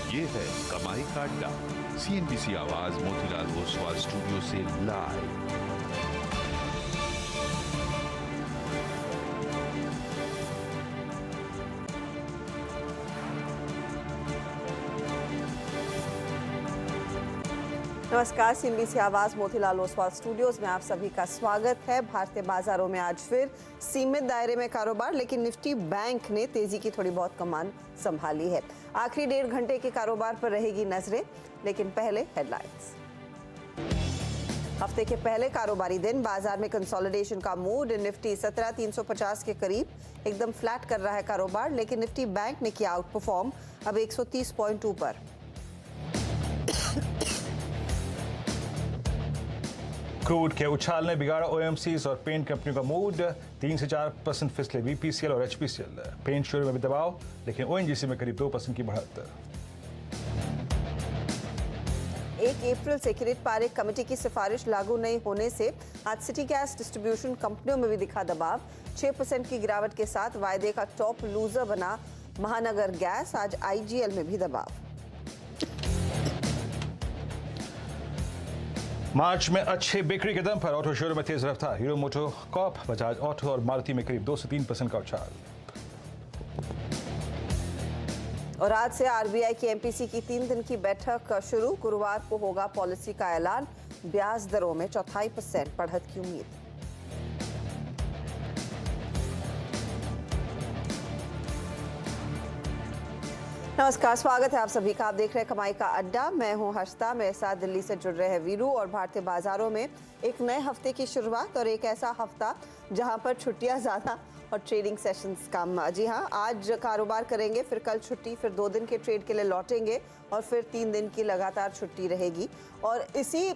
ये है कमाई का अड्डा। CNBC आवाज मोतीलाल ओसवाल स्टूडियो से लाइव। नमस्कार, CNBC आवाज मोतीलाल ओसवाल स्टूडियोज में आप सभी का स्वागत है। भारतीय बाजारों में आज फिर सीमित दायरे में कारोबार, लेकिन निफ्टी बैंक ने तेजी की थोड़ी बहुत कमान संभाली है। आखिरी 1.5 घंटे के कारोबार पर रहेगी नजरें, लेकिन पहले हेडलाइंस। हफ्ते के पहले कारोबारी दिन बाजार में कंसोलिडेशन का मूड। निफ्टी 17,350 के करीब एकदम फ्लैट कर रहा है कारोबार, लेकिन निफ्टी बैंक ने किया आउट परफॉर्म, अब 130 पॉइंट ऊपर। क्रूड के उछाल ने बिगाड़ा OMCs और पेंट कंपनियों का मूड। 3 से 4% फिसले VPCL और HPCL। पेंट शेयर में भी दबाव, लेकिन ONGC में करीब 2% की बढ़त। 1 अप्रैल से किरीट पारेख कमेटी की सिफारिश लागू नहीं होने से आज सिटी गैस डिस्ट्रीब्यूशन कंपनियों में भी दिखा दबाव। 6% की गिरावट के साथ वायदे का टॉप लूजर बना महानगर गैस। आज IGL में भी दबाव। मार्च में अच्छे बिक्री के दम पर ऑटो शोरूम में तेज रफ्तार। हीरो मोटो कॉप, बजाज ऑटो और मारुति में करीब 2 से 3% का उछाल। और आज से RBI की MPC की 3 दिन की बैठक शुरू। गुरुवार को होगा पॉलिसी का ऐलान। ब्याज दरों में 0.25% बढ़त की उम्मीद। नमस्कार, स्वागत है आप सभी का। आप देख रहे हैं कमाई का अड्डा। मैं हूं हर्षिता, मेरे साथ दिल्ली से जुड़ रहे हैं वीरू। और भारतीय बाजारों में एक नए हफ्ते की शुरुआत और एक ऐसा हफ्ता जहां पर छुट्टियां ज़्यादा और ट्रेडिंग सेशंस कम। जी हां, आज कारोबार करेंगे, फिर कल छुट्टी, फिर 2 दिन के ट्रेड के लिए लौटेंगे और फिर 3 दिन की लगातार छुट्टी रहेगी। और इसी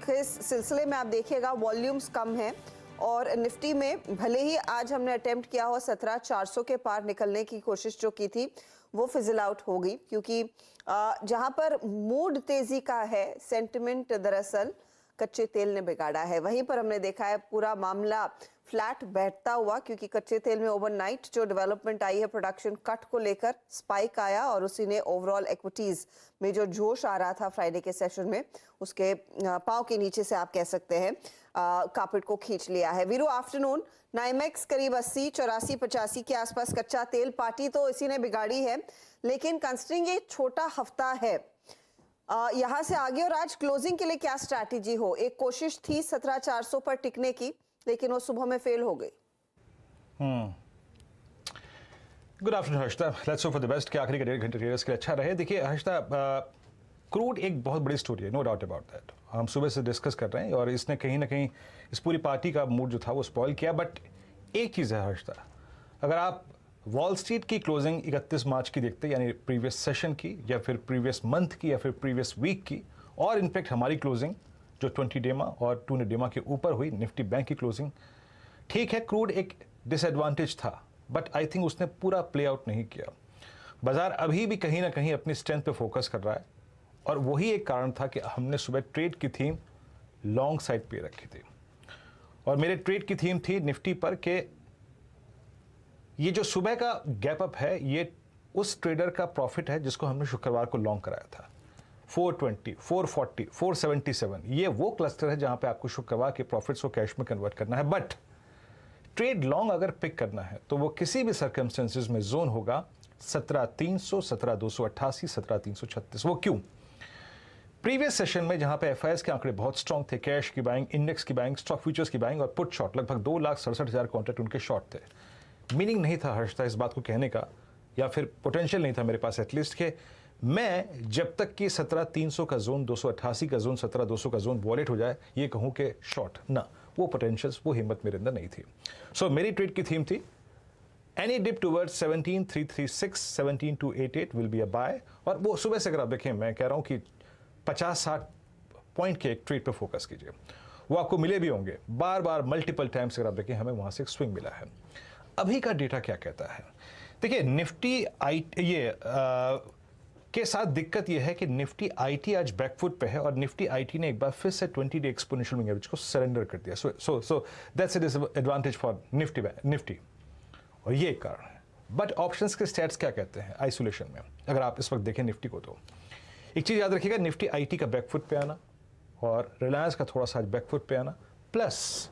सिलसिले में आप देखिएगा वॉल्यूम्स कम हैं और निफ्टी में भले ही आज हमने अटेम्प्ट किया हो 17,400 के पार निकलने की कोशिश जो की थी वो फिजल आउट हो गई, क्योंकि जहां पर मूड तेजी का है, सेंटिमेंट दरअसल कच्चे तेल ने बिगाड़ा है। वहीं पर हमने देखा है पूरा मामला फ्लैट बैठता हुआ, क्योंकि कच्चे तेल में ओवरनाइट जो डेवलपमेंट आई है प्रोडक्शन कट को लेकर स्पाइक आया और उसी ने ओवरऑल इक्विटीज में जो जोश आ रहा था फ्राइडे के सेशन में, उसके पांव के नीचे से आप कह सकते हैं कार्पेट को खींच लिया है। वीरू, आफ्टरनून नाइमेक्स करीब 80, 84, 85 के आसपास कच्चा तेल पार्टी तो इसी ने बिगाड़ी है, लेकिन कंसिडरिंग ये छोटा हफ्ता है, यहाँ से आगे और आज क्लोजिंग के लिए क्या स्ट्रैटेजी हो? एक कोशिश थी 17,400 पर टिकने की, लेकिन वो सुबह में फेल हो गई। Good afternoon Harshita, let's hope for the best कि आखिरी के 1.5 घंटे ट्रेडर्स के लिए अच्छा रहे। देखिए हर्षिता, क्रूड एक बहुत बड़ी स्टोरी है, नो डाउट अबाउट दैट। हम सुबह से डिस्कस कर रहे हैं और इसने कहीं ना कहीं इस पूरी पार्टी का मूड जो था वो स्पॉइल किया। बट एक चीज़ है हर्षिता, अगर आप वॉल स्ट्रीट की क्लोजिंग 31 मार्च की देखते, यानी प्रीवियस सेशन की या फिर प्रीवियस मंथ की या फिर प्रीवियस वीक की, और इनफैक्ट हमारी क्लोजिंग जो 20 डेमा और 2 डेमा के ऊपर हुई, निफ्टी बैंक की क्लोजिंग, ठीक है क्रूड एक डिसएडवांटेज था, बट आई थिंक उसने पूरा प्ले आउट नहीं किया। बाजार अभी भी कहीं ना कहीं अपनी स्ट्रेंथ पे फोकस कर रहा है और वही एक कारण था कि हमने सुबह ट्रेड की थीम लॉन्ग साइड पे रखी थी। और मेरे ट्रेड की थीम थी निफ्टी पर कि ये जो सुबह का गैप अप है ये उस ट्रेडर का प्रॉफिट है जिसको हमने शुक्रवार को लॉन्ग कराया था। 420, 440, 477 ये वो क्लस्टर है जहां पे आपको शुक्रवार के प्रॉफिट्स को कैश में कन्वर्ट करना है। बट ट्रेड लॉन्ग अगर पिक करना है तो वो किसी भी सर्कमस्टेंसेस में जोन होगा 17,300, 17,288, 17,336। वो क्यों? प्रीवियस सेशन में जहां पे FIs के आंकड़े बहुत स्ट्रांग थे, कैश की बाइंग, इंडेक्स की बाइंग, स्टॉक फ्यूचर्स की बाइंग और पुट शॉर्ट, लगभग 2,67,000 कॉन्ट्रैक्ट उनके शॉर्ट थे। मीनिंग नहीं था हर्षिता इस बात को कहने का, या फिर पोटेंशियल नहीं था मेरे पास एटलीस्ट, के मैं जब तक कि 17,300 का जोन, 288 का जोन, 17,200 का जोन वॉलेट हो जाए ये कहूं कि शॉर्ट ना, वो पोटेंशियल्स, वो हिम्मत मेरे अंदर नहीं थी। सो मेरी ट्रेड की थीम थी any dip towards 17,336, 17,288 will be a buy. और वो सुबह से अगर आप देखें, मैं कह रहा हूं कि 50-60 पॉइंट के एक ट्रेड पे फोकस कीजिए, वो आपको मिले भी होंगे बार बार, मल्टीपल टाइम्स अगर आप देखें, हमें वहां से एक स्विंग मिला है। अभी का डेटा क्या कहता है? देखिए निफ्टी के साथ दिक्कत यह है कि निफ्टी आईटी आज बैकफुट पे है और निफ्टी आईटी ने एक बार फिर से 20 डे एक्सपोनेंशियल मूविंग एवरेज को सरेंडर कर दिया। So that's a disadvantage for Nifty. और ये एक कारण है। बट ऑप्शंस के स्टैट्स क्या कहते हैं आइसोलेशन में, अगर आप इस वक्त देखें निफ्टी को, तो एक चीज़ याद रखिएगा, निफ्टी आईटी का बैकफुट पे आना और रिलायंस का थोड़ा सा बैकफुट पे आना, प्लस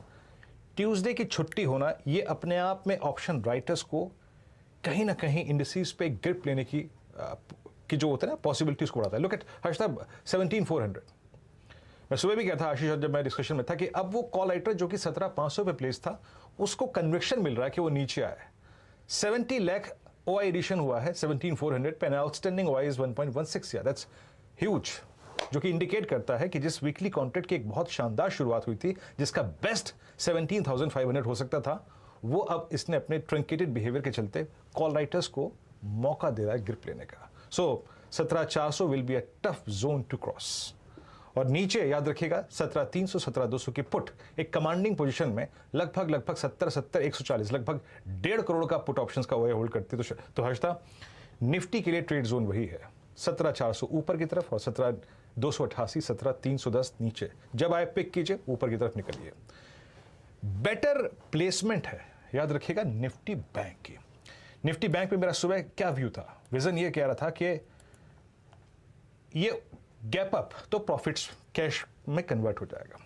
ट्यूसडे की छुट्टी होना, ये अपने आप में ऑप्शन राइटर्स को कहीं ना कहीं इंडिसेस पे ग्रिप लेने की जो होता है ना पॉसिबिलिटीज को बढ़ाता है। लुक एट हर्षदा 17,400, मैं सुबह भी कहा था आशीष जब मैं डिस्कशन में था कि अब वो कॉल राइटर जो कि 17,500 पे प्लेस था उसको कन्विक्शन मिल रहा है कि वो नीचे आए। 70 लाख ओआई एडिशन हुआ है 17,400 पे, आउटस्टैंडिंग ओआई इज 1.16, या दैट्स ह्यूज, जो कि इंडिकेट करता है कि जिस वीकली कॉन्ट्रैक्ट की एक बहुत शानदार शुरुआत हुई थी जिसका बेस्ट 17,500 हो सकता था, वो अब इसने अपने ट्रंकेटेड बिहेवियर के चलते कॉल राइटर्स को मौका दे रहा है ग्रिप लेने का। So 17,400 will be a tough zone to cross, और नीचे याद रखिएगा 17,300 17,200 की पुट एक कमांडिंग पोजीशन में लगभग 70 140 लगभग 1.5 करोड़ का पुट ऑप्शंस का ओए होल्ड करती है। तो हर्षदा निफ्टी के लिए ट्रेड जोन वही है 17,400 ऊपर की तरफ और 17,288 17,310 नीचे। जब आए पिक कीजिए ऊपर की तरफ निकलिए। बेटर प्लेसमेंट है याद रखिएगा निफ्टी बैंक की। निफ्टी बैंक पे मेरा सुबह क्या व्यू था, विजन ये कह रहा था कि ये गैप अप तो प्रॉफिट्स कैश में कन्वर्ट हो जाएगा,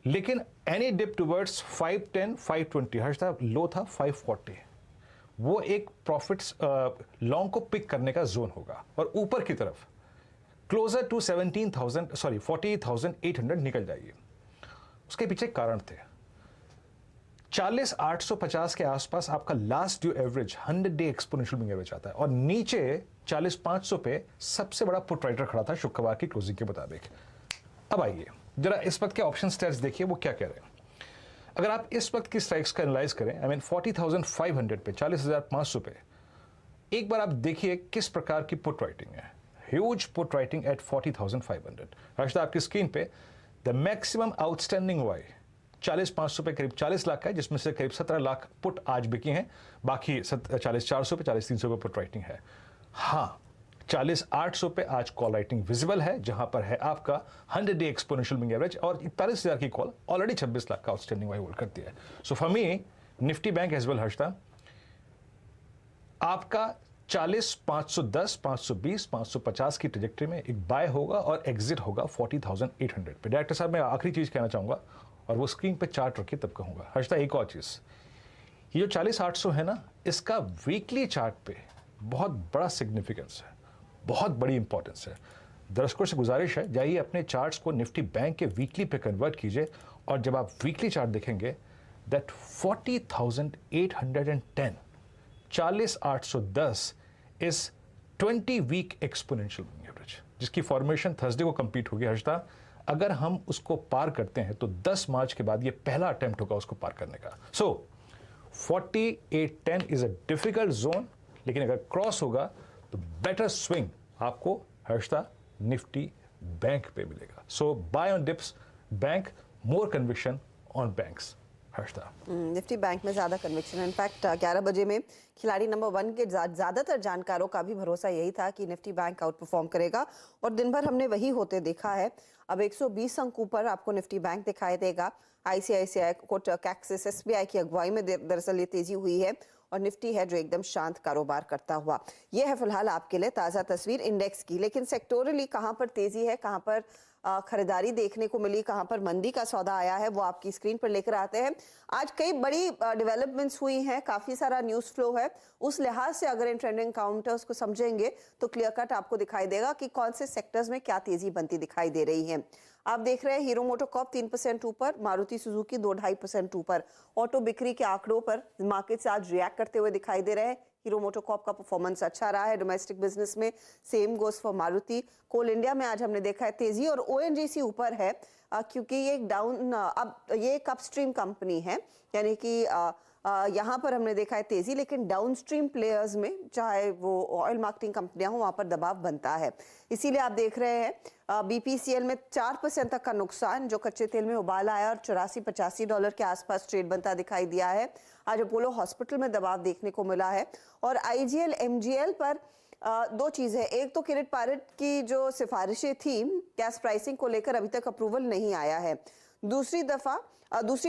लेकिन एनी डिप टुवर्ड्स 510 520, हर्षदा लो था 540, वो एक प्रॉफिट्स लॉन्ग को पिक करने का जोन होगा, और ऊपर की तरफ क्लोजर टू 48,800 निकल जाइए। उसके पीछे कारण थे 40,850 के आसपास आपका last due average 100 day exponential moving average आता है, और नीचे 40,500 पे सबसे बड़ा पुट राइटर खड़ा था शुक्रवार की क्लोजिंग के मुताबिक। अब आइए जरा इस वक्त के ऑप्शन स्टैट्स देखिए वो क्या कह रहे हैं। अगर आप इस वक्त की स्ट्राइक्स का एनालाइज करें, आई मीन 40,500 पे 40,500 पे, एक बार आप देखिए किस प्रकार की पुट राइटिंग है। Huge put writing at 40,500। Harshada आपकी स्क्रीन पे द मैक्सिमम आउटस्टैंडिंग वाई 40,500 पे करीब 40 लाख का है, जिसमें से करीब 17 लाख पुट आज बिकी हैं, बाकी 40,400 पे 40,300 पे पुट राइटिंग है। हाँ 40,800 पे आज कॉल राइटिंग विजिबल है, जहां पर है आपका 100 डे एक्सपोनेंशियल मूविंग एवरेज, और 41,000 की कॉल ऑलरेडी 26 लाख का आउटस्टैंडिंग वाई होल्ड करती है। So for me Nifty bank as well Harshada आपका 40,510 520 550 की ट्रेजेक्टरी में एक बाय होगा और एग्जिट होगा 40,800 पे। डायरेक्टर साहब मैं आखिरी चीज कहना चाहूंगा, और वो स्क्रीन पे चार्ट रखिए तब कहूंगा। हर्षदा एक और चीज, ये जो 40,800 है ना, इसका वीकली चार्ट पे बहुत बड़ा सिग्निफिकेंस है, बहुत बड़ी इंपॉर्टेंस है। दर्शकों से गुजारिश है जाइए अपने चार्ट्स को निफ्टी बैंक के वीकली पे कन्वर्ट कीजिए, और जब आप वीकली चार्ट देखेंगे that 40,810 40,810 is 20 week exponential moving average, जिसकी फॉर्मेशन थर्सडे को कंप्लीट होगी। हर्षदा अगर हम उसको पार करते हैं तो 10 मार्च के बाद ये पहला अटेम्प्ट होगा उसको पार करने का। सो 4810 इज अ डिफिकल्ट जोन, लेकिन अगर क्रॉस होगा तो बेटर स्विंग आपको हर्षदा निफ्टी बैंक पे मिलेगा। So buy on dips bank, more conviction on banks. Harshada Nifty bank में ज़्यादा कन्विक्शन है। इनफैक्ट 11 बजे में खिलाड़ी नंबर 1 के ज़्यादातर जानकारों का भी भरोसा यही था कि निफ्टी बैंक आउट परफॉर्म करेगा, और दिन भर हमने वही होते देखा है। अब 120 अंक ऊपर आपको निफ्टी बैंक दिखाई देगा। आईसीआईसीआई, कोटक, एक्सिस, एसबीआई की अगुवाई में दरअसल ये तेजी हुई है, और निफ्टी है जो एकदम शांत कारोबार करता हुआ। ये है फिलहाल आपके लिए ताज़ा तस्वीर इंडेक्स की, लेकिन सेक्टोरली कहाँ पर तेजी है, कहाँ पर खरीदारी देखने को मिली, कहां पर मंदी का सौदा आया है, वो आपकी स्क्रीन पर लेकर आते हैं। आज कई बड़ी डेवलपमेंट्स हुई हैं, काफी सारा न्यूज फ्लो है। उस लिहाज से अगर इन ट्रेंडिंग काउंटर्स को समझेंगे तो क्लियर कट आपको दिखाई देगा कि कौन से सेक्टर्स में क्या तेजी बनती दिखाई दे रही है। आप देख रहे हैं हीरो मोटोकॉर्प 3% ऊपर, मारुति सुजुकी 2-2.5% ऊपर। ऑटो बिक्री के आंकड़ों पर मार्केट्स आज रिएक्ट करते हुए दिखाई दे रहे हैं। हीरो मोटोकॉर्प का परफॉर्मेंस अच्छा रहा है डोमेस्टिक बिजनेस में, same goes for Maruti. Coal India में आज हमने देखा है तेजी, और ओएनजीसी ऊपर है क्योंकि ये एक डाउन, अब ये एक अपस्ट्रीम कंपनी है, यानी कि यहाँ पर हमने देखा है तेजी, लेकिन डाउनस्ट्रीम प्लेयर्स में चाहे वो ऑयल मार्केटिंग कंपनियां हो वहां पर दबाव बनता है। इसीलिए आप देख रहे हैं बीपीसीएल में 4% तक का नुकसान, जो कच्चे तेल में उबाल आया और $84-85 के आसपास ट्रेड बनता दिखाई दिया है। आज अपोलो हॉस्पिटल में दबाव देखने को मिला है, और आईजीएल एमजीएल पर दो चीजें, एक तो किरिट पारिट की जो सिफारिशें थी गैस प्राइसिंग को लेकर अभी तक अप्रूवल नहीं आया है। दूसरी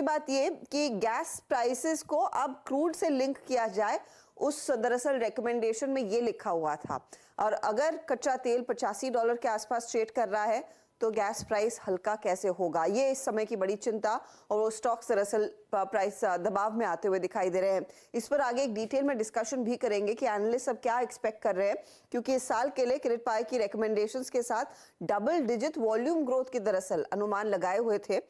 बात ये कि गैस प्राइसेस को अब क्रूड से लिंक किया जाए, उस दरअसल रिकमेंडेशन में ये लिखा हुआ था। और अगर कच्चा तेल $85 के आसपास ट्रेड कर रहा है तो गैस प्राइस हल्का कैसे होगा, ये इस समय की बड़ी चिंता। और वो स्टॉक्स दरअसल प्राइस दबाव में आते हुए दिखाई दे रहे हैं। इस पर आगे एक डिटेल में डिस्कशन भी करेंगे कि एनालिस्ट अब क्या एक्सपेक्ट कर रहे हैं, क्योंकि इस साल के लिए किरिट पाई की रिकमेंडेशंस के साथ डबल डिजिट वॉल्यूम ग्रोथ की दरअसल अनुमान लगाए हुए थे,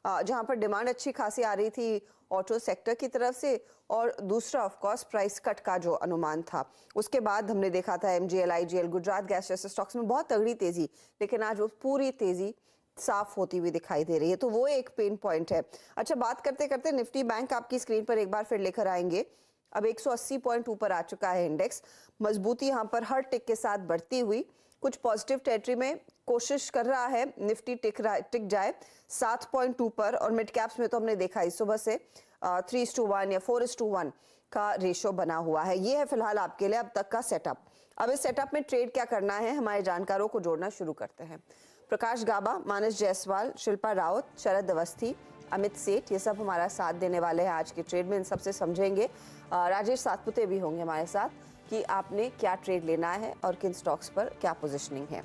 जहां पर डिमांड अच्छी खासी आ रही थी ऑटो सेक्टर की तरफ से, और दूसरा ऑफ कोर्स प्राइस कट का जो अनुमान था। उसके बाद हमने देखा था एमजीएल, आईजीएल, गुजरात गैस जैसे स्टॉक्स में बहुत तगड़ी तेजी, लेकिन आज वो पूरी तेजी साफ होती हुई दिखाई दे रही है, तो वो एक पेन पॉइंट है। अच्छा, बात करते करते निफ्टी बैंक आपकी स्क्रीन पर एक बार फिर लेकर आएंगे। अब 180 पॉइंट ऊपर आ चुका है इंडेक्स, मजबूती यहाँ पर हर टिक के साथ बढ़ती हुई, कुछ पॉजिटिव टेरिटरी में कोशिश कर रहा है निफ्टी टिक जाए 7 पॉइंट ऊपर। और मिड कैप्स में तो हमने देखा इस सुबह से 3:1 या 4:1 का रेशो बना हुआ है। ये है फिलहाल आपके लिए अब तक का सेटअप। अब इस सेटअप में ट्रेड क्या करना है, हमारे जानकारों को जोड़ना शुरू करते हैं। प्रकाश गाबा, मानस जायसवाल, शिल्पा रावत, शरद अवस्थी, अमित सेठ, ये सब हमारा साथ देने वाले हैं आज के ट्रेड में। इन सबसे समझेंगे, राजेश सातपुते भी होंगे हमारे साथ, कि आपने क्या ट्रेड लेना है और किन स्टॉक्स पर क्या पोजीशनिंग है।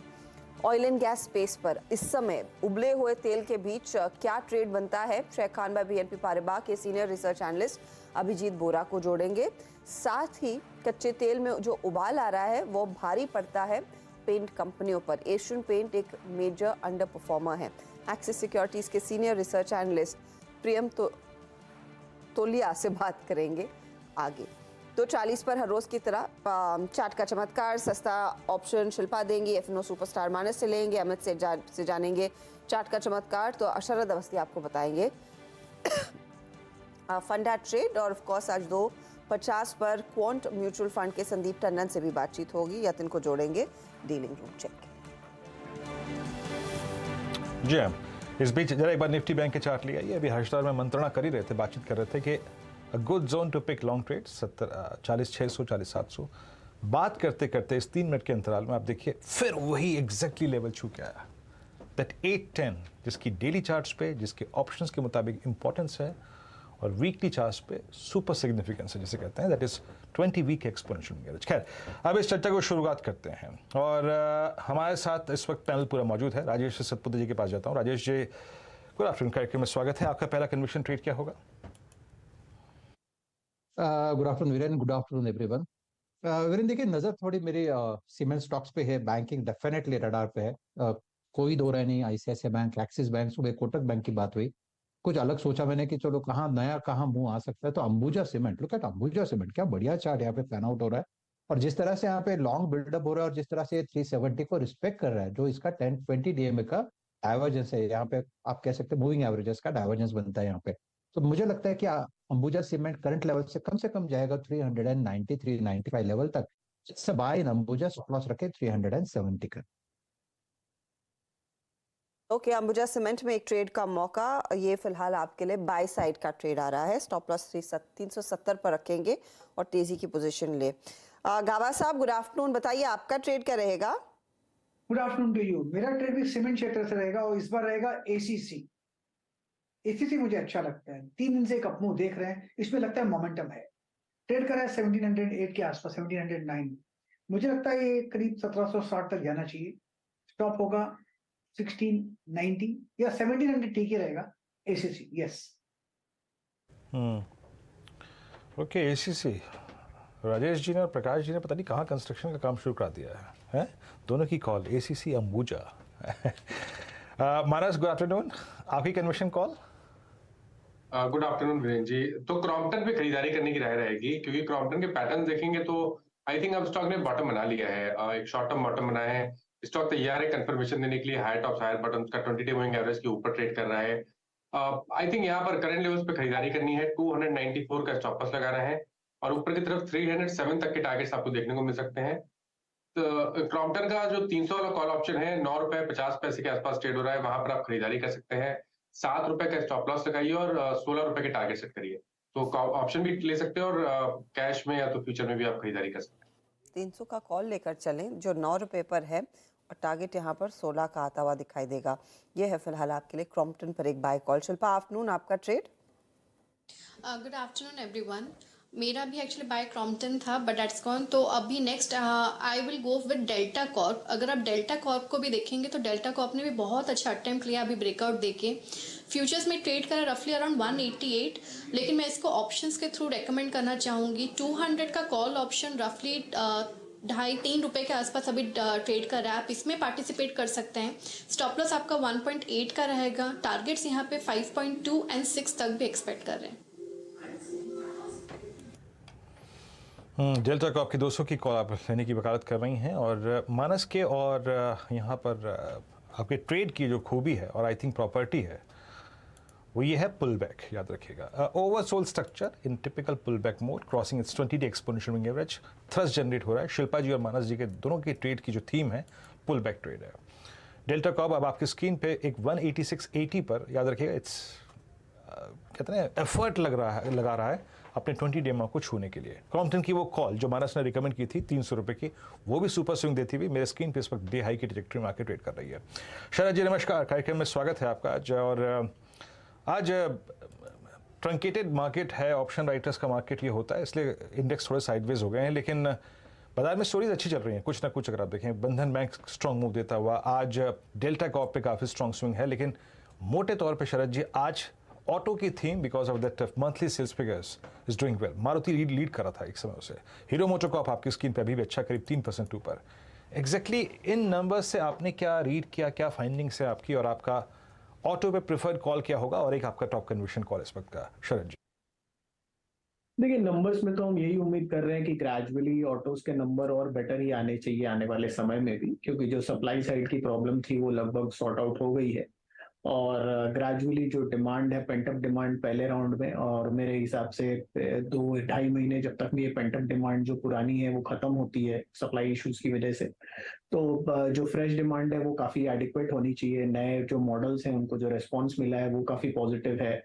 ऑयल एंड गैस स्पेस पर इस समय उबले हुए तेल के बीच क्या ट्रेड बनता है, शेख खान भाई BNP पारिबा के सीनियर रिसर्च एनालिस्ट अभिजीत बोरा को जोड़ेंगे। साथ ही कच्चे तेल में जो उबाल आ रहा है वो भारी पड़ता है पेंट कंपनियों पर। एशियन पेंट एक मेजर अंडर परफॉर्मर है। एक्सिस सिक्योरिटीज के सीनियर रिसर्च एनालिस्ट प्रियम तोलिया से बात करेंगे आगे। तो 40 पर हर रोज की तरह चार्ट का चमत्कार, सस्ता ऑप्शन शिल्पा देंगी, एफएनओ सुपरस्टार मानस से लेंगे, अमित से जानेंगे चार्ट का चमत्कार, तो अशरद अवस्थी आपको बताएंगे फंडा ट्रेड। और ऑफ कोर्स आज 2:50 पर क्वांट म्यूचुअल फंड के संदीप टंडन से भी बातचीत होगी, यतिन को जोड़ेंगे डीलिंग रूम चेक। जी हाँ, इस बीच जरा एक बार निफ्टी बैंक के चार्ट लिया। ये अभी हर्षदार में मंत्रणा कर ही रहे थे, बातचीत कर रहे थे कि a good zone to pick long trade 40,600 40,700। बात करते करते इस 3 मिनट के अंतराल में आप देखिए फिर वही एग्जैक्टली लेवल छू के आया, दैट 810, जिसकी डेली चार्ट्स पे, जिसके ऑप्शंस के मुताबिक इंपॉर्टेंस है और वीकली चार्ट्स पे सुपर सिग्निफिकेंस है, जिसे कहते हैं that is 20 week exponential movement. खैर, अब इस चर्चा को शुरुआत करते हैं और हमारे साथ इस वक्त पैनल पूरा मौजूद है। राजेश सतपुते जी के पास जाता हूँ। राजेश जी, गुड आफ्टरनून, कार्यक्रम में स्वागत है। आपका पहला कन्विक्शन ट्रेड क्या होगा? Good afternoon Viren, good afternoon everyone. Viren देखिए, नजर थोड़ी मेरी सीमेंट स्टॉक्स पे है, बैंकिंग डेफिनेटली रडार पे है। कोई दो राय नहीं, आईसीआईसीआई बैंक, एक्सिस बैंक, सुबह कोटक बैंक की बात हुई, कुछ अलग सोचा मैंने कि चलो कहाँ नया कहाँ मुंह आ सकता है, तो Ambuja cement, look at Ambuja cement, क्या बढ़िया चार्ट यहाँ पे पैन आउट हो रहा है। और जिस तरह से यहाँ पे लॉन्ग बिल्डअप हो रहा है और जिस तरह से 370 को रिस्पेक्ट कर रहा है, जो इसका 10-20 डीएमए का डाइवर्जेंस है, यहाँ पे आप कह सकते हैं मूविंग एवरेजेस का डाइवर्जेंस बनता है यहाँ पे। तो मुझे लगता है कि अंबुजा सीमेंट करंट लेवल से कम जाएगा 390 395 लेवल तक। इससे बाय इन अंबुजा, स्टॉप लॉस रखे 370 का। ओके, अंबुजा सीमेंट में एक ट्रेड का मौका, ये फिलहाल आपके लिए बाय साइड का ट्रेड आ रहा है। स्टॉप लॉस 370 पर रखेंगे और तेजी की पोजीशन ले। गावा साहब, गुड आफ्टरनून, बताइए आपका ट्रेड क्या रहेगा? Good afternoon to you. मेरा ट्रेड भी सीमेंट क्षेत्र से रहेगा और इस बार रहेगा एसीसी। एसीसी मुझे अच्छा लगता है, 3 दिन से एक अपमूव देख रहे हैं, इसमें लगता है मोमेंटम है। ट्रेड कर रहा है 1708 के आसपास, 1709। मुझे लगता है ये करीब 1760 तक जाना चाहिए। स्टॉप होगा 1690 या 1700, ठीक ही रहेगा। ACC, yes. Okay, ACC. Rajesh ji ने और प्रकाश जी ने पता नहीं कहाँ कंस्ट्रक्शन का काम शुरू करा दिया है? दोनों की call, ACC Ambuja. Manas, good afternoon, आपकी conviction call? Good afternoon Viren ji. तो क्रॉम्पटन पे खरीदारी करने की राय रहेगी, क्योंकि क्रॉम्पटन के पैटर्न देखेंगे तो आई थिंक अब स्टॉक ने बॉटम बना लिया है, एक शॉर्ट टर्म बॉटम बनाया है। स्टॉक तैयार है कंफर्मेशन देने के लिए, हायर टॉप हायर बॉटम का 20 डे मूविंग एवरेज के ऊपर ट्रेड कर रहा है। आई थिंक यहाँ पर करंट लेवल्स पे खरीदारी करनी है, 294 का स्टॉप लॉस लगाना है और ऊपर की तरफ 307 तक के टारगेट्स आपको देखने को मिल सकते हैं। तो क्रॉम्पटन का जो 300 वाला कॉल ऑप्शन है, 9 रुपए 50 पैसे के आसपास ट्रेड हो रहा है, वहां पर आप खरीदारी कर सकते हैं। 7 रुपए का स्टॉप लॉस लगाइए और 16 रुपए के टारगेट सेट करिए। तो ऑप्शन भी ले सकते हैं और कैश में या तो फ्यूचर में भी आप खरीदारी कर सकते हैं। 300 का कॉल लेकर चलें जो 9 रुपए पर है और टारगेट यहाँ पर 16 का आता हुआ दिखाई देगा। ये है फिलहाल आपके लिए क्रॉम्पटन पर एक बाय कॉल। शिल्पा, आफ्टरनून, आपका ट्रेड? Good afternoon everyone. मेरा भी एक्चुअली बाय क्रॉम्पटन था बट दैट्स गॉन। तो अभी next I will go with delta Corp. अगर आप डेल्टा कॉर्प को भी देखेंगे तो डेल्टा कॉर्प ने भी बहुत अच्छा अटेम्प्ट लिया अभी ब्रेकआउट देके। फ्यूचर्स में ट्रेड करा रफली अराउंड 188, लेकिन मैं इसको ऑप्शंस के थ्रू रेकमेंड करना चाहूँगी। 200 का कॉल ऑप्शन रफली 2.5-3 रुपये के आसपास अभी ट्रेड कर रहा है, आप इसमें पार्टिसिपेट कर सकते हैं। स्टॉप लॉस आपका 1.8 का रहेगा। टारगेट्स यहाँ पे 5.2 एंड 6 तक भी एक्सपेक्ट कर रहे हैं। डेल्टा को आपके 200 की कॉल आप लेने की वकालत कर रही हैं और मानस के और यहाँ पर आपके ट्रेड की जो खूबी है और आई थिंक प्रॉपर्टी है वो ये है पुल बैक। याद रखिएगा oversold structure in typical pull back mode crossing it's 20-day exponential moving average. Thrust generate हो रहा है। शिल्पा जी और मानस जी के दोनों की ट्रेड की जो थीम है पुल बैक ट्रेड है। डेल्टा कॉब अब आपकी स्क्रीन पे एक 186.80 पर, याद रखिएगा इट्स कहते हैं एफर्ट लगा रहा है अपने 20-day मार्क को छूने के लिए। क्रॉम्पटन की वो कॉल जो मानस ने रिकमेंड की थी 300 रुपये की, वो भी सुपर स्विंग देती हुई मेरे स्क्रीन पे इस वक्त डे हाई की ट्रैजेक्टरी में आके ट्रेड कर रही है। शरद जी नमस्कार, कार्यक्रम में स्वागत है आपका आज। और आज ट्रंकेटेड मार्केट है, ऑप्शन राइटर्स का मार्केट ये होता है, इसलिए इंडेक्स थोड़े साइडवेज हो गए हैं, लेकिन बाजार में स्टोरीज अच्छी चल रही हैं कुछ ना कुछ। अगर आप देखें बंधन बैंक स्ट्रॉन्ग मूव देता हुआ, आज डेल्टा कॉप पे काफ़ी स्ट्रॉन्ग स्विंग है, लेकिन मोटे तौर पे शरद जी आज ऑटो की theme because of that monthly sales figures is doing well. Maruti lead कर रहा था एक समय से। हीरो मोटो कॉप आपकी स्क्रीन पे अभी भी अच्छा करीब 3% ऊपर। एग्जैक्टली इन नंबर्स से आपने क्या रीड किया, क्या फाइंडिंग्स है आपकी, और आपका ऑटो पे प्रेफर्ड कॉल क्या होगा और एक आपका टॉप कन्विक्शन कॉल इस वक्त का शरद जी? देखिए नंबर्स में तो हम यही उम्मीद कर रहे हैं कि ग्रेजुअली ऑटोज के नंबर और बेटर ही आने चाहिए आने वाले समय में भी, क्योंकि जो सप्लाई साइड की प्रॉब्लम थी वो लगभग सॉर्ट आउट हो गई है और ग्रेजुअली जो डिमांड है, पेंटअप डिमांड पहले राउंड में, और मेरे हिसाब से 2-2.5 महीने जब तक भी ये पेंटअप डिमांड जो पुरानी है वो खत्म होती है सप्लाई इश्यूज की वजह से, तो जो फ्रेश डिमांड है वो काफी एडिक्वेट होनी चाहिए। नए जो मॉडल्स हैं उनको जो रेस्पॉन्स मिला है वो काफी पॉजिटिव है।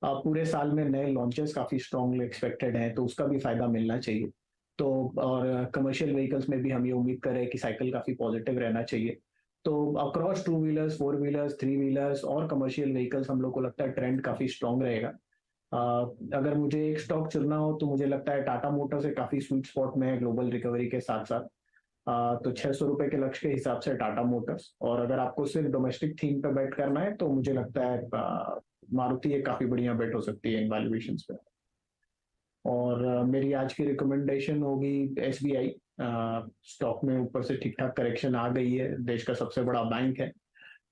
पूरे साल में नए लॉन्चेस काफी स्ट्रांगली एक्सपेक्टेड हैं, तो उसका भी फायदा मिलना चाहिए। तो और कमर्शियल व्हीकल्स में भी हम ये उम्मीद कर रहे हैं कि साइकिल काफी पॉजिटिव रहना चाहिए। तो अक्रॉस 2 व्हीलर्स, 4 व्हीलर्स, 3 व्हीलर्स और कमर्शियल व्हीकल्स हम लोग को लगता है ट्रेंड काफी स्ट्रांग रहेगा। अगर मुझे एक स्टॉक चुनना हो तो मुझे लगता है टाटा मोटर्स एक काफी स्वीट स्पॉट में है ग्लोबल रिकवरी के साथ साथ। तो 600 रुपए के लक्ष्य के हिसाब से टाटा मोटर्स, और अगर आपको सिर्फ डोमेस्टिक थीम पे बेट करना है तो मुझे लगता है मारुति एक काफी बढ़िया बेट हो सकती है इन वैल्यूएशंस पे। और मेरी आज की रिकमेंडेशन होगी SBI। स्टॉक में ऊपर से ठीक ठाक करेक्शन आ गई है, देश का सबसे बड़ा बैंक है।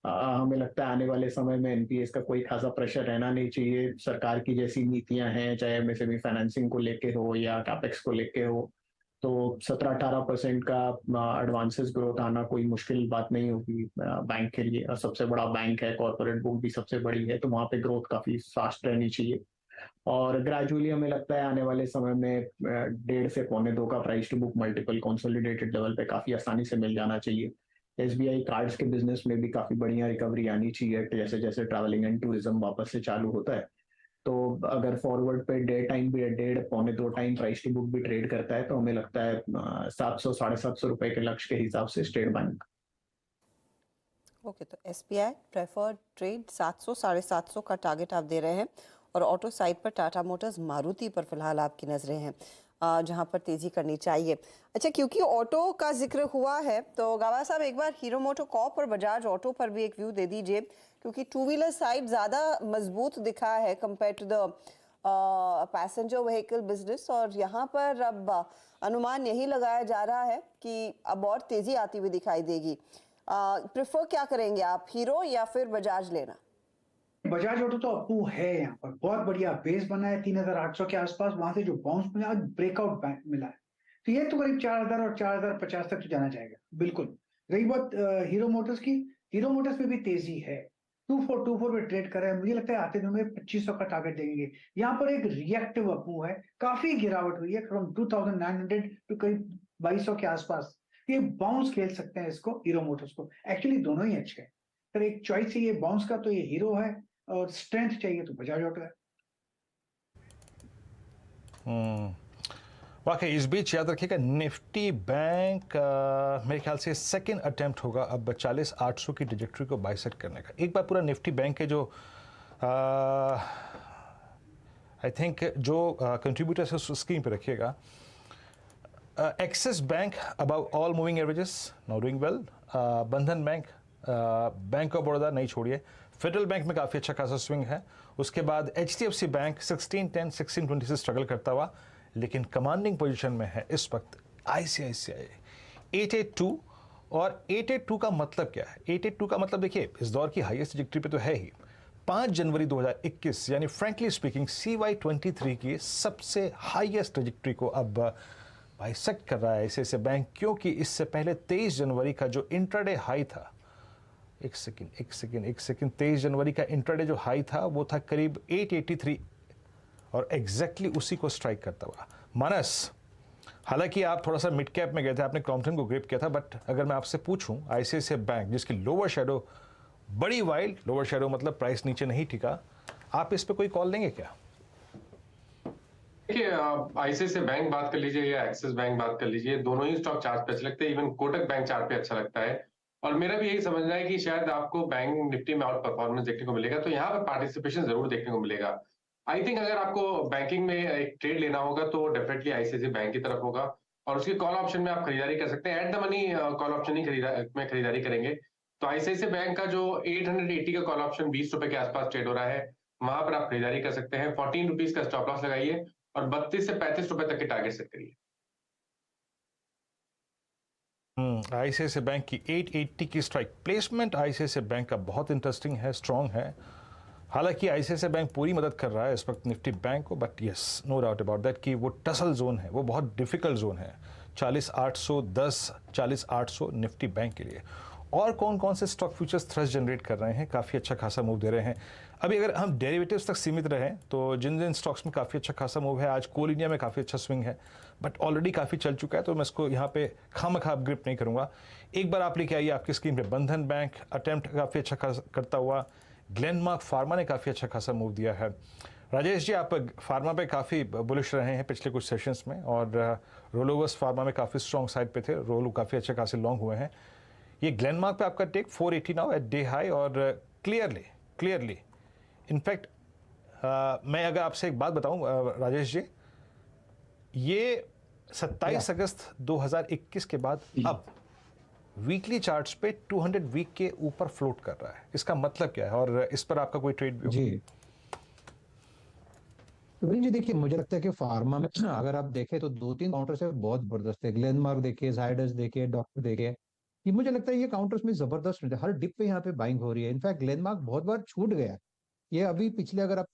हमें लगता है आने वाले समय में NPS का कोई खासा प्रेशर रहना नहीं चाहिए। सरकार की जैसी नीतियां हैं, चाहे MSME फाइनेंसिंग को लेके हो या कैपेक्स को लेके हो, तो 17-18% का एडवांसेस ग्रोथ आना कोई मुश्किल बात नहीं होगी बैंक के लिए। और सबसे बड़ा बैंक है, कॉर्पोरेट बुक भी सबसे बड़ी है, तो वहाँ पे ग्रोथ काफी फास्ट रहनी चाहिए। और ग्रेजुअली हमें लगता है आने वाले समय में 1.5 से 1.25 का price to book multiple consolidated level पे काफी आसानी से मिल जाना चाहिए। SBI कार्ड्स के बिजनेस में भी काफी बढ़िया रिकवरी आनी चाहिए जैसे जैसे ट्रैवलिंग एंड टूरिज्म वापस से चालू होता है। तो अगर फॉरवर्ड पे 1.5 टाइम भी 1.5-1.25 टाइम प्राइस टू बुक भी ट्रेड करता है तो हमें लगता है 700-750 रुपए के लक्ष्य के हिसाब से स्टेट बैंक। ओके, तो SBI प्रेफर्ड ट्रेड 700-750 का टारगेट आप दे रहे हैं, और ऑटो साइड पर टाटा मोटर्स, मारुति पर फिलहाल आपकी नजरें हैं जहां पर तेजी करनी चाहिए। अच्छा, क्योंकि ऑटो का जिक्र हुआ है तो गावा साहब एक बार हीरो मोटो कॉर्प और बजाज ऑटो पर भी एक व्यू दे दीजिए, क्योंकि 2 व्हीलर साइड ज्यादा मजबूत दिखा है compare to the passenger vehicle business, और यहाँ पर अब अनुमान यही लगाया जा रहा है कि अब और तेजी आती हुई दिखाई देगी। प्रेफर क्या करेंगे आप, हीरो या फिर बजाज लेना? बजाज ऑटो तो अपू है, यहाँ पर बहुत बढ़िया बेस बना है 3800 के आसपास, वहां से जो बाउंस मिला, आज ब्रेकआउट मिला है, तो ये तो करीब 4000 और 4050 तक तो जाना जाएगा बिल्कुल। रही बात हीरो मोटर्स की, हीरो मोटर्स में भी तेजी है, 2424 पे ट्रेड कर रहा है। मुझे लगता है आते दिनों में 2500 का टारगेट देंगे। यहाँ पर एक रिएक्टिव अपू है, काफी गिरावट हुई है फ्रॉम 2900 टू करीब 2200 के आसपास। ये बाउंस खेल सकते हैं इसको, हीरो मोटर्स को। एक्चुअली दोनों ही अच्छे हैं, अगर एक चॉइस चाहिए बाउंस का तो ये हीरो है, और स्ट्रेंथ चाहिए तो बजाज ऑटो है। वाकई इस बीच याद रखिएगा निफ्टी बैंक मेरे ख्याल से सेकंड अटेम्प्ट होगा अब 40,800 की ट्रैजेक्टरी को बाइसेक्ट करने का। एक बार पूरा निफ्टी बैंक के जो आई थिंक जो कंट्रीब्यूटर्स है उस स्क्रीन पे रखिएगा। Axis bank above all moving averages, now doing well. बंधन बैंक, बैंक ऑफ बड़ौदा नहीं छोड़िए, फेडरल बैंक में काफ़ी अच्छा खासा स्विंग है। उसके बाद HDFC बैंक 1610 1620 से स्ट्रगल करता हुआ, लेकिन कमांडिंग पोजीशन में है इस वक्त ICICI 882। और 882 का मतलब क्या है? 882 का मतलब देखिए इस दौर की हाईएस्ट ट्रैजेक्टरी पे तो है ही। 5 जनवरी 2021 यानी फ्रैंकली स्पीकिंग CY23 की सबसे हाईएस्ट ट्रैजेक्टरी को अब बाइसेक्ट कर रहा है ICICI बैंक, क्योंकि इससे पहले 23 जनवरी का जो इंट्राडे हाई था, एक सेकेंड 23 जनवरी का इंट्राडे जो हाई था वो था करीब 883 और एग्जैक्टली उसी को स्ट्राइक करता हुआ। मानस, हालांकि आप थोड़ा सा मिड कैप में गए थे, आपने क्रॉम्पटन को ग्रिप किया था, बट अगर मैं आपसे पूछूं ICICI बैंक जिसकी लोअर शेडो बड़ी वाइल्ड, लोअर शेडो मतलब प्राइस नीचे नहीं टिका, आप इस पे कोई कॉल लेंगे क्या? देखिए ICICI बैंक बात कर लीजिए या एक्सिस बैंक बात कर लीजिए, दोनों ही स्टॉक चार्ट पे अच्छे लगते हैं। इवन कोटक बैंक चार्ट पे अच्छा लगता है। और मेरा भी यही समझना है कि शायद आपको बैंक निफ्टी में आउट परफॉर्मेंस देखने को मिलेगा, तो यहाँ पर पार्टिसिपेशन जरूर देखने को मिलेगा। आई थिंक अगर आपको बैंकिंग में एक ट्रेड लेना होगा तो डेफिनेटली ICICI बैंक की तरफ होगा, और उसकी कॉल ऑप्शन में आप खरीदारी कर सकते हैं। At the money call option ही खरीदारी करेंगे तो ICICI बैंक का जो 880 का कॉल ऑप्शन 20 रुपए के आसपास ट्रेड हो रहा है, वहां पर आप खरीदारी कर सकते हैं। 14 रुपीज का स्टॉप लॉस लगाइए और 32 से 35 रुपए तक के टारगेट सेट करिए। ICICI बैंक की 880 की स्ट्राइक प्लेसमेंट ICICI बैंक का बहुत इंटरेस्टिंग है, स्ट्रॉन्ग है। हालांकि ICICI बैंक पूरी मदद कर रहा है इस वक्त निफ्टी बैंक को, but yes no doubt about that कि वो टसल जोन है, वो बहुत डिफिकल्ट जोन है 40,810 40,800 निफ्टी बैंक के लिए। और कौन कौन से स्टॉक फ्यूचर्स थ्रस्ट जनरेट कर रहे हैं, काफ़ी अच्छा खासा मूव दे रहे हैं। अभी अगर हम डेरिवेटिव्स तक सीमित रहें तो जिन जिन स्टॉक्स में काफ़ी अच्छा खासा मूव है, आज कोल इंडिया में काफ़ी अच्छा स्विंग है, बट ऑलरेडी काफ़ी चल चुका है तो मैं इसको यहाँ पे खामखा ग्रिप नहीं करूँगा। एक बार आप लेके आइए आपकी स्क्रीन पे बंधन बैंक अटेम्प्ट काफ़ी अच्छा करता हुआ, ग्लेनमार्क फार्मा ने काफ़ी अच्छा खासा मूव दिया है। राजेश जी, आप फार्मा पे काफ़ी बुलिश रहे हैं पिछले कुछ सेशंस में, और रोलोवर्स फार्मा में काफ़ी स्ट्रॉन्ग साइड पे थे, रोलो काफ़ी अच्छे खासे लॉन्ग हुए हैं। ये ग्लेनमार्क पे आपका take 480 now at day high, और क्लियरली इनफैक्ट मैं अगर आपसे एक बात बताऊं राजेश जी, ये 27 अगस्त 2021 के बाद अब वीकली चार्ट्स पे 200 वीक के ऊपर फ्लोट कर रहा है। इसका मतलब क्या है, और इस पर आपका कोई ट्रेड जी जी देखिए, मुझे लगता है कि फार्मा में अगर आप देखें तो 2-3 काउंटर्स है बहुत जबरदस्त है। ग्लेनमार्क देखिए, जायडस देखिए, डॉक्टर देखिए, ये मुझे लगता है ये काउंटर्स में जबरदस्त हर डिप पे यहाँ पे बाइंग हो रही है। इनफैक्ट ग्लेनमार्क बहुत बार छूट गया, ये अभी पिछले अगर आप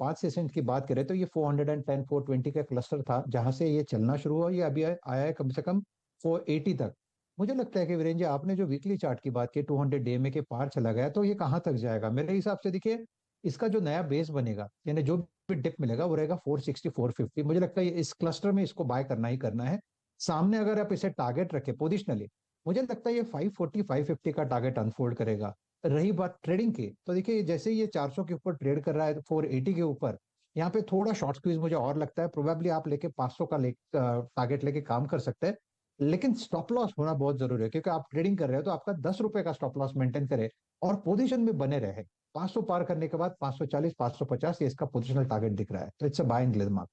5 सेशन की बात करें तो ये 410 420 का क्लस्टर था जहां से ये चलना शुरू हुआ, ये अभी आया है कम से कम 480 तक। मुझे लगता है कि वीरेंद्र जी, आपने जो वीकली चार्ट की बात की 200 डे में के पार चला गया, तो ये कहाँ तक जाएगा? मेरे हिसाब से देखिए, इसका जो नया बेस बनेगा यानी जो भी डिप मिलेगा वो रहेगा 460 450। मुझे लगता है इस क्लस्टर में इसको बाय करना ही करना है। सामने अगर आप इसे टारगेट रखें पोजिशनली, मुझे लगता है ये 540 550 का टारगेट अनफोल्ड करेगा। रही बात ट्रेडिंग की, तो देखिए जैसे ये 400 के ऊपर ट्रेड कर रहा है 480 के ऊपर, यहाँ पे थोड़ा शॉर्ट स्क्वीज मुझे और लगता है। प्रोबेबली आप लेके 500 का टारगेट लेके काम कर सकते हैं, लेकिन स्टॉप लॉस होना बहुत जरूरी है, क्योंकि आप ट्रेडिंग कर रहे हो तो आपका 10 रुपए का स्टॉप लॉस मेंटेन करे और पोजीशन में बने रहे। 500 पार करने के बाद 540 550 ये इसका पोजिशनल टारगेट दिख रहा है, तो it's a buy in Glenmark.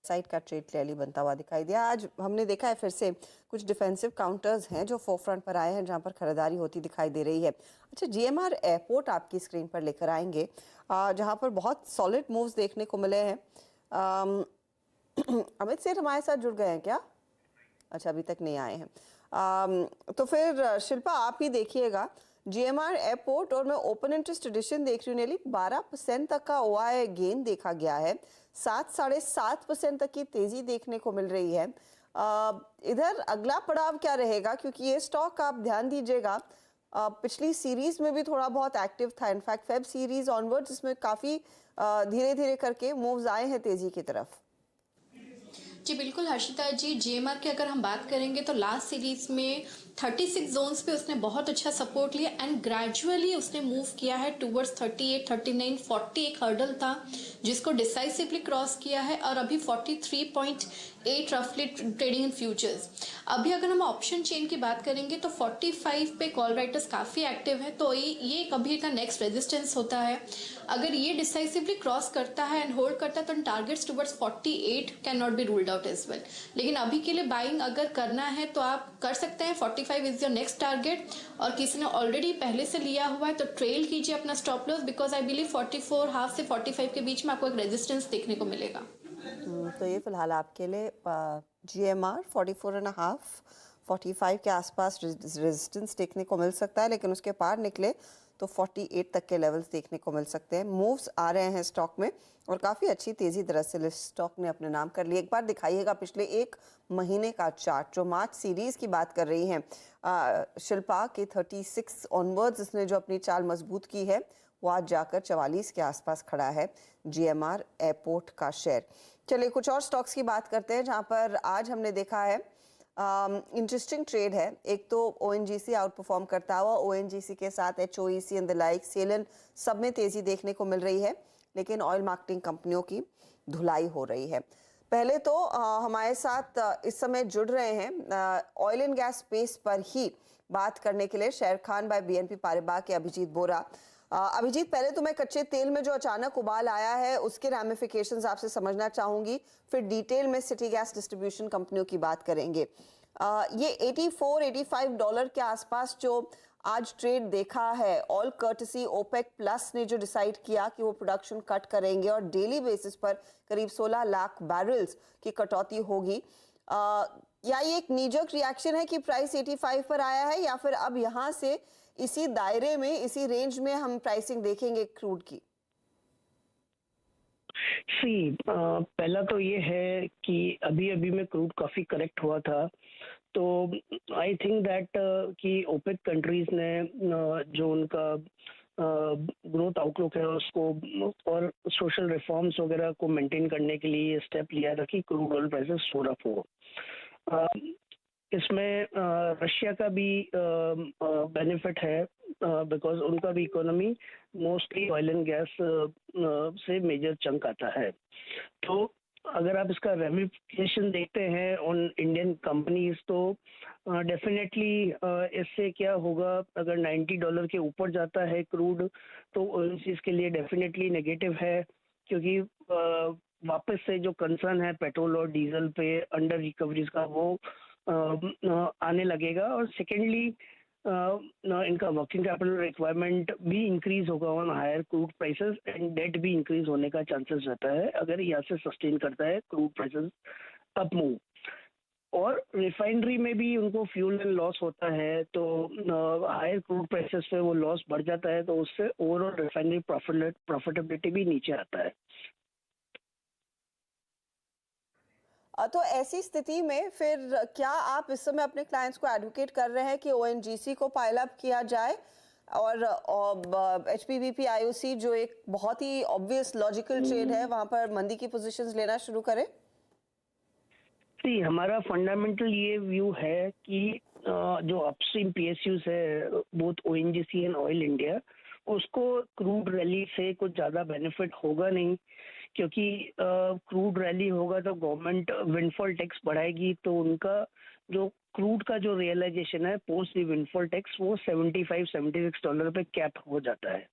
Side का ट्रेड क्लियरली बनता हुआ दिखाई दिया। आज हमने देखा है फिर से कुछ डिफेंसिव काउंटर्स हैं जो फोरफ्रंट पर आए हैं, जहां पर खरीदारी होती दिखाई दे रही है। अच्छा, GMR एयरपोर्ट आपकी स्क्रीन पर लेकर आएंगे, जहां पर बहुत सॉलिड मूव्स देखने को मिले हैं। अमित सेठ हमारे साथ जुड़ गए हैं क्या? अच्छा, अभी तक नहीं आए हैं। तो फिर शिल्पा आप ही देखिएगा GMR एयरपोर्ट, और मैं ओपन इंटरेस्ट एडिशन देख रही हूँ, नेली 12% तक का OI गेन देखा गया है, 7-7.5% तक की तेजी देखने को मिल रही है। इधर अगला पड़ाव क्या रहेगा, क्योंकि ये स्टॉक आप ध्यान दीजिएगा पिछली सीरीज में भी थोड़ा बहुत एक्टिव था। इनफैक्ट फेब सीरीज ऑनवर्ड्स इसमें काफी धीरे धीरे करके मूव्स आए हैं तेजी की तरफ। जी बिल्कुल हर्षिता जी, GMR की अगर हम बात करेंगे तो लास्ट सीरीज में 36 जोन्स पे उसने बहुत अच्छा सपोर्ट लिया एंड ग्रेजुअली उसने मूव किया है टूवर्ड्स 38, 39, 40 एक हर्डल था जिसको डिसाइसिवली क्रॉस किया है और अभी 43.8 रफली ट्रेडिंग इन फ्यूचर्स। अभी अगर हम ऑप्शन चेन की बात करेंगे तो 45 पे कॉल राइटर्स काफ़ी एक्टिव है, तो ये कभी का नेक्स्ट रेजिस्टेंस होता है। अगर ये डिसाइसिवली क्रॉस करता है एंड होल्ड करता है तो targets towards 48 can not be ruled out as well. लेकिन अभी के लिए बाइंग अगर करना है तो आप कर सकते हैं, 45 इज योर नेक्स्ट टारगेट, और किसी ने ऑलरेडी पहले से लिया हुआ है तो ट्रेल कीजिए अपना stop loss, because I believe 44 half से 45 के बीच में आपको एक रेजिस्टेंस देखने को मिलेगा। तो ये फिलहाल आपके लिए GMR 44.5 45 के आसपास रेजिस्टेंस देखने को मिल सकता है, लेकिन उसके पार निकले तो 48 तक के लेवल्स देखने को मिल सकते हैं। मूव्स आ रहे हैं स्टॉक में और काफ़ी अच्छी तेज़ी दरअसल इस स्टॉक ने अपने नाम कर ली। एक बार दिखाइएगा पिछले एक महीने का चार्ट जो मार्च सीरीज़ की बात कर रही हैं शिल्पा के 36 ऑनवर्ड्स इसने जो अपनी चाल मजबूत की है वो आज जाकर 44 के आसपास खड़ा है GMR एयरपोर्ट का शेयर। चलिए कुछ और स्टॉक्स की बात करते हैं जहाँ पर आज हमने देखा है इंटरेस्टिंग ट्रेड है। एक तो ONGC आउट परफॉर्म करता हुआ, ONGC के साथ HOEC and the like Selan सब में तेजी देखने को मिल रही है, लेकिन ऑयल मार्केटिंग कंपनियों की धुलाई हो रही है। पहले तो हमारे साथ इस समय जुड़ रहे हैं ऑयल एंड गैस स्पेस पर ही बात करने के लिए शेर खान बाय BNP पारिबा के अभिजीत बोरा। अभिजीत, पहले तो मैं कच्चे तेल में जो अचानक उबाल आया है उसके रैमिफिकेशंस आपसे समझना चाहूंगी, फिर डिटेल में सिटी गैस डिस्ट्रीब्यूशन कंपनियों की बात करेंगे। ये $84-85 के आसपास जो आज ट्रेड देखा है, ऑल कर्टसी ओपेक प्लस ने जो डिसाइड किया कि वो प्रोडक्शन कट करेंगे और डेली बेसिस पर करीब 16 लाख बैरल्स की कटौती होगी, या ये एक नीजक रिएक्शन है कि प्राइस 85 पर आया है, या फिर अब यहाँ से इसी दायरे में इसी रेंज में हम प्राइसिंग देखेंगे क्रूड की? पहला तो ये है कि अभी में क्रूड काफी करेक्ट हुआ था, तो आई थिंक दैट कि ओपेक कंट्रीज ने जो उनका ग्रोथ आउटलुक है उसको और सोशल रिफॉर्म्स वगैरह को मेंटेन करने के लिए स्टेप लिया था कि क्रूड ऑयल प्राइसेस थोड़ा हो। इसमें रशिया का भी बेनिफिट है बिकॉज उनका भी economy mostly oil and gas से मेजर चंक आता है। तो अगर आप इसका रेमिफिकेशन देखते हैं ऑन इंडियन कंपनीज तो डेफिनेटली इससे क्या होगा, अगर $90 के ऊपर जाता है क्रूड तो ओएनजीसी के लिए डेफिनेटली नेगेटिव है, क्योंकि वापस से जो कंसर्न है पेट्रोल और डीजल पे अंडर रिकवरीज का वो आने लगेगा, और सेकेंडली इनका वर्किंग कैपिटल रिक्वायरमेंट भी इंक्रीज होगा on higher crude prices and debt भी इंक्रीज होने का चांसेस रहता है अगर यहाँ से सस्टेन करता है क्रूड प्राइसेस अप मूव। और रिफाइनरी में भी उनको फ्यूल एंड लॉस होता है, तो हायर क्रूड प्राइसेस पे वो लॉस बढ़ जाता है, तो उससे ओवरऑल रिफाइनरी प्रॉफिटेबिलिटी भी नीचे आता है। तो ऐसी स्थिति में फिर क्या आप इस समय अपने क्लाइंट्स को एडवोकेट कर रहे हैं कि ONGC को पाइल अप किया जाए और HPBP IOC जो एक बहुत ही ऑब्वियस लॉजिकल ट्रेड है वहां पर मंदी की पोजीशंस लेना शुरू करें? हमारा फंडामेंटल ये व्यू है कि जो अपस्ट्रीम PSUs है both ONGC and oil India, उसको क्रूड रैली से कुछ ज़्यादा बेनिफिट होगा नहीं, क्योंकि क्रूड रैली होगा तो गवर्नमेंट विंडफॉल टैक्स बढ़ाएगी, तो उनका जो क्रूड का जो रियलाइजेशन है पोस्ट दी विंडफॉल टैक्स वो $75-76 पे कैप हो जाता है।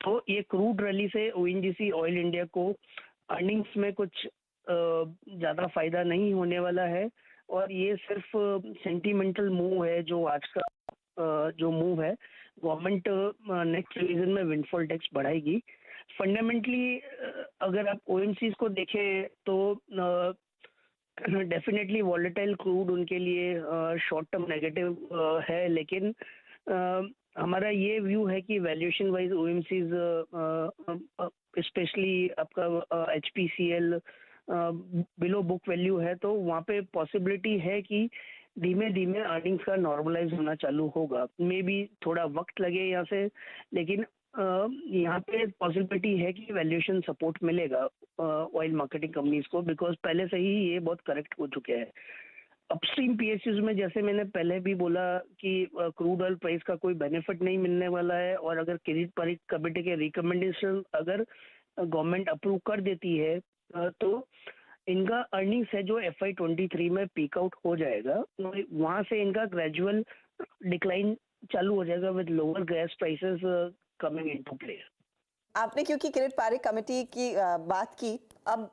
तो ये क्रूड रैली से ONGC ऑयल इंडिया को अर्निंग्स में कुछ ज़्यादा फायदा नहीं होने वाला है, और ये सिर्फ सेंटिमेंटल मूव है जो आज का जो मूव है। गवर्नमेंट नेक्स्ट रिवीजन में विंडफॉल टैक्स बढ़ाएगी। फंडामेंटली अगर आप OMCs को देखें तो डेफिनेटली वॉलेटाइल क्रूड उनके लिए शॉर्ट टर्म नेगेटिव है, लेकिन हमारा ये व्यू है कि वैल्यूएशन वाइज OMCs स्पेशली आपका HPCL बिलो बुक वैल्यू है, तो वहाँ पे पॉसिबिलिटी है कि धीमे धीमे अर्निंग्स का नॉर्मलाइज होना चालू होगा। मे बी थोड़ा वक्त लगे यहाँ से, लेकिन यहाँ पे पॉसिबिलिटी है कि वैल्यूएशन सपोर्ट मिलेगा ऑयल मार्केटिंग कंपनीज को, बिकॉज पहले से ही ये बहुत करेक्ट हो चुके हैं। अपस्ट्रीम पीएसयूज में जैसे मैंने पहले भी बोला कि क्रूड ऑयल प्राइस का कोई बेनिफिट नहीं मिलने वाला है, और अगर किरीट पारिक कमेटी के रिकमेंडेशन अगर गवर्नमेंट अप्रूव कर देती है तो इनका अर्निंग्स है जो FY23 में पीक आउट हो जाएगा, वहां से इनका ग्रेजुअल डिक्लाइन चालू हो जाएगा with lower gas prices coming into play. आपने क्योंकि किरीट पारिक कमेटी की बात की, अब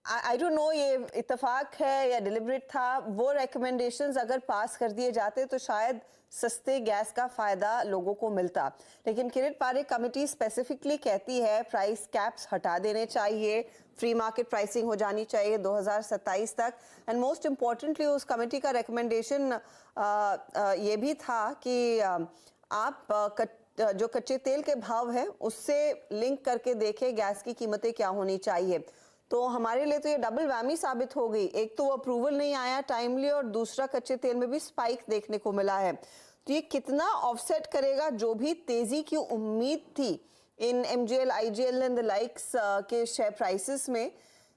आई डोंट नो ये इत्तेफाक है या डिलिबरेट था, वो रिकमेंडेशंस अगर पास कर दिए जाते तो शायद सस्ते गैस का फायदा लोगों को मिलता, लेकिन किरीट पारिक कमेटी स्पेसिफिकली कहती है प्राइस कैप्स हटा देने चाहिए, फ्री मार्केट प्राइसिंग हो जानी चाहिए 2027 तक, एंड मोस्ट इम्पॉर्टेंटली उस कमेटी का रिकमेंडेशन ये भी था कि आप जो कच्चे तेल के भाव है उससे लिंक करके देखें गैस की कीमतें क्या होनी चाहिए। तो हमारे लिए तो ये डबल वैमी साबित हो गई, एक तो वो अप्रूवल नहीं आया टाइमली और दूसरा कच्चे तेल में भी स्पाइक देखने को मिला है। तो ये कितना ऑफसेट करेगा जो भी तेजी की उम्मीद थी इन MGL, IGL and the likes के शेयर प्राइसेस में,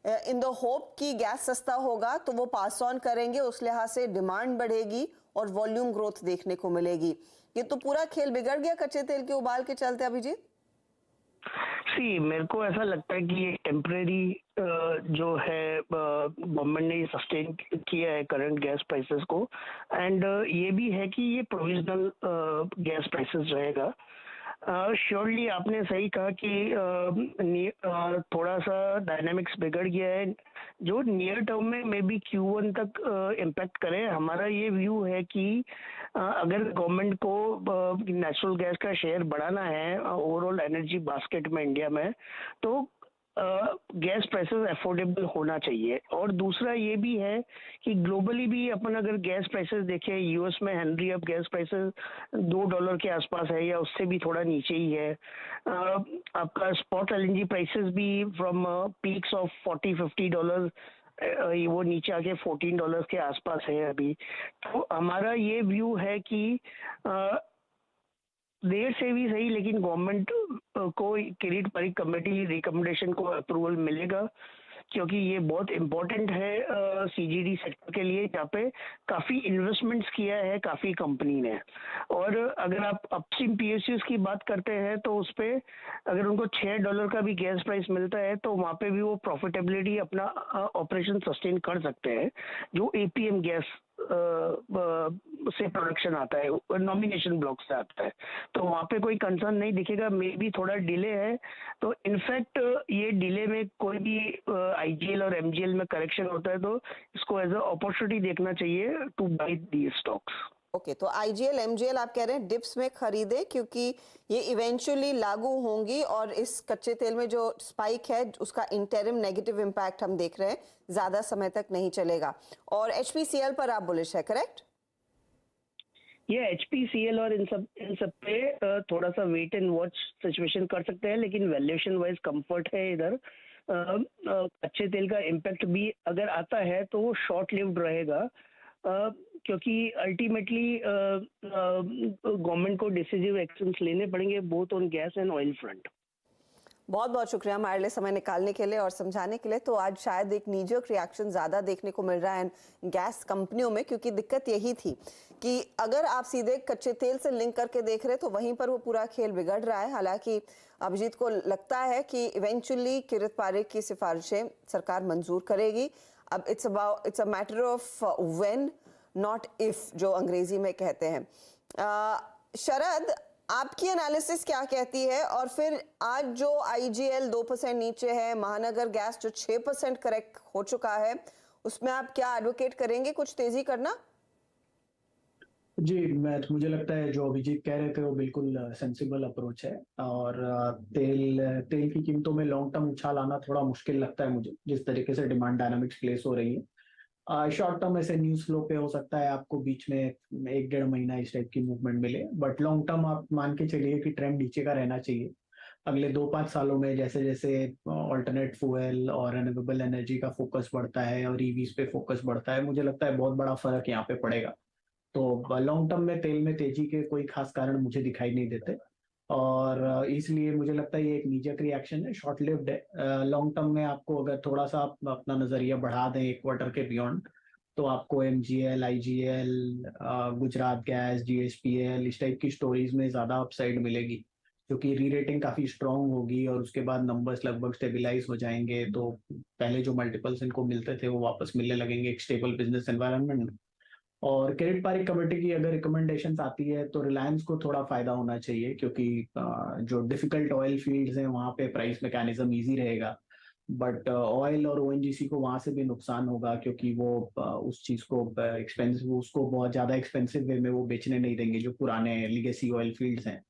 इन द होप कि गैस सस्ता होगा तो वो पास ऑन करेंगे, उस लिहाज से डिमांड बढ़ेगी और वॉल्यूम ग्रोथ देखने को मिलेगी। ये तो पूरा खेल बिगड़ गया कच्चे तेल के उबाल के चलते अभिजीत। मेरे को ऐसा लगता है कि ये टेम्परेरी जो है गवर्नमेंट ने सस्टेन किया है करंट गैस प्राइसेस को, एंड ये भी है कि ये प्रोविजनल गैस प्राइसेस रहेगा। श्योरली आपने सही कहा कि थोड़ा सा डायनामिक्स बिगड़ गया है जो नियर टर्म में मे बी Q1 तक इम्पैक्ट करे। हमारा ये व्यू है कि अगर गवर्नमेंट को नेचुरल गैस का शेयर बढ़ाना है ओवरऑल एनर्जी बास्केट में इंडिया में, तो गैस प्राइसेस अफोर्डेबल होना चाहिए। और दूसरा ये भी है कि ग्लोबली भी अपन अगर गैस प्राइसेस देखें, यूएस में हेनरी अब गैस प्राइसेस $2 के आसपास है या उससे भी थोड़ा नीचे ही है। आपका स्पॉट LNG प्राइसेस भी फ्रॉम पीक्स ऑफ $40-50 वो नीचे आके $14 के आसपास है अभी। तो हमारा ये व्यू है कि देर से भी सही लेकिन गवर्नमेंट को किरीट पारिक कमेटी रिकमेंडेशन को अप्रूवल मिलेगा, क्योंकि ये बहुत इम्पोर्टेंट है CGD सेक्टर के लिए, जहाँ पे काफ़ी इन्वेस्टमेंट्स किया है काफ़ी कंपनी ने। और अगर आप अपस्ट्रीम PSUs की बात करते हैं तो उस पर अगर उनको $6 का भी गैस प्राइस मिलता है तो वहाँ पे भी वो प्रॉफिटेबिलिटी अपना ऑपरेशन सस्टेन कर सकते हैं, जो APM गैस से प्रोडक्शन आता है, नॉमिनेशन ब्लॉक से आता है, तो वहाँ पे कोई कंसर्न नहीं दिखेगा। मे बी थोड़ा डिले है, तो इनफैक्ट ये डिले में कोई भी IGL और MGL में करेक्शन होता है तो इसको एज अ अपॉर्चुनिटी देखना चाहिए to buy the stocks. Okay, तो IGL, MGL आप कह रहे हैं डिप्स में खरीदे क्योंकि ये इवेंचुअली लागू होंगी और इस कच्चे तेल में जो स्पाइक है उसका इंटरिम नेगेटिव इम्पैक्ट हम देख रहे हैं, ज्यादा समय तक नहीं चलेगा। और HPCL पर आप बुलिश है, करेक्ट? ये HPCL और इन सब पे थोड़ा सा वेट एंड वॉच सिचुएशन कर सकते हैं, लेकिन वैल्यूएशन वाइज कंफर्ट है इधर। कच्चे तेल का इम्पैक्ट भी अगर आता है तो वो शॉर्ट लिव्ड रहेगा, क्योंकि अल्टीमेटली गवर्नमेंट को डिसिसिव एक्शंस लेने पड़ेंगे both on gas and oil front. बहुत बहुत शुक्रिया हमारे लिए समय निकालने के लिए और समझाने के लिए। तो आज शायद एक नीजर्क रिएक्शन ज़्यादा देखने को मिल रहा है गैस कंपनियों में, क्योंकि दिक्कत यही थी कि अगर आप सीधे कच्चे तेल से लिंक करके देख रहे तो वहीं पर वो पूरा खेल बिगड़ रहा है। हालांकि अभिजीत को लगता है कि इवेंचुअली किरीट पारिक की सिफारिशें सरकार मंजूर करेगी। अब it's a matter of when not if, जो अंग्रेजी में कहते हैं। शरद, आपकी एनालिसिस क्या कहती है? और फिर आज जो IGL 2% नीचे है, महानगर गैस जो 6% करेक्ट हो चुका है, उसमें आप क्या एडवोकेट करेंगे कुछ तेजी करना? जी, मुझे लगता है जो अभिजीत कह रहे थे वो बिल्कुल सेंसिबल अप्रोच है। और तेल की कीमतों में लॉन्ग टर्म उछाल आना थोड़ा मुश्किल लगता है मुझे, जिस तरीके से डिमांड डायनामिक्स प्लेस हो रही है। शॉर्ट टर्म ऐसे न्यूज फ्लो पे हो सकता है आपको बीच में 1-1.5 महीना इस टाइप की मूवमेंट मिले, बट लॉन्ग टर्म आप मान के चलिए कि ट्रेंड नीचे का रहना चाहिए। अगले 2-5 सालों में जैसे जैसे ऑल्टरनेट फ्यूल और रिन्यूएबल एनर्जी का फोकस बढ़ता है और EVs पे फोकस बढ़ता है, मुझे लगता है बहुत बड़ा फर्क यहाँ पे पड़ेगा। तो लॉन्ग टर्म में तेल में तेजी के कोई खास कारण मुझे दिखाई नहीं देते, और इसलिए मुझे लगता है ये एक नीजक रिएक्शन है, शॉर्ट लिव्ड है। लॉन्ग टर्म में आपको अगर थोड़ा सा आप अपना नजरिया बढ़ा दें 1 क्वार्टर के बियॉन्ड, तो आपको MGL, IGL, Gujarat gas, GSPL इस टाइप की स्टोरीज में ज्यादा अपसाइड मिलेगी, क्योंकि री रेटिंग काफी स्ट्रांग होगी और उसके बाद नंबर्स लगभग स्टेबलाइज हो जाएंगे, तो पहले जो मल्टीपल्स इनको मिलते थे वो वापस मिलने लगेंगे एक स्टेबल बिजनेस एनवायरनमेंट। और क्रेडिट पारिक कमेटी की अगर रिकमेंडेशंस आती है तो रिलायंस को थोड़ा फायदा होना चाहिए, क्योंकि जो डिफिकल्ट ऑयल फील्ड्स हैं वहां पे प्राइस मैकेनिज्म इजी रहेगा, बट ऑयल और ONGC को वहां से भी नुकसान होगा, क्योंकि वो उस चीज को एक्सपेंसिव, उसको बहुत ज्यादा एक्सपेंसिव वे में वो बेचने नहीं देंगे जो पुराने लिगेसी ऑयल फील्ड्स हैं।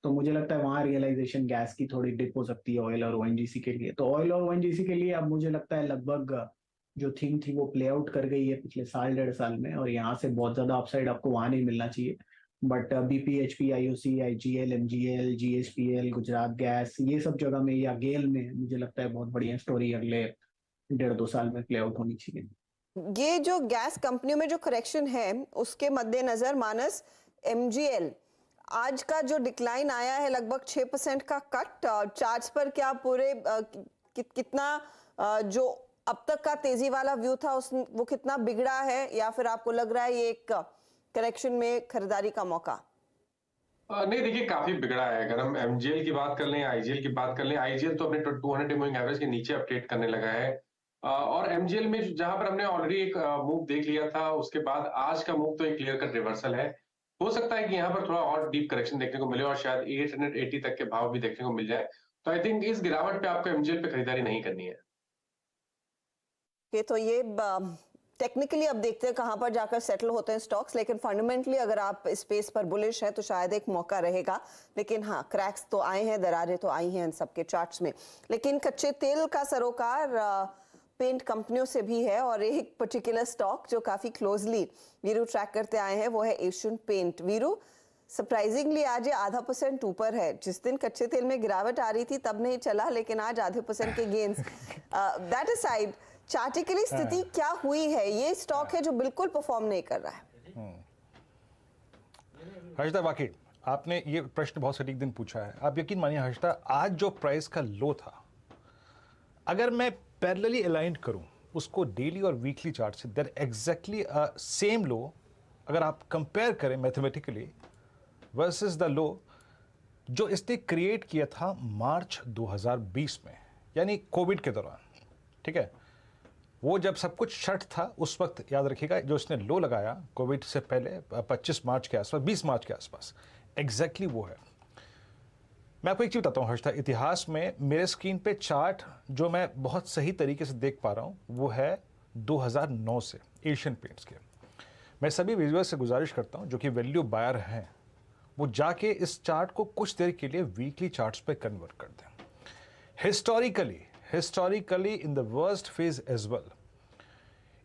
तो मुझे लगता है वहां रियलाइजेशन गैस की थोड़ी डिप हो सकती है ऑयल और ONGC के लिए। तो ऑयल और ONGC के लिए अब मुझे लगता है लगभग जो थीम थी वो प्ले आउट कर गई है पिछले साल 1.5 साल में, और यहाँ से बहुत ज्यादा अपसाइड आपको वहां नहीं मिलना चाहिए। But BP, HP, IOC, IGL, MGL, GSPL, Gujarat gas, ये सब जगह में या गेल में मुझे लगता है बहुत बढ़िया स्टोरी अगले 1.5-2 साल में प्ले आउट होनी चाहिए। ये जो गैस कंपनियों में जो करेक्शन है उसके मद्देनजर मानस, MGL आज का जो डिक्लाइन आया है लगभग 6% का कट, चार्ट्स पर क्या पूरे कितना जो अब तक का तेजी वाला व्यू था वो कितना बिगड़ा है, या फिर आपको लग रहा है ये एक करेक्शन में खरीदारी का मौका? नहीं देखिए, काफी बिगड़ा है। अगर हम MGL की बात कर लें, IGL की बात कर लें, IGL तो अपने 200 मूविंग एवरेज के नीचे अपडेट करने लगा है, और MGL में जहां पर हमने ऑलरेडी एक मूव देख लिया था, उसके बाद आज का मूव तो एक क्लियर कट रिवर्सल है। हो सकता है कि यहाँ पर थोड़ा और डीप करेक्शन देखने को मिले और शायद 880 तक के भाव भी देखने को मिल जाए। तो आई थिंक इस गिरावट पे आपको MGL पे खरीदारी नहीं करनी है। तो ये टेक्निकली अब देखते हैं कहां पर जाकर सेटल होते हैं स्टॉक्स, लेकिन फंडामेंटली अगर आप स्पेस पर बुलिश है तो शायद एक मौका रहेगा। लेकिन हाँ, क्रैक्स तो आए हैं, दरारें तो आई हैं इन सबके चार्ट्स में। लेकिन कच्चे तेल का सरोकार पेंट कंपनियों से भी है, और एक पर्टिकुलर स्टॉक जो काफी क्लोजली वीरू ट्रैक करते आए हैं वो है एशियन पेंट। वीरू, सरप्राइजिंगली आज ये 0.5% ऊपर है। जिस दिन कच्चे तेल में गिरावट आ रही थी तब नहीं चला, लेकिन आज 0.5% के गेन्स। दैट असाइड, चार्टिकली स्थिति क्या हुई है? ये स्टॉक है जो बिल्कुल परफॉर्म नहीं कर रहा है। हर्षदा, वाकई आपने ये प्रश्न बहुत सटीक दिन पूछा है। आप यकीन मानिए हर्षदा, आज जो प्राइस का लो था, अगर मैं पैरेलली अलाइन करूं उसको डेली और वीकली चार्ट से, दैट एग्जैक्टली सेम लो अगर आप कंपेयर करें मैथमेटिकली वर्सेस द लो जो इसने क्रिएट किया था मार्च 2020 में, यानी कोविड के दौरान। ठीक है, वो जब सब कुछ शट था उस वक्त, याद रखिएगा, जो इसने लो लगाया कोविड से पहले 25 मार्च के आसपास, 20 मार्च के आसपास, एग्जैक्टली वो है। मैं आपको एक चीज़ बताता हूँ हर्षदा, इतिहास में मेरे स्क्रीन पे चार्ट जो मैं बहुत सही तरीके से देख पा रहा हूँ वो है 2009 से एशियन पेंट्स के। मैं सभी विजुअल से गुजारिश करता हूँ जो कि वैल्यू बायर हैं, वो जाके इस चार्ट को कुछ देर के लिए वीकली चार्ट्स पे कन्वर्ट कर दें। Historically in the worst phase as well,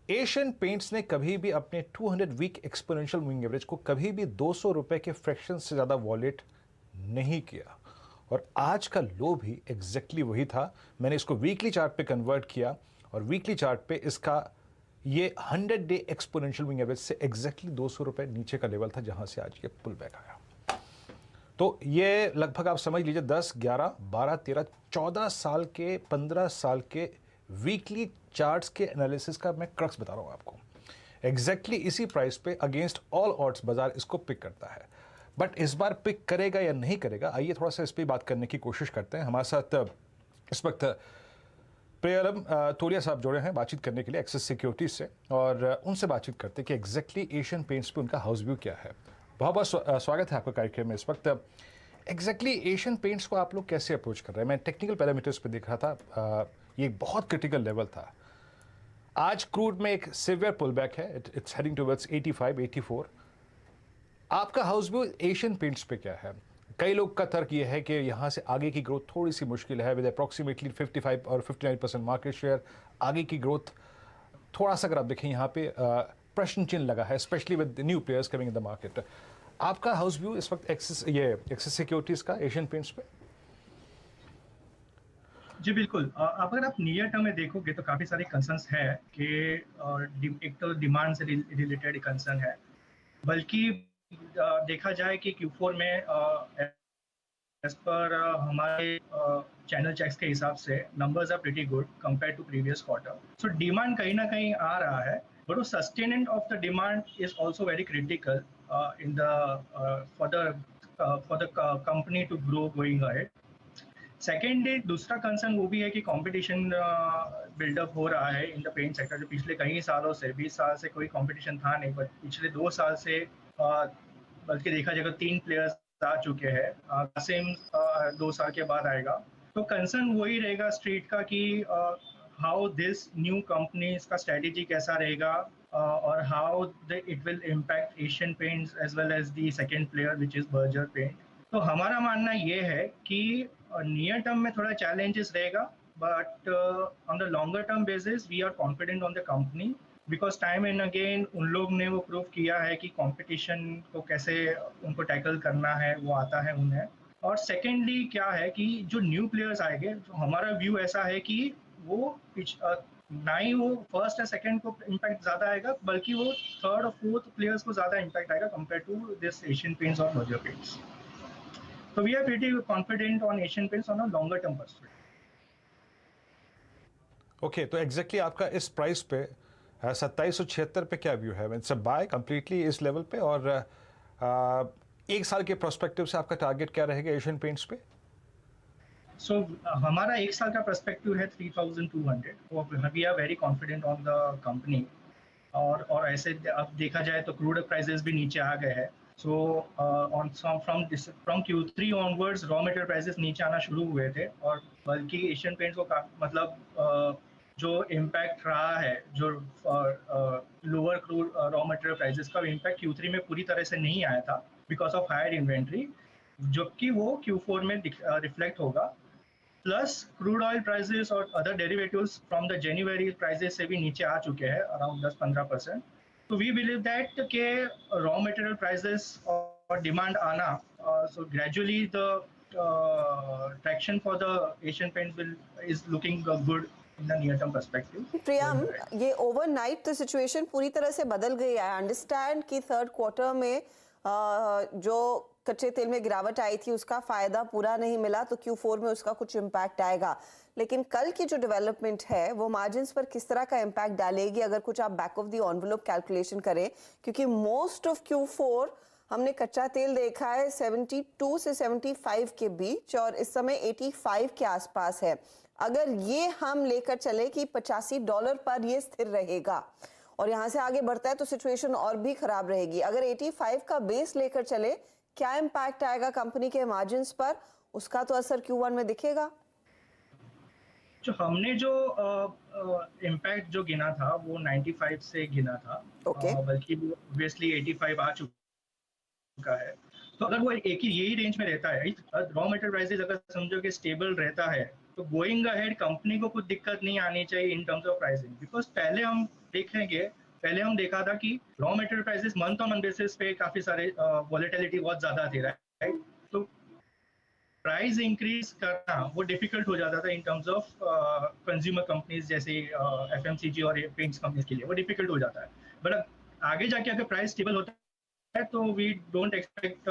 Asian Paints ने कभी भी अपने 200 वीक एक्सपोनेंशियल मूविंग एवरेज को कभी भी 200 रुपए के फ्रैक्शन से ज़्यादा वॉलेट नहीं किया, और आज का लो भी एग्जैक्टली वही था। मैंने इसको वीकली चार्ट पे कन्वर्ट किया और वीकली चार्ट पे इसका ये 100 डे एक्सपोनेंशियल मूविंग एवरेज से एग्जैक्टली 200 रुपए नीचे का लेवल था जहां से आज ये पुल बैक आया। तो ये लगभग आप समझ लीजिए 10, 11, 12, 13, 14 साल के, 15 साल के वीकली चार्ट्स के एनालिसिस का मैं क्रक्स बता रहा हूँ आपको। एग्जैक्टली इसी प्राइस पे अगेंस्ट ऑल ऑड्स बाजार इसको पिक करता है। बट इस बार पिक करेगा या नहीं करेगा, आइए थोड़ा सा इस पर बात करने की कोशिश करते हैं। हमारे साथ इस वक्त प्रियलम तोलिया साहब जुड़े हैं बातचीत करने के लिए एक्सिस सिक्योरिटीज से, और उनसे बातचीत करते हैं कि एग्जैक्टली एशियन पेंट्स पे उनका हाउस व्यू क्या है। बहुत बहुत स्वागत है आपका कार्यक्रम में। इस वक्त एग्जैक्टली एशियन पेंट्स को आप लोग कैसे अप्रोच कर रहे हैं? मैं टेक्निकल पैरामीटर्स पे देख रहा था, ये एक बहुत क्रिटिकल लेवल था। आज क्रूड में एक सिवियर पुल बैक है, इट्स हेडिंग टुवर्ड्स 85, 84। आपका हाउस व्यू एशियन पेंट्स पे क्या है? कई लोग का तर्क ये है कि यहाँ से आगे की ग्रोथ थोड़ी सी मुश्किल है, विद अप्रॉक्सीमेटली 55 और 59% मार्केट शेयर। आगे की ग्रोथ थोड़ा सा अगर आप देखें यहाँ पे प्रश्न चिन्ह लगा है, specially with new players coming in the market. आपका हाउस व्यू इस वक्त एक्सिस सिक्योरिटीज का एशियन पेंट्स पे? जी बिल्कुल, अगर आप नियर टर्म में देखोगे तो काफ़ी सारे कंसर्न्स है कि एक तो डिमांड से रिलेटेड कंसर्न है, बल्कि देखा जाए कि Q4 में एज पर हमारे चैनल चेक्स के हिसाब से numbers are pretty good compare to previous quarter. So demand कहीं ना कहीं आ रहा है, but the sustenance of the demand is also very critical in the for the company to grow going ahead. Second दूसरा concern वो भी है कि कंपटीशन बिल्डअप हो रहा है इन द पेंट सेक्टर। जो पिछले कई सालों से 20 साल से कोई कंपटीशन था नहीं, बट पिछले 2 साल से बल्कि देखा जाएगा 3 प्लेयर्स आ चुके हैं। कासिम 2 साल के बाद आएगा, तो कंसर्न वही रहेगा स्ट्रीट का कि हाउ दिस न्यू कंपनीज का स्ट्रेटेजी कैसा रहेगा और how it will impact Asian Paints as well as the second player which is Berger Paint. तो हमारा मानना ये है कि नियर टर्म में थोड़ा चैलेंजेस रहेगा, but on the longer term basis we are confident on the company because time and again उन लोग ने वो प्रूव किया है कि कंपटीशन को कैसे उनको टैकल करना है वो आता है उन्हें। और सेकेंडली क्या है कि जो न्यू प्लेयर्स आएंगे, तो हमारा व्यू ऐसा है कि वो ना ही वो फर्स्ट या सेकेंड को इम्पैक्ट ज़्यादा आएगा, बल्कि वो थर्ड और फोर्थ प्लेयर्स को ज़्यादा इम्पैक्ट आएगा compare to this Asian paints और Berger paints. So we are pretty confident on Asian Paints on a longer term perspective. Okay, तो exactly आपका इस प्राइस पे 2776 पे क्या व्यू है? इट्स अ बाय कंप्लीटली इस लेवल पे, और एक साल के प्रोस्पेक्टिव से आपका टारगेट क्या रहेगा एशियन पेंट्स पे? So हमारा एक साल का पर्सपेक्टिव है 3200। We are very confident on the company। और ऐसे अब देखा जाए तो क्रूड प्राइसेस भी नीचे आ गए हैं। So from Q3 onwards raw material prices नीचे आना शुरू हुए थे, और बल्कि एशियन पेंट्स को मतलब जो इम्पैक्ट रहा है, जो lower crude raw material prices का इम्पैक्ट Q3 में पूरी तरह से नहीं आया था बिकॉज ऑफ हायर इन्वेंट्री, जबकि वो Q4 में रिफ्लेक्ट होगा। प्लस क्रूड ऑयल प्राइसेस और other derivatives from the January prices से भी नीचे आ चुके हैं around 10-15%। So we believe that के raw material prices और demand आना, so gradually the traction for the Asian Paints is looking good in the near term perspective। प्रियम, ये overnight तो सिचुएशन पूरी तरह से बदल गई है। आई अंडरस्टैंड कि थर्ड क्वार्टर में जो कच्चे तेल में गिरावट आई थी उसका फायदा पूरा नहीं मिला, तो Q4 में उसका कुछ इम्पैक्ट आएगा। लेकिन कल की जो डेवलपमेंट है वो मार्जिन्स पर किस तरह का इम्पैक्ट डालेगी अगर कुछ आप back of the envelope calculation करें? क्योंकि मोस्ट ऑफ Q4 हमने कच्चा तेल देखा है 72 से 75 के बीच, और इस समय 85 के आसपास है। अगर ये हम लेकर चले कि $85 पर ये स्थिर रहेगा और यहाँ से आगे बढ़ता है तो सिचुएशन और भी खराब रहेगी। अगर 85 का बेस लेकर चले, क्या इम्पैक्ट आएगा कंपनी के मार्जिन्स पर? उसका तो असर Q1 में दिखेगा। जो हमने जो इम्पैक्ट जो गिना था वो 95 से गिना था, बल्कि ऑब्वियसली 85 आ चुका है। तो अगर वो एक ही यही रेंज में रहता है, रॉ मटेरियल प्राइसेस अगर समझो कि स्टेबल रहता है, तो गोइंग अहेड कंपनी को कुछ दिक्कत नहीं आनी चाहिए इन टर्म्स ऑफ प्राइसिंग। बिकॉज पहले हम देखा था कि raw material prices month on month basis पे काफी सारे वॉलेटिलिटी बहुत ज्यादा थी, राइट? तो प्राइस इंक्रीज करना वो डिफिकल्ट हो जाता था इन टर्म्स ऑफ कंज्यूमर कंपनीज जैसे FMCG और पेंट्स कंपनीज के लिए, वो डिफिकल्ट हो जाता है। बट आगे जाके अगर प्राइस स्टेबल होता है तो we don't expect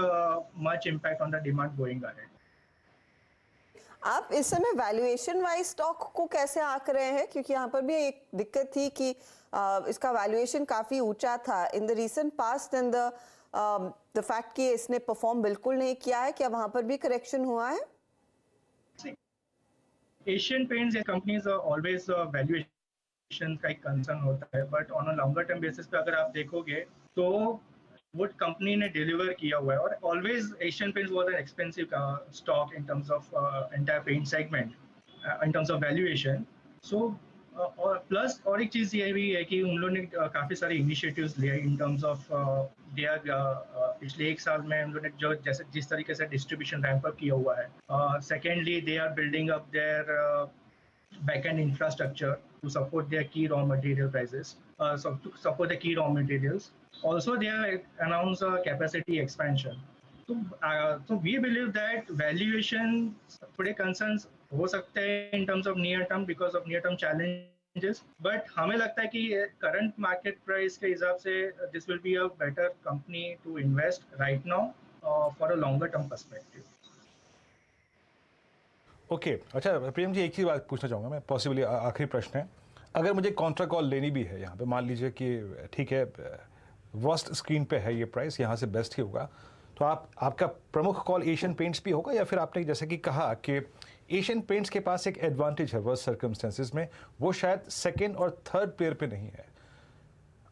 much impact on the demand going ahead. आप इस समय वैल्यूएशन वाइज स्टॉक को कैसे आंक रहे हैं? क्योंकि यहाँ पर भी एक दिक्कत थी कि इसका वैल्यूएशन काफी ऊंचा था in the recent past, and the fact कि इसने परफॉर्म बिल्कुल नहीं किया है, क्या वहां पर भी करेक्शन हुआ है? Asian paints companies always valuation का एक कंसर्न होता है, but on a longer term basis पे अगर आप देखोगे तो वो कंपनी ने डिलीवर किया हुआ है। और always Asian paints was an expensive stock in terms of entire paint segment in terms of valuation. So और प्लस और एक चीज़ ये भी है कि उन लोगों ने काफ़ी सारे इनिशिएटिव्स लिए इन टर्म्स ऑफ पिछले एक साल में उन लोगों ने जो जिस तरीके से डिस्ट्रीब्यूशन रैंप अप किया हुआ है। Secondly they are building up their back-end infrastructure to support their key raw material prices, to support the key raw materials. Also, they have announced a capacity expansion. So we believe that valuation थोड़े concerns हो सकते हैं in terms of near term because of near term challenges. But हमें लगता है कि current market price के हिसाब से this will be a better company to invest right now for a longer term perspective. Okay अच्छा प्रेम जी, एक ही बात पूछना चाहूँगा मैं, पॉसिबली आखिरी प्रश्न है। अगर मुझे कॉन्ट्रा कॉल लेनी भी है यहाँ पे, मान लीजिए कि ठीक है वर्स्ट स्क्रीन पे है ये प्राइस, यहाँ से बेस्ट ही होगा, तो आपका प्रमुख कॉल एशियन पेंट्स भी होगा, या फिर आपने जैसे कि कहा कि एशियन पेंट्स के पास एक एडवांटेज है वर्स्ट सर्कमस्टेंसेस में, वो शायद सेकेंड और थर्ड पेयर पे नहीं है,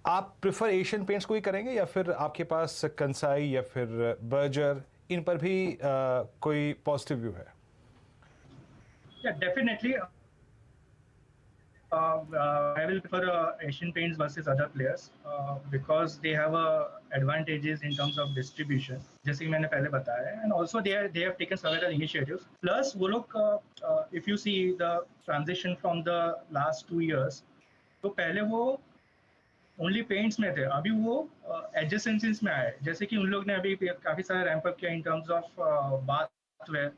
आप प्रेफर एशियन पेंट्स को ही करेंगे या फिर आपके पास कंसाई या फिर बर्जर, इन पर भी कोई पॉजिटिव व्यू है? Yeah, definitely. I will prefer Asian Paints versus other players because they have advantages in terms of distribution, जैसे कि मैंने पहले बताया है, and also they have taken several initiatives. Plus वो लोग if you see the transition from the last 2 years, तो पहले वो ओनली पेंट्स में थे, अभी वो एडजेसेंसीज में आए, जैसे कि उन लोग ने अभी काफी सारा रैंप अप किया इन terms of bathware,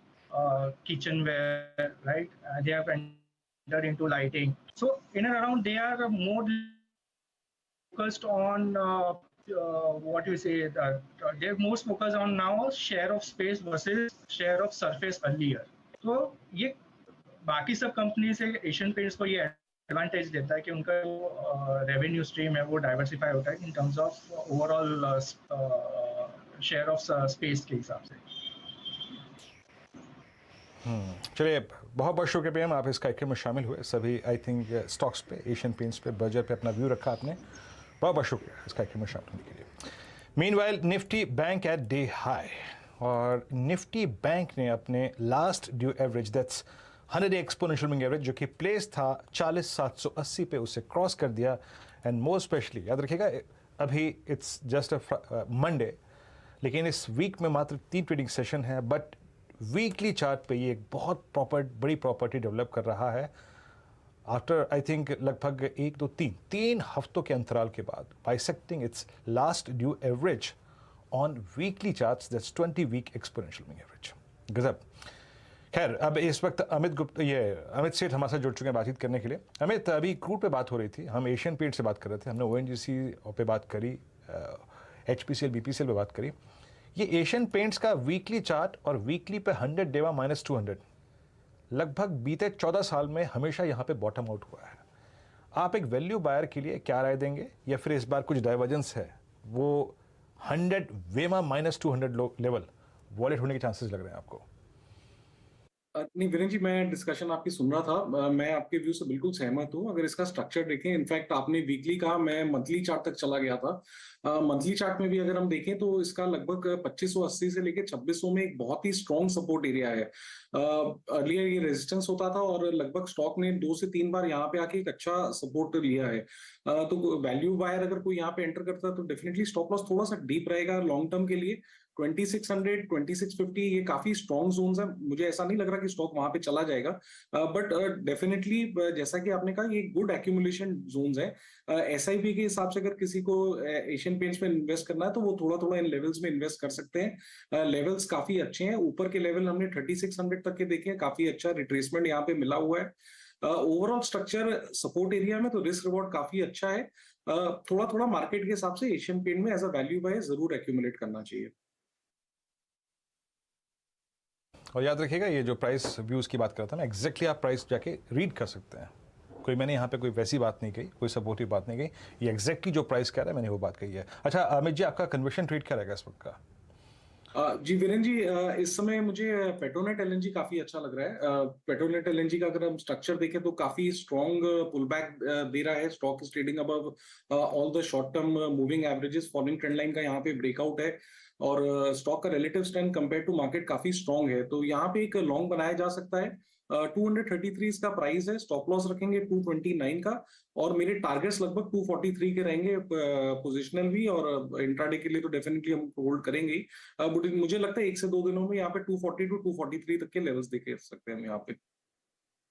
kitchenware, right? They have entered into lighting. So in and around, they are more focused on what you say. They're most focused on now share of space versus share of surface earlier. So ये बाकी सब company से Asian paints को ये advantage देता है कि उनका जो रेवेन्यू स्ट्रीम है वो डाइवर्सिफाई होता है इन terms of overall share of space के हिसाब से। चलिए, बहुत बहुत शुक्रिया, आप इस कार्यक्रम में शामिल हुए सभी, आई थिंक स्टॉक्स पे, एशियन पेंट्स पे, बर्जर पे अपना व्यू रखा आपने, बहुत बहुत शुक्रिया इस कार्यक्रम में शामिल होने के लिए। Meanwhile Nifty bank at day high, और निफ्टी बैंक ने अपने last due average, that's 100 day exponential moving average, जो कि प्लेस था 40,780 पे, उसे क्रॉस कर दिया। एंड मोर स्पेशली याद रखिएगा, अभी इट्स जस्ट अ मंडे, लेकिन इस वीक में मात्र 3 ट्रेडिंग सेशन है, बट वीकली चार्ट पे ये एक बहुत बड़ी प्रॉपर्टी डेवलप कर रहा है आफ्टर आई थिंक लगभग 1 2 3 हफ्तों के अंतराल के बाद, bisecting its last due average on weekly charts, that's 20 week exponential moving average. गजब। खैर, अब इस वक्त अमित सेठ हमारे साथ जुड़ चुके हैं बातचीत करने के लिए। अमित, अभी क्रूड पे बात हो रही थी, हम एशियन पेंट से बात कर रहे थे, हमने ONGC पे बात करी, HPCL BPCL पे बात करी, ये एशियन पेंट्स का वीकली चार्ट और वीकली पे 100 डेवा -200 लगभग बीते 14 साल में हमेशा यहाँ पे बॉटम आउट हुआ है। आप एक वैल्यू बायर के लिए क्या राय देंगे, या फिर इस बार कुछ डाइवर्जेंस है, वो 100 वेमा -200 लेवल वॉलेट होने के चांसेस लग रहे हैं आपको? नहीं वीरेन जी, मैं डिस्कशन आपकी सुन रहा था, मैं आपके व्यू से बिल्कुल सहमत हूँ। अगर इसका स्ट्रक्चर देखें, इनफैक्ट आपने वीकली कहा, मैं मंथली चार्ट तक चला गया था। मंथली चार्ट में भी अगर हम देखें तो इसका लगभग 2580 से लेके 2600 में एक बहुत ही स्ट्रॉन्ग सपोर्ट एरिया है। अर्लियर ये रेजिस्टेंस होता था और लगभग स्टॉक ने 2 से 3 बार यहाँ पे आके एक अच्छा सपोर्ट लिया है। तो वैल्यू बायर अगर कोई यहाँ पे एंटर करता है तो डेफिनेटली स्टॉप लॉस थोड़ा सा डीप रहेगा लॉन्ग टर्म के लिए। 2600, 2650 ये काफी स्ट्रॉन्ग जोन्स है, मुझे ऐसा नहीं लग रहा कि स्टॉक वहां पे चला जाएगा, बट डेफिनेटली जैसा कि आपने कहा, ये गुड एक्यूमुलेशन जोन्स है। SIP के हिसाब से अगर किसी को एशियन पेंट्स में इन्वेस्ट करना है तो वो थोड़ा थोड़ा इन लेवल्स में इन्वेस्ट कर सकते हैं। लेवल्स काफी अच्छे हैं, ऊपर के लेवल हमने 3600 तक के देखे हैं, काफी अच्छा रिट्रेसमेंट यहाँ पे मिला हुआ है। ओवरऑल स्ट्रक्चर सपोर्ट एरिया में तो रिस्क रिवॉर्ड काफी अच्छा है। थोड़ा थोड़ा मार्केट के हिसाब से एशियन पेंट में एज अ वैल्यू बाय जरूर एक्यूमुलेट करना चाहिए। और याद रखिएगा, ये जो प्राइस व्यूज़ की बात कर रहा था मैं, एग्जैक्टली आप प्राइस जाके रीड कर सकते हैं। कोई मैंने यहाँ पे कोई वैसी बात नहीं कही, कोई सपोर्टिव बात नहीं कही, ये एग्जैक्टली जो प्राइस कह रहा है मैंने वो बात कही है। अच्छा अमित जी, आपका कन्वर्शन ट्रेड क्या रहेगा इस वक्त का? जी वीरेन जी, इस समय मुझे पेट्रोनेट LNG काफी अच्छा लग रहा है। पेट्रोनेट LNG का अगर हम स्ट्रक्चर देखें तो काफी स्ट्रॉन्ग पुल बैक दे रहा है। Stock is trading above all the short term moving averages, following trend line का यहाँ पे ब्रेकआउट है, और स्टॉक का relative strength compare to market काफी स्ट्रॉन्ग है। तो यहाँ पे एक लॉन्ग बनाया जा सकता है। 233 इसका प्राइस है, स्टॉप लॉस रखेंगे 229 का, और मेरे टारगेट्स लगभग 243 के रहेंगे पोजिशनल भी, और इंट्राडे के लिए तो डेफिनेटली हम होल्ड करेंगे ही। मुझे लगता है 1 से 2 दिनों में यहाँ पे 240 टू 243 तक के लेवल्स देखे सकते हैं हम यहाँ पे।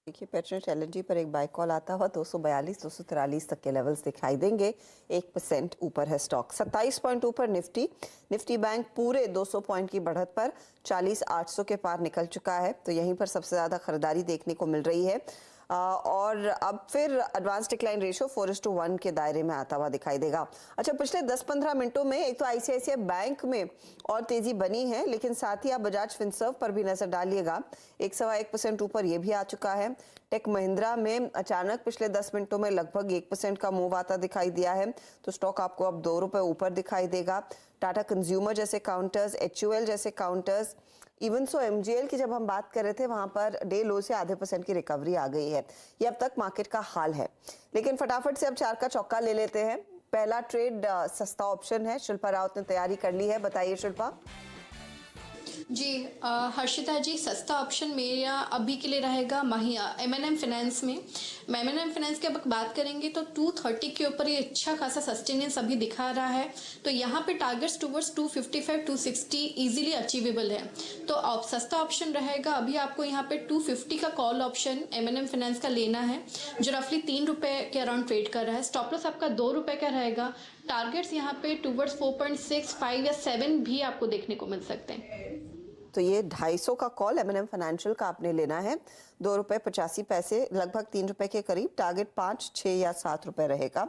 देखिए, पेट्रोनेट LNG पर एक बाय कॉल आता हुआ 242 243 तक के लेवल्स दिखाई देंगे। 1% ऊपर है स्टॉक। 27 पॉइंट ऊपर निफ्टी बैंक पूरे 200 पॉइंट की बढ़त पर 40,800 के पार निकल चुका है, तो यहीं पर सबसे ज्यादा खरीदारी देखने को मिल रही है। और अब फिर एडवांस डिक्लाइन रेशियो 4:1 के दायरे में आता हुआ दिखाई देगा। अच्छा, पिछले 10-15 मिनटों में एक तो आईसीआईसीआई बैंक में और तेजी बनी है, लेकिन साथ ही आप बजाज फिनसर्व पर भी नजर डालिएगा, 1.1% ऊपर ये भी आ चुका है। टेक महिंद्रा में अचानक पिछले 10 मिनटों में लगभग 1% का मूव आता दिखाई दिया है, तो स्टॉक आपको अब 2 रुपए ऊपर दिखाई देगा। टाटा कंज्यूमर जैसे काउंटर्स, HUL जैसे काउंटर्स, इवन सो MGL की जब हम बात कर रहे थे वहां पर डे लो से आधे % की रिकवरी आ गई है। ये अब तक मार्केट का हाल है। लेकिन फटाफट से अब 4 का चौका ले लेते हैं। पहला ट्रेड सस्ता ऑप्शन है, शिल्पा रावत ने तैयारी कर ली है, बताइए शिल्पा। जी हर्षिता जी, सस्ता ऑप्शन मेरा अभी के लिए रहेगा M&M फाइनेंस में। M&M फाइनेंस की अब बात करेंगे तो 230 के ऊपर ये अच्छा खासा सस्टेनेंस अभी दिखा रहा है, तो यहाँ पे टारगेट्स टूवर्ड्स 255-260 इजीली अचीवेबल है। तो सस्ता ऑप्शन रहेगा अभी आपको यहाँ पे 250 का कॉल ऑप्शन M&M फाइनेंस का लेना है, जो रफली 3 रुपए के अराउंड ट्रेड कर रहा है। स्टॉप लॉस आपका 2 रुपए का रहेगा। टारगेट्स यहाँ पे टूवर्ड्स 4.6, 5 या 7 भी आपको देखने को मिल सकते हैं। तो ये 250 का कॉल M&M फाइनेंशियल का आपने लेना है, 2 रुपए 85 पैसे, लगभग 3 रुपए के करीब। टारगेट 5, 6 या 7 रुपए रहेगा,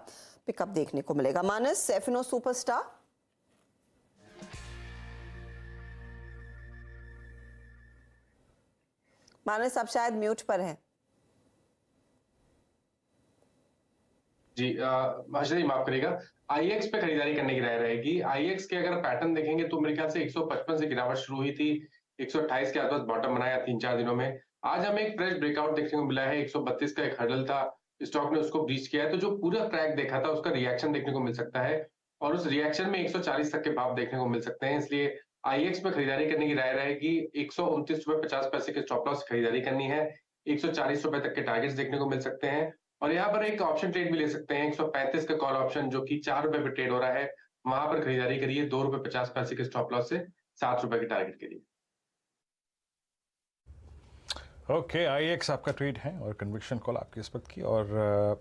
पिकअप देखने को मिलेगा। मानस, F&O सुपरस्टार। मानस, आप शायद म्यूट पर हैं। जी हर्षद जी माफ करिएगा, IEX पे खरीदारी करने की राय रहेगी। IEX के अगर पैटर्न देखेंगे तो मेरे ख्याल से 155 से गिरावट शुरू हुई थी, 128 के आसपास बॉटम बनाया 3-4 दिनों में। आज हमें एक फ्रेश ब्रेकआउट देखने को मिला है, 132 का एक हर्डल था, स्टॉक ने उसको ब्रीच किया है, तो जो पूरा क्रैक देखा था उसका रिएक्शन देखने को मिल सकता है, और उस रिएक्शन में 140 तक के भाव देखने को मिल सकते हैं। इसलिए IEX में खरीदारी करने की राय रहेगी। 129.50 के स्टॉप लॉस खरीदारी करनी है, 140 रुपए तक के टारगेट्स देखने को मिल सकते हैं। और यहाँ पर एक ऑप्शन ट्रेड भी ले सकते हैं, 135 का कॉल ऑप्शन जो कि 4 रुपए पे ट्रेड हो रहा है, वहां पर खरीदारी करिए 2 रुपए 50 पैसे के स्टॉप लॉस से 7 रुपए के टारगेट के लिए। ओके, IEX आपका ट्रेड है और कन्विक्शन कॉल आपकी इस वक्त की, और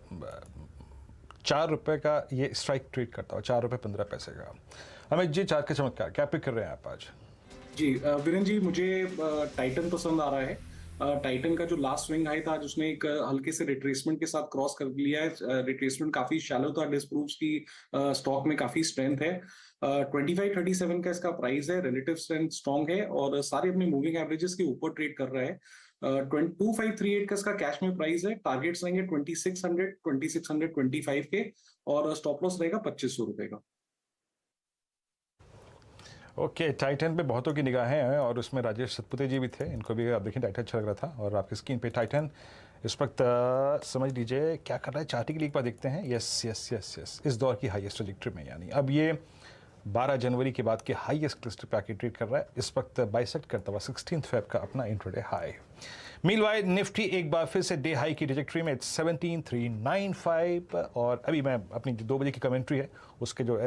4 रुपए का ये स्ट्राइक ट्रेड करता है, 4 रुपए 15 पैसे का। अमित जी, चार के चमत्कार क्या पिक कर रहे हैं आप आज? जी वीरेंद्र जी, मुझे टाइटन पसंद आ रहा है। टाइटन का जो लास्ट स्विंग हाई था, आज उसने एक हल्के से रिट्रेसमेंट के साथ क्रॉस कर लिया है। रिट्रेसमेंट काफी शैलो था, डिस्प्रूव्स की स्टॉक में काफी स्ट्रेंथ है। 2537 का इसका प्राइस है, रिलेटिव स्ट्रेंथ स्ट्रॉन्ग है और सारे अपने मूविंग एवरेजेस के ऊपर ट्रेड कर रहा है। 2538 का इसका कैश में प्राइस है। टारगेट्स रहेंगे 2600, 2625 के, और स्टॉप लॉस रहेगा 2500 रुपए का। ओके, टाइटन पे बहुतों की निगाहें हैं और उसमें राजेश सतपुते जी भी थे, इनको भी आप देखें टाइटन अच्छा लग रहा था। और आपकी स्क्रीन पे टाइटन इस वक्त समझ लीजिए क्या कर रहा है, चार्ट के लिए एक बार देखते हैं। यस यस यस यस, इस दौर की हाईएस्ट ट्रैजेक्टरी में, यानी अब ये 12 जनवरी के बाद के हाईएस्ट क्लस्टर पे आके ट्रेड कर रहा है, इस वक्त बाइसेक्ट करता हुआ 16 फेब का अपना इंट्राडे हाई। मीनवाइल निफ्टी एक बार फिर से डे हाई की ट्रैजेक्टरी में 17,395, और अभी मैं अपनी 2 बजे की कमेंट्री है उसके जो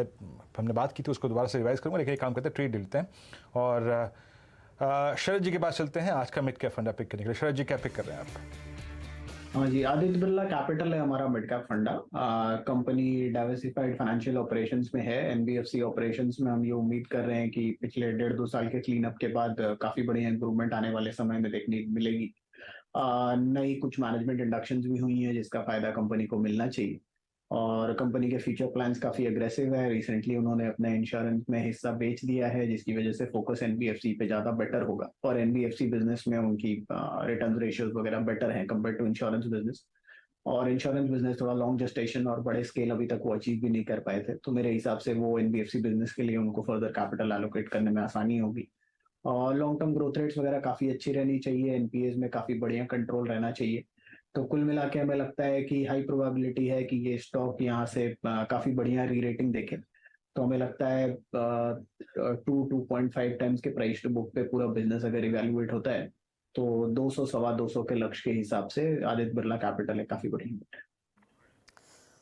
हमने बात की थी उसको दोबारा से रिवाइज करूंगा, लेकिन एक काम करते हैं ट्रेड लेते हैं और शरद जी के पास चलते हैं आज का मिड कैप फंडा पिक करने के लिए। शरद जी क्या पिक कर रहे हैं आप? हाँ जी, आदित्य बिरला कैपिटल है हमारा मिड कैप फंडा। कंपनी डाइवर्सिफाइड फाइनेंशियल ऑपरेशंस में है। NBFC ऑपरेशंस में हम ये उम्मीद कर रहे हैं कि पिछले 1.5-2 साल के क्लीन अप के बाद काफी बढ़िया इंप्रूवमेंट आने वाले समय में देखने को मिलेगी। नई कुछ मैनेजमेंट इंडक्शंस भी हुई हैं जिसका फायदा कंपनी को मिलना चाहिए, और कंपनी के फ्यूचर प्लान्स काफी अग्रेसिव है। रिसेंटली उन्होंने अपने इंश्योरेंस में हिस्सा बेच दिया है, जिसकी वजह से फोकस NBFC पे ज्यादा बेटर होगा, और NBFC बिजनेस में उनकी रिटर्न रेशियोज वगैरह बेटर हैं कंपेयर टू इंश्योरेंस बिजनेस। और इंश्योरेंस बिजनेस थोड़ा लॉन्ग जेस्टेशन और बड़े स्केल अभी तक वो अचीव भी नहीं कर पाए थे, तो मेरे हिसाब से वो NBFC बिजनेस के लिए उनको फर्दर कैपिटल एलोकेट करने में आसानी होगी। और लॉन्ग टर्म ग्रोथ रेट्स वगैरह काफी अच्छी रहनी चाहिए, NPAs में काफी बढ़िया कंट्रोल रहना चाहिए। तो कुल मिला के हमें लगता है कि हाई प्रोबेबिलिटी है कि ये स्टॉक यहाँ से काफी बढ़िया री रेटिंग देखे। तो हमें लगता है 2.5 टाइम्स के प्राइस टू बुक पे पूरा बिजनेस अगर इवेल्युएट होता है तो 200-225 के लक्ष्य के हिसाब से आदित्य बिरला कैपिटल है काफी बढ़िया।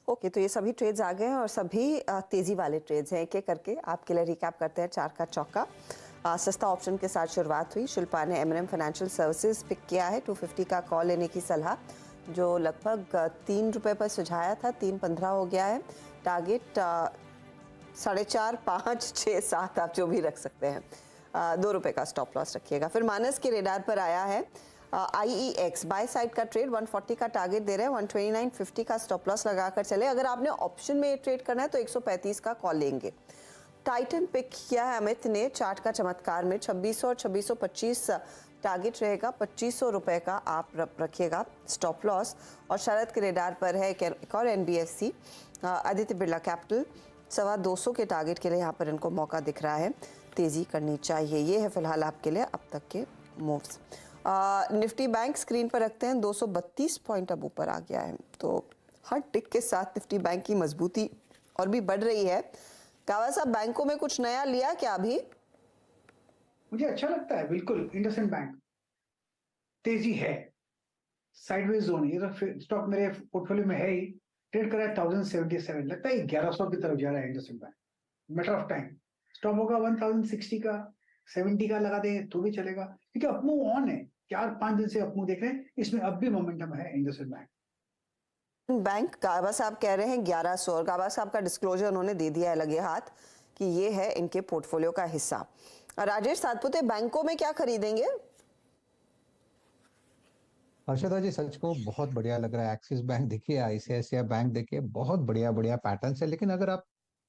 ओके, तो ये सभी ट्रेड्स आ गए हैं और सभी तेजी वाले ट्रेड्स हैं। एक एक करके आपके लिए रिकैप करते हैं। 4 का चौका सस्ता ऑप्शन के साथ शुरुआत हुई। शिल्पा ने M&M फाइनेंशियल सर्विसेज पिक किया है, 250 का कॉल लेने की सलाह, जो लगभग 3 रुपए पर सुझाया था, 3.15 हो गया है। टारगेट 4.5, 5, 6, 7 आप जो भी रख सकते हैं। 2 रुपए का स्टॉप लॉस रखिएगा। फिर मानस के रेडार पर आया है IEX बाय साइड का ट्रेड 140 का टारगेट दे रहे हैं, 129.50 का स्टॉप लॉस लगाकर चले। अगर आपने ऑप्शन में ट्रेड करना है तो 135 का कॉल लेंगे। टाइटन पिक किया है अमित ने चार्ट का चमत्कार में 2600 और 2625 टारगेट रहेगा, 2500 रुपए का आप रखिएगा स्टॉप लॉस। और शरद के रेडार पर है एक और NBFC आदित्य बिरला कैपिटल 225 के टारगेट के लिए यहाँ पर इनको मौका दिख रहा है, तेजी करनी चाहिए। ये है फिलहाल आपके लिए अब तक के मूव्स। निफ्टी बैंक स्क्रीन पर रखते हैं, 232 पॉइंट अब ऊपर आ गया है, तो हर टिक के साथ निफ्टी बैंक की मजबूती और भी बढ़ रही है। कावा साहब, बैंकों में कुछ नया लिया क्या अभी? मुझे अच्छा लगता है, बिल्कुल। इंडसइंड बैंक तेजी है, साइडवेज जोन, ये तो स्टॉक मेरे पोर्टफोलियो में है ही, ट्रेड कर रहा है 1077, लगता है 1100 की तरफ जा रहा है IndusInd bank. Matter of time stop होगा 1060 का, 70 का लगा दे तो भी चलेगा, क्योंकि अपमूव ऑन है, 4-5 दिन से अपमूव देख रहे हैं, इसमें अब भी मोमेंटम है इंडसइंड बैंक। गाबा साहब कह रहे हैं 1100, और गाबा साहब का डिस्क्लोजर उन्होंने दे दिया है लगे हाथ कि ये है इनके पोर्टफोलियो का हिस्सा। राजेश सातपुते, बैंकों में क्या खरीदेंगे? हर्षदा जी, सच को बहुत बढ़िया लग रहा है। एक्सिस बैंक देखिए, ICICI बैंक देखिए, बहुत बढ़िया बढ़िया पैटर्न है। लेकिन अगर आप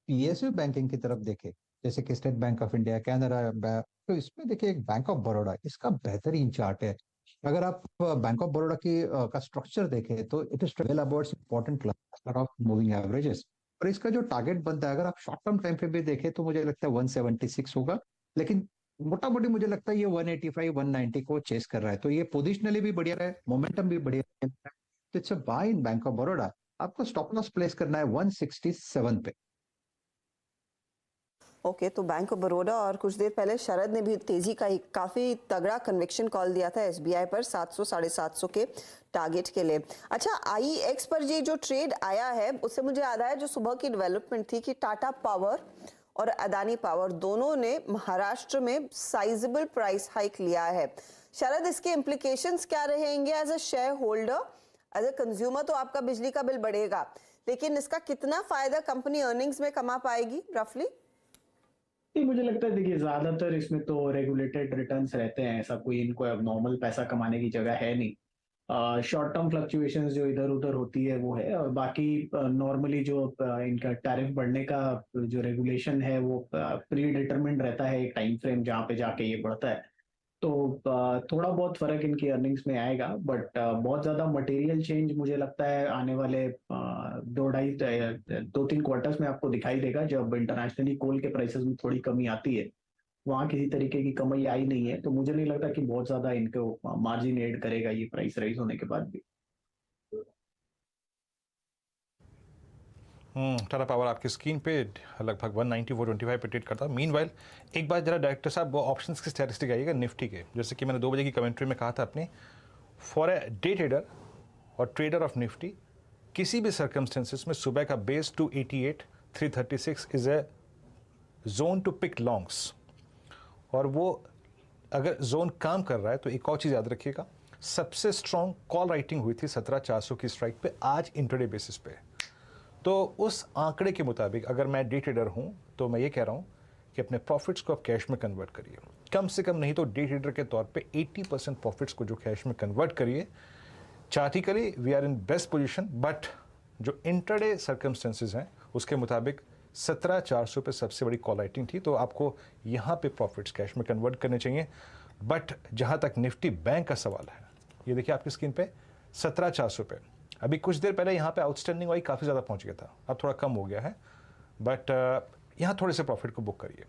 PSU बैंकिंग की तरफ देखें, जैसे कि state bank of India, Canara bank, तो इसमें देखिए एक बैंक ऑफ बड़ौदा, इसका बेहतरीन चार्ट है। अगर आप बैंक ऑफ बड़ौदा की का स्ट्रक्चर देखें तो it is well about important cluster of moving averages, और इसका जो टारगेट बनता है अगर आप शॉर्ट टर्म टाइम पे भी देखें तो मुझे लगता है 176 होगा, लेकिन मोटा मोटी मुझे लगता है ये 185-190 को चेस कर रहा है। तो ये पोजिशनली भी बढ़िया है, मोमेंटम भी बढ़िया है। तो it's a buy in Bank of Baroda. आपको स्टॉप लॉस प्लेस करना है 167 पे। ओके, तो बैंक ऑफ बड़ौदा, और कुछ देर पहले शरद ने भी तेजी का एक काफी तगड़ा कन्विक्शन कॉल दिया था SBI पर 700-750 के टारगेट के लिए। अच्छा, IEX पर ये जो ट्रेड आया है उससे मुझे याद आया जो सुबह की डेवलपमेंट थी कि टाटा पावर और अदानी पावर दोनों ने महाराष्ट्र में साइजेबल प्राइस हाइक लिया है। शरद, इसके इम्प्लीकेशंस क्या रहेंगे as a shareholder? As a consumer तो आपका बिजली का बिल बढ़ेगा, लेकिन इसका कितना फायदा कंपनी अर्निंग्स में कमा पाएगी रफली? मुझे लगता है, देखिए, ज्यादातर इसमें तो रेगुलेटेड रिटर्न्स रहते हैं, ऐसा कोई इनको अब नॉर्मल पैसा कमाने की जगह है नहीं। शॉर्ट टर्म फ्लक्चुएशंस जो इधर उधर होती है वो है, और बाकी नॉर्मली जो इनका टैरिफ बढ़ने का जो रेगुलेशन है वो प्री डिटरमिन्ड रहता है, एक टाइम फ्रेम जहाँ पे जाके ये बढ़ता है। तो थोड़ा बहुत फर्क इनकी अर्निंग्स में आएगा, बट बहुत ज्यादा मटेरियल चेंज मुझे लगता है आने वाले 2-3 क्वार्टर्स में आपको दिखाई देगा, जब इंटरनेशनली कोल के प्राइसेस में थोड़ी कमी आती है। वहां किसी तरीके की कमाई आई नहीं है, तो मुझे नहीं लगता कि बहुत ज्यादा इनको मार्जिन एड करेगा ये प्राइस राइज होने के बाद भी। टाटा पावर आपकी स्क्रीन पे लगभग 190-125 पे ट्रेड करता है। मीनवाइल एक बार जरा डायरेक्टर साहब वो ऑप्शंस की स्टैटिस्टिक आइएगा निफ्टी के, जैसे कि मैंने 2 बजे की कमेंट्री में कहा था अपने, फॉर ए डे ट्रेडर और ट्रेडर ऑफ निफ्टी किसी भी सर्कमस्टेंसेस में सुबह का base 288, 336 is a zone to pick longs, और वो अगर जोन काम कर रहा है तो एक और चीज़ याद रखिएगा, सबसे स्ट्रॉन्ग कॉल राइटिंग हुई थी 17,400 की स्ट्राइक पे आज इंट्राडे बेसिस पे। तो उस आंकड़े के मुताबिक अगर मैं डे ट्रेडर हूं तो मैं ये कह रहा हूं कि अपने प्रॉफिट्स को आप कैश में कन्वर्ट करिए, कम से कम नहीं तो डे ट्रेडर के तौर पे 80% प्रॉफिट्स को जो कैश में कन्वर्ट करिए। Chartically we are in best position, but जो इंट्राडे सर्कमस्टेंसेज हैं उसके मुताबिक 17,400 पे सबसे बड़ी कॉल राइटिंग थी, तो आपको यहाँ पे प्रॉफिट्स कैश में कन्वर्ट करने चाहिए। बट जहाँ तक निफ्टी बैंक का सवाल है, ये देखिए आपकी स्क्रीन पे 17,400 पे अभी कुछ देर पहले यहाँ पे आउटस्टैंडिंग वाई काफ़ी ज़्यादा पहुँच गया था, अब थोड़ा कम हो गया है, बट यहाँ थोड़े से प्रॉफिट को बुक करिए।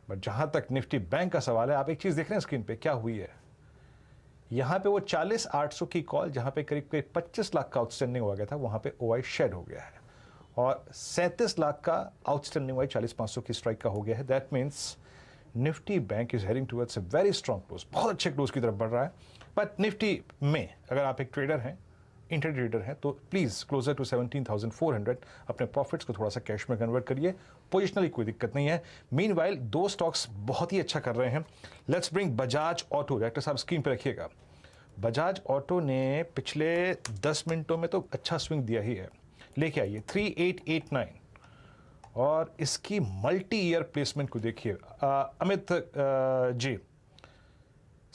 बट जहाँ तक निफ्टी बैंक का सवाल है, आप एक चीज़ देख रहे हैं स्क्रीन पे क्या हुई है, यहाँ पे वो 40,800 की कॉल जहाँ पे करीब करीब 25 लाख का आउटस्टैंडिंग हो गया था, वहाँ पे OI शेड हो गया है, और 37 लाख का आउटस्टैंडिंग वाई 40,500 की स्ट्राइक का हो गया है। That means Nifty bank is heading towards a very strong close, बहुत अच्छे क्लोज की तरफ बढ़ रहा है। बट निफ्टी में अगर आप एक ट्रेडर हैं, इंटर ट्रेडर हैं, तो प्लीज़ क्लोजर टू 17,400 अपने प्रॉफिट्स को थोड़ा सा कैश में कन्वर्ट करिए, पोजिशनली कोई दिक्कत नहीं है। मीनवाइल 2 स्टॉक्स बहुत ही अच्छा कर रहे हैं। Let's bring Bajaj auto, director साहब स्क्रीन पे रखिएगा। बजाज ऑटो ने पिछले 10 मिनटों में तो अच्छा स्विंग दिया ही है, लेके आइए 3889, और इसकी मल्टी ईयर प्लेसमेंट को देखिए। अमित जी,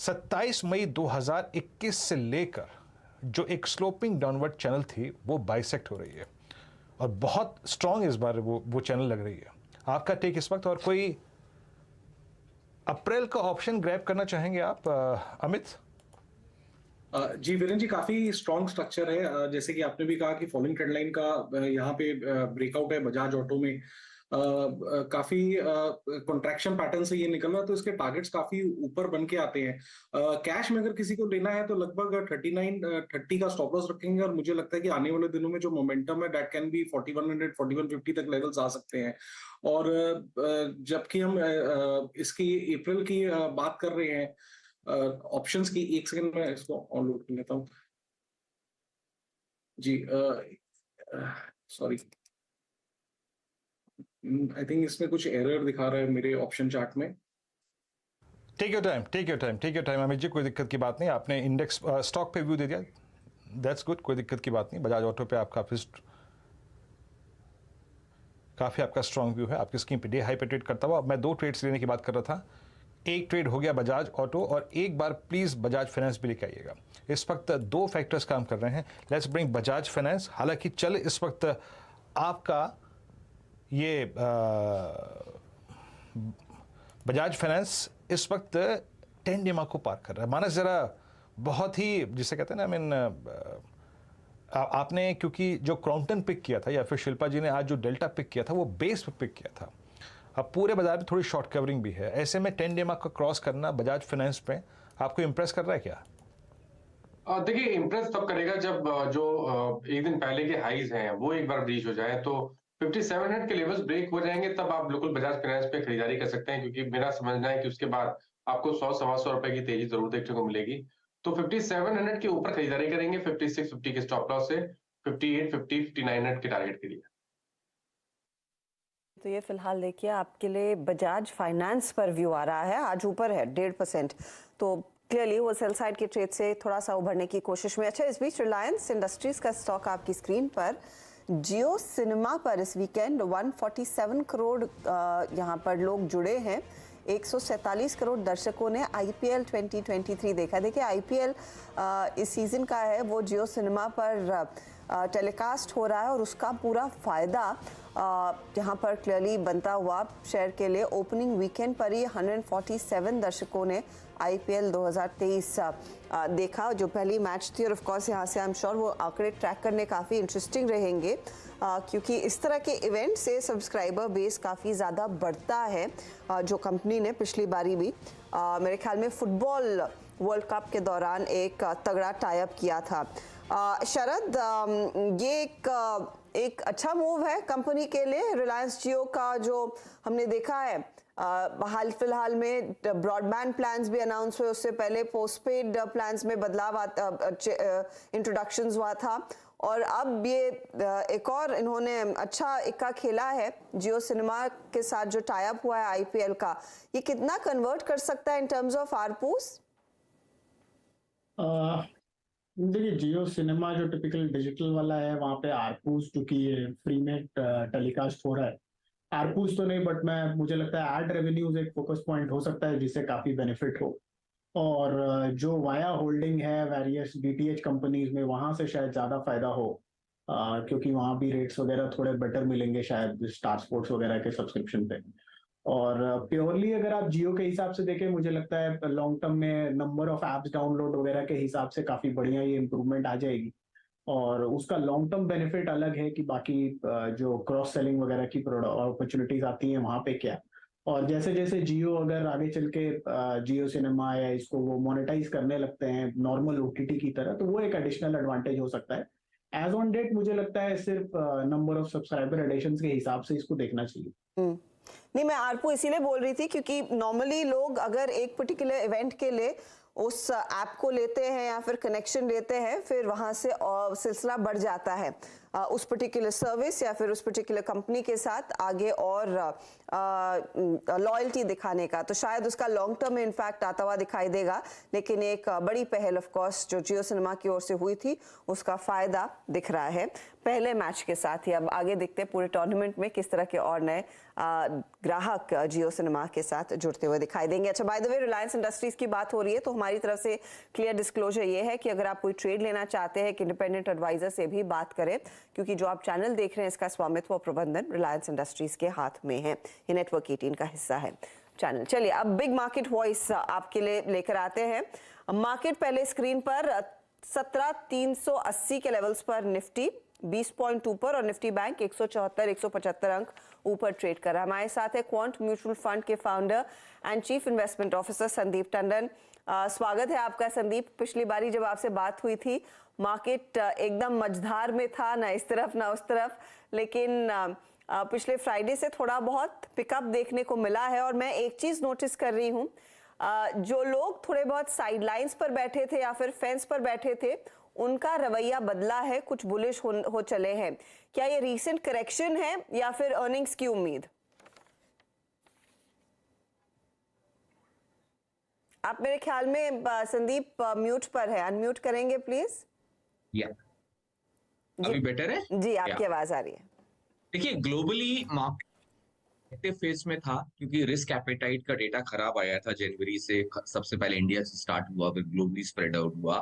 27 मई 2021 से लेकर जो एक स्लोपिंग डाउनवर्ड चैनल थी वो बाइसेक्ट हो रही है और बहुत स्ट्रांग इस बार वो चैनल लग रही है। आपका टेक इस वक्त, और कोई अप्रैल का ऑप्शन ग्रैब करना चाहेंगे आप अमित? जी वीरेन जी, काफी स्ट्रॉन्ग स्ट्रक्चर है। जैसे कि आपने भी कहा कि फॉलोइंग ट्रेंड लाइन का यहाँ पे ब्रेकआउट है बजाज ऑटो में। काफी कॉन्ट्रैक्शन पैटर्न से ये निकल रहा है, तो इसके टारगेट्स काफी ऊपर बन के आते हैं। कैश में अगर किसी को लेना है तो लगभग 39-30 का स्टॉप लॉस रखेंगे, और मुझे लगता है कि आने वाले दिनों में जो मोमेंटम है दैट कैन बी 4100 4150 तक लेवल्स आ सकते हैं। और जबकि हम इसकी अप्रैल की बात कर रहे हैं ऑप्शंस की, एक सेकंड में इसको ऑनलोड कर लेता हूँ जी। सॉरी, आई थिंक इसमें कुछ एरर दिखा रहा है मेरे ऑप्शन चार्ट में। Take your time Amit ji, कोई दिक्कत की बात नहीं। आपने इंडेक्स स्टॉक पे व्यू दे दिया, दैट्स गुड, कोई दिक्कत की बात नहीं। बजाज ऑटो पे आप काफी आपका स्ट्रॉन्ग व्यू है। आपकी स्क्रीन पे डे हाई पे ट्रेड करता हुआ मैं 2 ट्रेड्स लेने की बात कर रहा था। एक ट्रेड हो गया बजाज ऑटो, और एक बार प्लीज बजाज फाइनेंस भी लेके आइएगा। इस वक्त 2 फैक्टर्स काम कर रहे हैं। Let's bring Bajaj finance. हालांकि चल इस वक्त आपका ये बजाज फाइनेंस इस वक्त 10 डिमा को पार कर रहा है। मानस जरा बहुत ही, जिसे कहते हैं ना, आपने क्योंकि जो क्रॉम्पटन पिक किया था या फिर शिल्पा जी ने आज जो डेल्टा पिक किया था वो बेस पे पिक किया था। अब पूरे बाजार में थोड़ी शॉर्ट कवरिंग भी है, ऐसे में 10 डिमा का क्रॉस करना बजाज फाइनेंस पे आपको इंप्रेस कर रहा है क्या? देखिए, इंप्रेस तब करेगा जब जो एक दिन पहले के हाईज हैं वो एक बार ब्रीच हो जाए, तो 5700 के लेवल्स ब्रेक हो जाएंगे, तब आप बिल्कुल बजाज फाइनेंस पे खरीदारी कर सकते हैं। क्योंकि मेरा समझना है कि उसके बाद आपको 100-125 रुपए की तेजी जरूर देखने को मिलेगी। तो 5700 के ऊपर खरीदारी करेंगे 5650 के स्टॉप लॉस से 5850 5900 के टारगेट के लिए। तो ये फिलहाल देखिए आपके लिए बजाज फाइनेंस पर व्यू आ रहा है, आज ऊपर है 1.5%, तो क्लियरली वो सेल साइड के ट्रेड से थोड़ा सा उभरने की कोशिश में। अच्छा, इस बीच रिलायंस इंडस्ट्रीज का स्टॉक आपकी स्क्रीन पर, जियो सिनेमा पर इस वीकेंड 147 करोड़ यहाँ पर लोग जुड़े हैं। 147 करोड़ दर्शकों ने IPL 2023 देखा। देखिए IPL इस सीजन का है, वो जियो सिनेमा पर टेलीकास्ट हो रहा है, और उसका पूरा फ़ायदा यहाँ पर क्लियरली बनता हुआ शेयर के लिए। ओपनिंग वीकेंड पर ही 147 दर्शकों ने IPL 2023 देखा, जो पहली मैच थी। और ऑफ कोर्स यहाँ से आई एम श्योर वो आंकड़े ट्रैक करने काफ़ी इंटरेस्टिंग रहेंगे, क्योंकि इस तरह के इवेंट से सब्सक्राइबर बेस काफ़ी ज़्यादा बढ़ता है, जो कंपनी ने पिछली बारी भी मेरे ख्याल में फुटबॉल वर्ल्ड कप के दौरान एक तगड़ा टाई अप किया था। शरद, ये एक अच्छा मूव है कंपनी के लिए। रिलायंस जियो का जो हमने देखा है हाल फिलहाल में ब्रॉडबैंड प्लान्स भी अनाउंस हुए, उससे पहले पोस्टपेड प्लान्स में बदलाव इंट्रोडक्शंस हुआ था, और अब ये एक और इन्होंने अच्छा इक्का खेला है जियो सिनेमा के साथ जो टाई अप हुआ है IPL का। ये कितना कन्वर्ट कर सकता है इन टर्म्स ऑफ आरपूस? देखिए, जियो सिनेमा जो टिपिकल डिजिटल वाला है, वहाँ पे आरपूस चूंकि फ्री में टेलीकास्ट हो रहा है, आरपूस तो नहीं, बट मुझे लगता है एड रेवेन्यूज एक फोकस पॉइंट हो सकता है जिससे काफी बेनिफिट हो। और जो वाया होल्डिंग है वेरियस DTH कंपनीज में, वहां से शायद ज्यादा फायदा हो, क्योंकि वहां भी रेट्स वगैरह थोड़े बेटर मिलेंगे शायद स्टार स्पोर्ट्स वगैरह के सब्सक्रिप्शन पे। और प्योरली अगर आप जियो के हिसाब से देखें, मुझे लगता है लॉन्ग टर्म में नंबर ऑफ एप्स डाउनलोड वगैरह के हिसाब से काफी बढ़िया ये इंप्रूवमेंट आ जाएगी, और उसका लॉन्ग टर्म बेनिफिट अलग है कि बाकी जो क्रॉस सेलिंग वगैरह की अपॉर्चुनिटीज आती हैं वहां पे क्या। और जैसे जैसे जियो अगर आगे चल के जियो सिनेमा या इसको वो मोनेटाइज करने लगते हैं नॉर्मल OTT की तरह, तो वो एक एडिशनल एडवांटेज हो सकता है। एज ऑन डेट मुझे लगता है सिर्फ नंबर ऑफ सब्सक्राइबर एडिशन के हिसाब से इसको देखना चाहिए। नहीं, मैं आरपू इसीलिए बोल रही थी क्योंकि नॉर्मली लोग अगर एक पर्टिकुलर इवेंट के लिए उस ऐप को लेते हैं या फिर कनेक्शन लेते हैं, फिर वहां से सिलसिला बढ़ जाता है। उस पर्टिकुलर सर्विस या फिर उस पर्टिकुलर कंपनी के साथ आगे और लॉयल्टी दिखाने का, तो शायद उसका लॉन्ग टर्म में इनफैक्ट आता हुआ दिखाई देगा। लेकिन एक बड़ी पहल ऑफ कोर्स जो जियो सिनेमा की ओर से हुई थी उसका फायदा दिख रहा है पहले मैच के साथ ही। अब आगे देखते हैं पूरे टूर्नामेंट में किस तरह के और नए ग्राहक जियो सिनेमा के साथ जुड़ते हुए दिखाई देंगे। अच्छा, by the way Reliance industries की बात हो रही है तो हमारी तरफ से क्लियर डिस्क्लोजर ये है कि अगर आप कोई ट्रेड लेना चाहते हैं कि इंडिपेंडेंट एडवाइजर से भी बात करें, क्योंकि जो आप चैनल देख रहे हैं इसका स्वामित्व और प्रबंधन रिलायंस इंडस्ट्रीज के हाथ में है। ये नेटवर्क 18 का हिस्सा है चैनल। चलिए अब बिग मार्केट वॉइस आपके लिए लेकर आते हैं। मार्केट पहले स्क्रीन पर 17,380 के लेवल्स पर निफ्टी 20 पॉइंट ऊपर और निफ्टी बैंक 174-175 अंक ऊपर ट्रेड कर रहा है। हमारे साथ है क्वांट म्यूचुअल फंड के founder and chief investment officer Sandeep Tandon. स्वागत है आपका संदीप। पिछली बारी जब आपसे बात हुई थी मार्केट एकदम मझधार में था, ना इस तरफ ना उस तरफ, लेकिन पिछले फ्राइडे से थोड़ा बहुत पिकअप देखने को मिला है। और मैं एक चीज नोटिस कर रही हूँ, जो लोग थोड़े बहुत साइडलाइंस पर बैठे थे या फिर फेंस पर बैठे थे उनका रवैया बदला है, कुछ बुलिश हो चले हैं। क्या ये रीसेंट करेक्शन है या फिर अर्निंग्स की उम्मीद? आप मेरे ख्याल में संदीप म्यूट पर है, अनम्यूट करेंगे प्लीज। अभी बेटर है जी, आपकी आवाज आ रही है। देखिए, ग्लोबली मार्केट फेज में था क्योंकि रिस्क एपेटाइट का डेटा खराब आया था जनवरी से। सबसे पहले इंडिया से स्टार्ट हुआ, फिर ग्लोबली स्प्रेड आउट हुआ।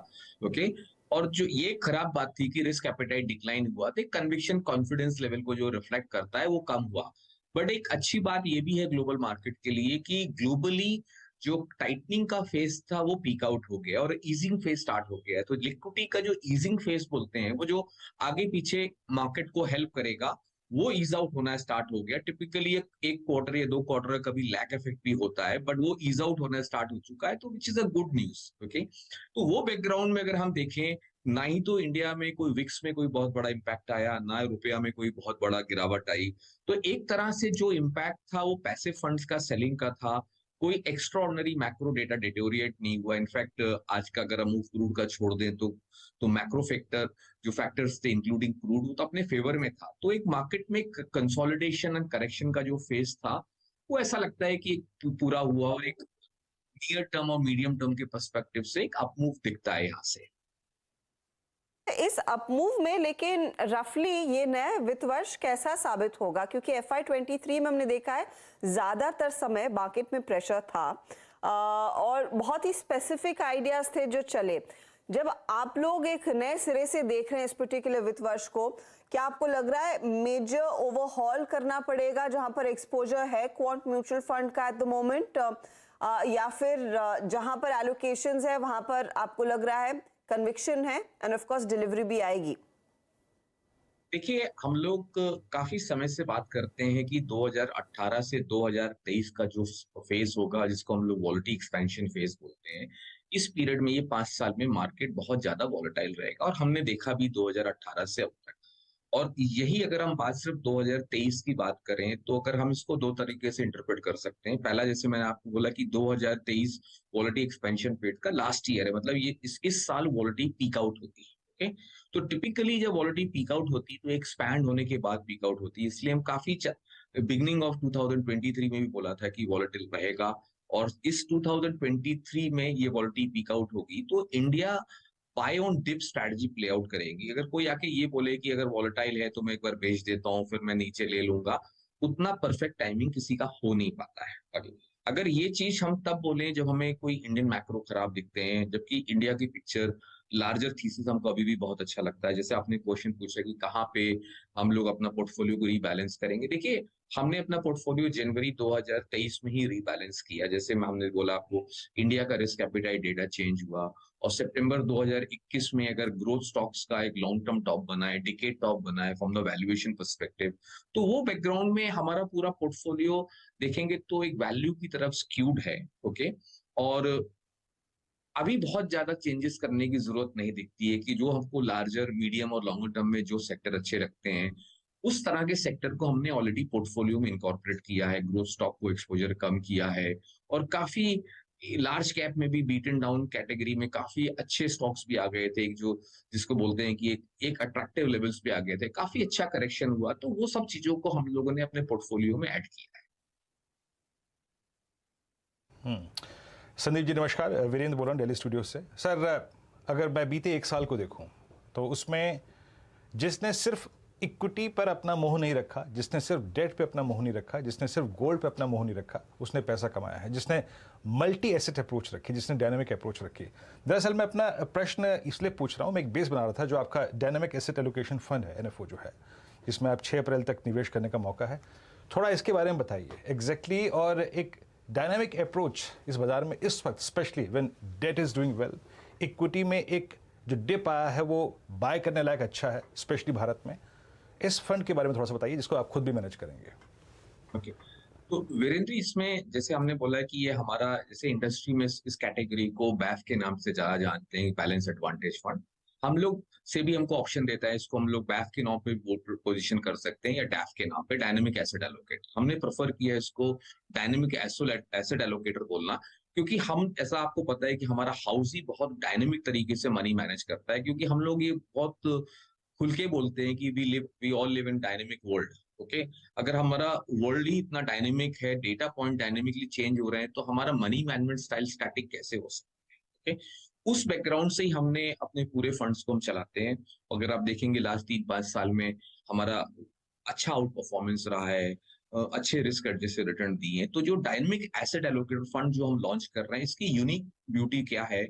ओके, और जो ये खराब बात थी कि रिस्क एपेटाइट डिक्लाइन हुआ, तो कन्विक्शन कॉन्फिडेंस लेवल को जो रिफ्लेक्ट करता है वो कम हुआ। बट एक अच्छी बात ये भी है ग्लोबल मार्केट के लिए कि ग्लोबली जो टाइटनिंग का फेज था वो पीक आउट हो गया और ईजिंग फेज स्टार्ट हो गया। तो लिक्विडिटी का जो ईजिंग फेज बोलते हैं, वो जो आगे पीछे मार्केट को हेल्प करेगा, वो ईज आउट होना स्टार्ट हो गया। टिपिकली एक क्वार्टर या 2 क्वार्टर कभी लैग इफेक्ट भी होता है, बट वो ईज आउट होना स्टार्ट हो चुका है, तो which is a good news. Okay, तो वो बैकग्राउंड में अगर हम देखें, ना ही तो इंडिया में कोई विक्स में कोई बहुत बड़ा इंपैक्ट आया, ना रुपया में कोई बहुत बड़ा गिरावट आई। तो एक तरह से जो इंपैक्ट था वो पैसिव फंड्स का सेलिंग का था। कोई एक्स्ट्राऑर्डिनरी मैक्रो डेटा डिटोरिएट नहीं हुआ। इनफैक्ट आज का अगर हम मूव क्रूड का छोड़ दें तो मैक्रो फैक्टर जो फैक्टर्स थे इंक्लूडिंग क्रूड, वो तो अपने फेवर में था। तो एक मार्केट में कंसोलिडेशन एंड करेक्शन का जो फेज था वो ऐसा लगता है कि पूरा हुआ और एक नियर टर्म और मीडियम टर्म के पर्सपेक्टिव से एक अपमूव दिखता है यहाँ से। इस अपमूव में लेकिन रफली ये नया वित्त वर्ष कैसा साबित होगा, क्योंकि FY23 में हमने देखा है ज्यादातर समय मार्केट में प्रेशर था और बहुत ही स्पेसिफिक आइडियाज थे जो चले। जब आप लोग एक नए सिरे से देख रहे हैं इस पर्टिकुलर वित्त वर्ष को, क्या आपको लग रहा है मेजर ओवरहॉल करना पड़ेगा जहां पर एक्सपोजर है क्वांट म्यूचुअल फंड का एट द मोमेंट, या फिर जहां पर एलोकेशंस है वहां पर आपको लग रहा है कन्विक्शन है एंड ऑफ कोर्स डिलीवरी भी आएगी? देखिए, हम लोग काफी समय से बात करते हैं कि 2018 से 2023 का जो फेज होगा, जिसको हम लोग वॉलेटिलिटी एक्सपेंशन फेज बोलते हैं, इस पीरियड में ये 5 साल में मार्केट बहुत ज्यादा वॉलेटाइल रहेगा और हमने देखा भी 2018 से अब तक। और यही अगर हम बात सिर्फ 2023 की बात करें तो अगर हम इसको 2 तरीके से इंटरप्रेट कर सकते हैं। पहला, जैसे मैंने आपको बोला कि 2023 वॉलेटिलिटी एक्सपेंशन पीरियड का लास्ट ईयर है, मतलब ये इस साल वॉलेटिलिटी पीक आउट होती है। ओके, तो टिपिकली जब वॉलेटिलिटी पीक आउट होती है तो एक्सपैंड होने के बाद पीक आउट होती है। इसलिए हम काफी बिगनिंग ऑफ 2023 में भी बोला था कि वॉलेटिल रहेगा और इस 2023 में ये वॉलेटिलिटी पीक आउट होगी तो India buy on dip strategy play out करेगी। अगर कोई आके ये बोले कि अगर वॉलेटाइल है तो मैं एक बार बेच देता हूँ फिर मैं नीचे ले लूंगा, उतना परफेक्ट टाइमिंग किसी का हो नहीं पाता है। अगर ये चीज हम तब बोले जब हमें कोई इंडियन मैक्रो खराब दिखते हैं, जबकि इंडिया की पिक्चर लार्जर थीसिस हमको अभी भी बहुत अच्छा लगता है। जैसे आपने क्वेश्चन पूछा कि कहाँ पे हम लोग अपना पोर्टफोलियो को रीबैलेंस करेंगे, देखिए हमने अपना पोर्टफोलियो जनवरी 2023 में ही रीबैलेंस किया। जैसे हमने बोला आपको, इंडिया का रिस्क एपेटाइट डेटा चेंज हुआ और सितंबर 2021 में अगर ग्रोथ स्टॉक्स का एक लॉन्ग टर्म टॉप बना है, डिकेड टॉप बना है फ्रॉम द वैल्यूएशन पर्सपेक्टिव, तो वो बैकग्राउंड में हमारा पूरा पोर्टफोलियो देखेंगे तो एक वैल्यू की तरफ स्क्यूड है। ओके, और अभी बहुत ज्यादा चेंजेस करने की जरूरत नहीं दिखती है कि जो हमको लार्जर मीडियम और लॉन्गर टर्म में जो सेक्टर अच्छे रखते हैं उस तरह के सेक्टर को हमने ऑलरेडी पोर्टफोलियो में इनकॉर्पोरेट किया है। ग्रोथ स्टॉक को एक्सपोजर कम किया है और काफी लार्ज कैप में भी बीटन डाउन कैटेगरी में काफी अच्छे स्टॉक्स भी आ गए थे, जो जिसको बोलते हैं कि एक अट्रैक्टिव लेवल्स पे आ गए थे, काफी अच्छा करेक्शन हुआ, तो वो सब चीजों को हम लोगों ने अपने पोर्टफोलियो में ऐड किया है। संदीप जी नमस्कार, वीरेंद्र बोल रहा हूँ दिल्ली स्टूडियो से। सर, अगर मैं बीते एक साल को देखूं तो उसमें जिसने सिर्फ इक्विटी पर अपना मोह नहीं रखा, जिसने सिर्फ डेट पे अपना मोह नहीं रखा, जिसने सिर्फ गोल्ड पे अपना मोह नहीं रखा, उसने पैसा कमाया है। जिसने मल्टी एसेट अप्रोच रखी, जिसने डायनामिक अप्रोच रखी। दरअसल मैं अपना प्रश्न इसलिए पूछ रहा हूँ, मैं एक बेस बना रहा था जो आपका डायनामिक एसेट एलोकेशन फंड है, NFO जो है, जिसमें आप 6 अप्रैल तक निवेश करने का मौका है। थोड़ा इसके बारे में बताइए एग्जैक्टली, और एक डायनामिक अप्रोच इस बाजार में इस वक्त specially when debt is doing well, equity में एक जो डिप आया है वो बाय करने लायक अच्छा है, स्पेशली भारत में। इस फंड के बारे में थोड़ा सा बताइए जिसको आप खुद भी मैनेज करेंगे। ओके, तो वीरेंद्र, इसमें जैसे हमने बोला कि ये हमारा, जैसे इंडस्ट्री में इस कैटेगरी को बैफ के नाम से ज्यादा जानते हैं, बैलेंस एडवांटेज फंड। हम लोग से भी हमको ऑप्शन देता है, इसको हम लोग बैफ के नाम पे पोजीशन कर सकते हैं या डैफ के नाम पे, डायनेमिक एसेट एलोकेटर। हमने प्रेफर किया इसको डायनेमिक एसेट एलोकेटर बोलना, क्योंकि हम, ऐसा आपको पता है कि हमारा हाउस ही बहुत डायनेमिक तरीके से मनी मैनेज करता है, क्योंकि हम लोग ये बहुत खुल के बोलते हैं कि we all live in dynamic world. Okay, अगर हमारा वर्ल्ड ही इतना डायनेमिक है, डेटा पॉइंट डायनेमिकली चेंज हो रहे हैं, तो हमारा मनी मैनेजमेंट स्टाइल स्टैटिक कैसे हो सकता है? ओके, उस बैकग्राउंड से ही हमने अपने पूरे फंड्स को हम चलाते हैं। अगर आप देखेंगे लास्ट 3-5 साल में हमारा अच्छा आउट परफॉर्मेंस रहा है, अच्छे रिस्क एडजस्टेड रिटर्न दिए हैं। तो जो डायनेमिक एसेट एलोकेटेड फंड जो हम लॉन्च कर रहे हैं, इसकी यूनिक ब्यूटी क्या है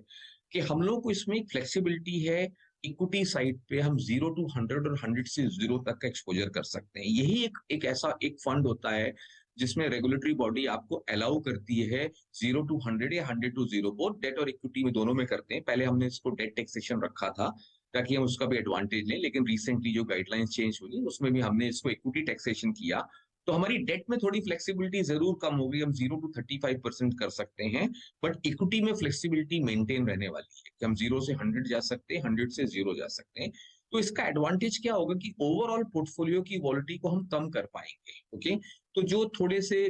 कि हम लोग को इसमें एक फ्लेक्सिबिलिटी है। इक्विटी साइड पे हम 0 to 100 और 100 से 0 तक का एक्सपोजर कर सकते हैं। यही एक ऐसा एक फंड होता है जिसमें रेगुलेटरी बॉडी आपको अलाउ करती है 0 to 100 या 100 to 0, बोथ डेट और इक्विटी में दोनों में करते हैं। पहले हमने इसको डेट टैक्सेशन रखा था ताकि हम उसका भी एडवांटेज लें, लेकिन रिसेंटली जो गाइडलाइंस चेंज हुई उसमें भी हमने इसको इक्विटी टैक्सेशन किया, तो हमारी डेट में थोड़ी फ्लेक्सिबिलिटी जरूर कम होगी, हम 0 to 35% कर सकते हैं, बट इक्विटी में फ्लेक्सिबिलिटी मेंटेन रहने वाली है कि हम 0 से 100 जा सकते हैं, 100 से 0 जा सकते हैं। तो इसका एडवांटेज क्या होगा कि ओवरऑल पोर्टफोलियो की वॉलिटी को हम कम कर पाएंगे। ओके, तो जो थोड़े से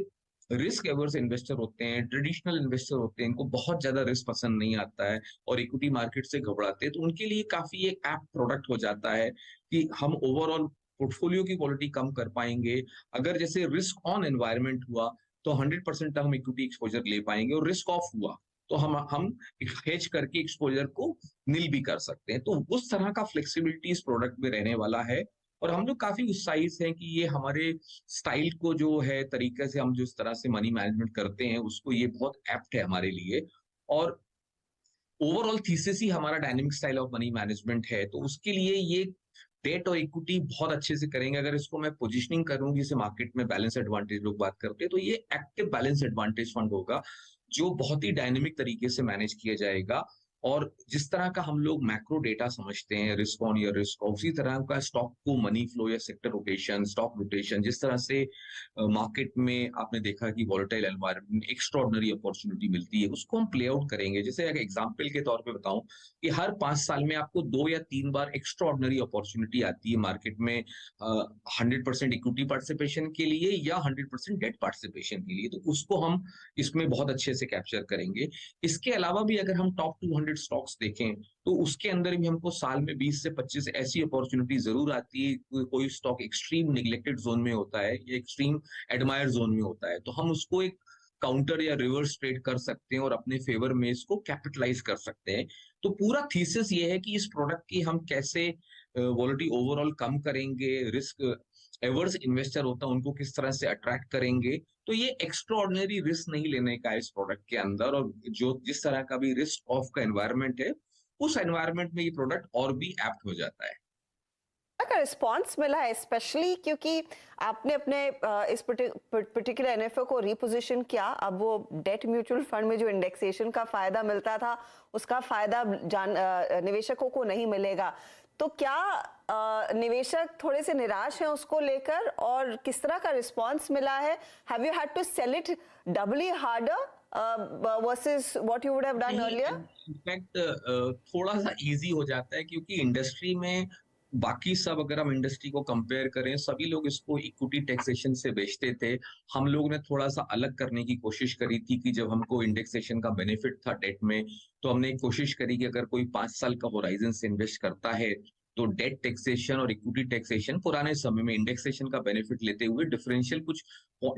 रिस्क एवर्स इन्वेस्टर होते हैं, ट्रेडिशनल इन्वेस्टर होते हैं, इनको बहुत ज्यादा रिस्क पसंद नहीं आता है और इक्विटी मार्केट से घबराते हैं, तो उनके लिए काफी एक ऐप प्रोडक्ट हो जाता है कि हम ओवरऑल पोर्टफोलियो की क्वालिटी कम कर पाएंगे। अगर जैसे रिस्क ऑन एनवायरनमेंट हुआ तो 100% तक हम इक्विटी एक्सपोजर ले पाएंगे, और रिस्क ऑफ हुआ तो हम हेज करके एक्सपोजर को नील भी कर सकते हैं। तो उस तरह का फ्लेक्सिबिलिटी इस प्रोडक्ट में रहने वाला है, और हम लोग काफी उत्साहित हैं कि ये हमारे स्टाइल को जो है, तरीके से हम जिस तरह से मनी मैनेजमेंट करते हैं उसको, ये बहुत एप्ट है हमारे लिए। और ओवरऑल थीसिस ही हमारा dynamic style of money management है, तो उसके लिए ये डेट और इक्विटी बहुत अच्छे से करेंगे। अगर इसको मैं पोजीशनिंग करूं, जैसे मार्केट में बैलेंस एडवांटेज लोग बात करते हैं, तो ये एक्टिव बैलेंस एडवांटेज फंड होगा जो बहुत ही डायनेमिक तरीके से मैनेज किया जाएगा। और जिस तरह का हम लोग मैक्रो डेटा समझते हैं, रिस्क ऑन या रिस्क ऑफ, उसी तरह का स्टॉक को मनी फ्लो या सेक्टर रोटेशन, स्टॉक रोटेशन, जिस तरह से मार्केट में आपने देखा कि वॉलेटाइल एनवायरनमेंट में एक्स्ट्राऑर्डिनरी अपॉर्चुनिटी मिलती है, उसको हम प्ले आउट करेंगे। जैसे एक एग्जांपल के तौर पे बताऊं कि हर 5 साल में आपको 2 या 3 बार एक्स्ट्राऑर्डिनरी अपॉर्चुनिटी आती है मार्केट में 100% इक्विटी पार्टिसिपेशन के लिए या 100% डेट पार्टिसिपेशन के लिए, तो उसको हम इसमें बहुत अच्छे से कैप्चर करेंगे। इसके अलावा भी अगर हम टॉप 200 स्टॉक्स देखें तो उसके अंदर भी हमको साल में 20 से 25 ऐसी अपॉर्चुनिटी जरूर आती है। कोई स्टॉक एक्सट्रीम निग्लेक्टेड जोन में होता है या एक्सट्रीम एडमायर जोन में होता है, तो हम उसको एक काउंटर या रिवर्स ट्रेड कर सकते हैं और अपने फेवर में इसको कैपिटलाइज कर सकते हैं। तो पूरा थीसिस ये है कि इस प्रोडक्ट की हम कैसे वॉलिटी ओवरऑल कम करेंगे, रिस्क एवर्स इन्वेस्टर होता है उनको किस तरह से अट्रैक्ट करेंगे। तो ये एक्स्ट्राऑर्डिनरी रिस्क नहीं लेने का है इस प्रोडक्ट के अंदर, और जो जिस तरह का भी रिस्क ऑफ का एनवायरनमेंट है, उस एनवायरनमेंट में ये प्रोडक्ट और भी एप्ट हो जाता है। का रिस्पॉन्स मिला है, स्पेशली क्योंकि आपने अपने इस पर्टिकुलर एनएफओ को रिपोजिशन किया। अब वो डेट म्यूचुअल फंड में जो इंडेक्सेशन का फायदा मिलता था उसका फायदा निवेशकों को नहीं मिलेगा, तो क्या निवेशक थोड़े से निराश हैं उसको लेकर, और किस तरह का रिस्पॉन्स मिला है? Have you had to sell it doubly harder versus what you would have done earlier? In fact थोड़ा सा इजी हो जाता है, क्योंकि इंडस्ट्री में बाकी सब अगर हम इंडस्ट्री को कंपेयर करें, सभी लोग इसको इक्विटी टैक्सेशन से बेचते थे। हम लोग ने थोड़ा सा अलग करने की कोशिश करी थी कि जब हमको इंडेक्सेशन का बेनिफिट था डेट में, तो हमने एक कोशिश करी कि अगर कोई 5 साल का होराइजन से इन्वेस्ट करता है तो डेट टैक्सेशन और इक्विटी टैक्सेशन पुराने समय में इंडेक्सेशन का बेनिफिट लेते हुए डिफरेंशियल कुछ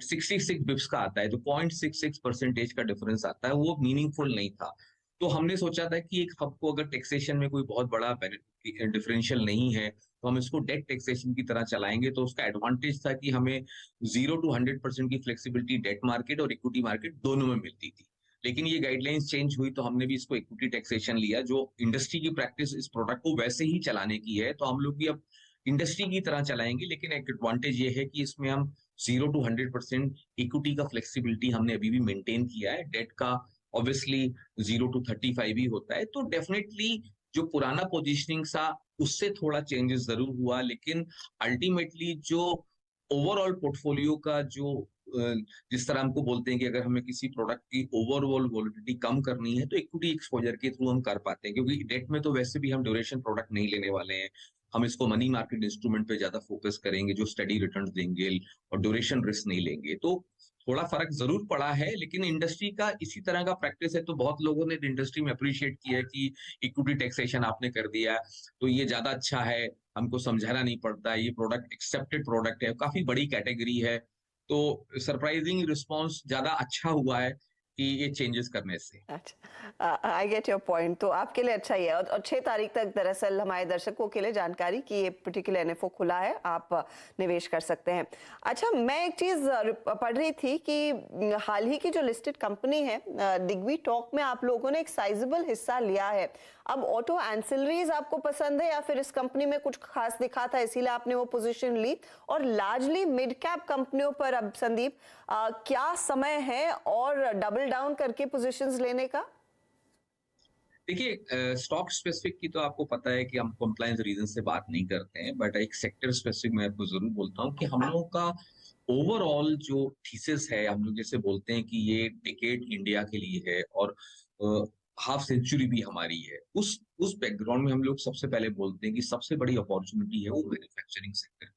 66 बिप्स का आता है, तो 0.66% का डिफरेंस आता है, वो मीनिंगफुल नहीं था। तो हमने सोचा था कि एक हमको अगर टैक्सेशन में कोई बहुत बड़ा डिफरेंशियल नहीं है, तो हम इसको डेट टैक्सेशन की तरह चलाएंगे। तो उसका एडवांटेज था कि हमें 0 to 100% की फ्लेक्सिबिलिटी डेट मार्केट और इक्विटी मार्केट दोनों में मिलती थी। लेकिन ये गाइडलाइंस चेंज हुई तो हमने भी इसको इक्विटी टैक्सेशन लिया। जो इंडस्ट्री की प्रैक्टिस इस प्रोडक्ट को वैसे ही चलाने की है, तो हम लोग भी अब इंडस्ट्री की तरह चलाएंगे, लेकिन एक एडवांटेज ये है कि इसमें हम 0 to 100% इक्विटी का फ्लेक्सिबिलिटी हमने अभी भी मेंटेन किया है। डेट का ऑब्वियसली 0 to 35 ही होता है, तो डेफिनेटली जो पुराना पोजीशनिंग था उससे थोड़ा चेंजेस जरूर हुआ, लेकिन अल्टीमेटली जो ओवरऑल पोर्टफोलियो का जो जिस तरह हमको बोलते हैं कि अगर हमें किसी प्रोडक्ट की ओवरऑल वॉलिडिटी कम करनी है तो इक्विटी एक्सपोजर के थ्रू हम कर पाते हैं, क्योंकि डेट में तो वैसे भी हम ड्यूरेशन प्रोडक्ट नहीं लेने वाले हैं। हम इसको मनी मार्केट इंस्ट्रूमेंट पे ज्यादा फोकस करेंगे जो स्टडी रिटर्न देंगे और ड्यूरेशन रिस्क नहीं लेंगे। तो थोड़ा फर्क जरूर पड़ा है, लेकिन इंडस्ट्री का इसी तरह का प्रैक्टिस है, तो बहुत लोगों ने इंडस्ट्री में अप्रिशिएट किया है कि इक्विटी टैक्सेशन आपने कर दिया, तो ये ज्यादा अच्छा है, हमको समझाना नहीं पड़ता, ये प्रोडक्ट एक्सेप्टेड प्रोडक्ट है, काफी बड़ी कैटेगरी है। तो सरप्राइजिंग रिस्पॉन्स ज्यादा अच्छा हुआ है कि ये चेंजेस करने से। अच्छा, आई गेट योर पॉइंट। तो आपके लिए अच्छा ही है। और 6 तारीख तक दरअसल हमारे दर्शकों के लिए जानकारी कि ये पर्टिकुलर एनएफओ खुला है, आप निवेश कर सकते हैं। अच्छा, मैं एक चीज पढ़ रही थी कि हाल ही की जो लिस्टेड कंपनी है डिग्वी टॉक में आप लोगों ने एक साइजेबल हिस्सा लिया है। अब ऑटो एंसिलरीज आपको पसंद है या फिर इस कंपनी में कुछ खास दिखा था इसीलिए आपने वो पोजीशन ली? और लार्जली मिड कैप कंपनियों पर अब संदीप क्या समय है और डबल डाउन करके पोजीशंस लेने का? देखिए, स्टॉक स्पेसिफिक की तो आपको पता है कि हम कंप्लायंस रीजन से बात नहीं करते हैं, बट एक सेक्टर स्पेसिफिक मैं आपको जरूर बोलता हूँ कि हम लोगों का ओवरऑल जो थीसिस है, हम लोग जैसे बोलते हैं कि ये डिकेड इंडिया के लिए है और हाफ सेंचुरी भी हमारी है। उस बैकग्राउंड में हम लोग सबसे पहले बोलते हैं कि सबसे बड़ी अपॉर्चुनिटी है वो मैन्युफैक्चरिंग सेक्टर।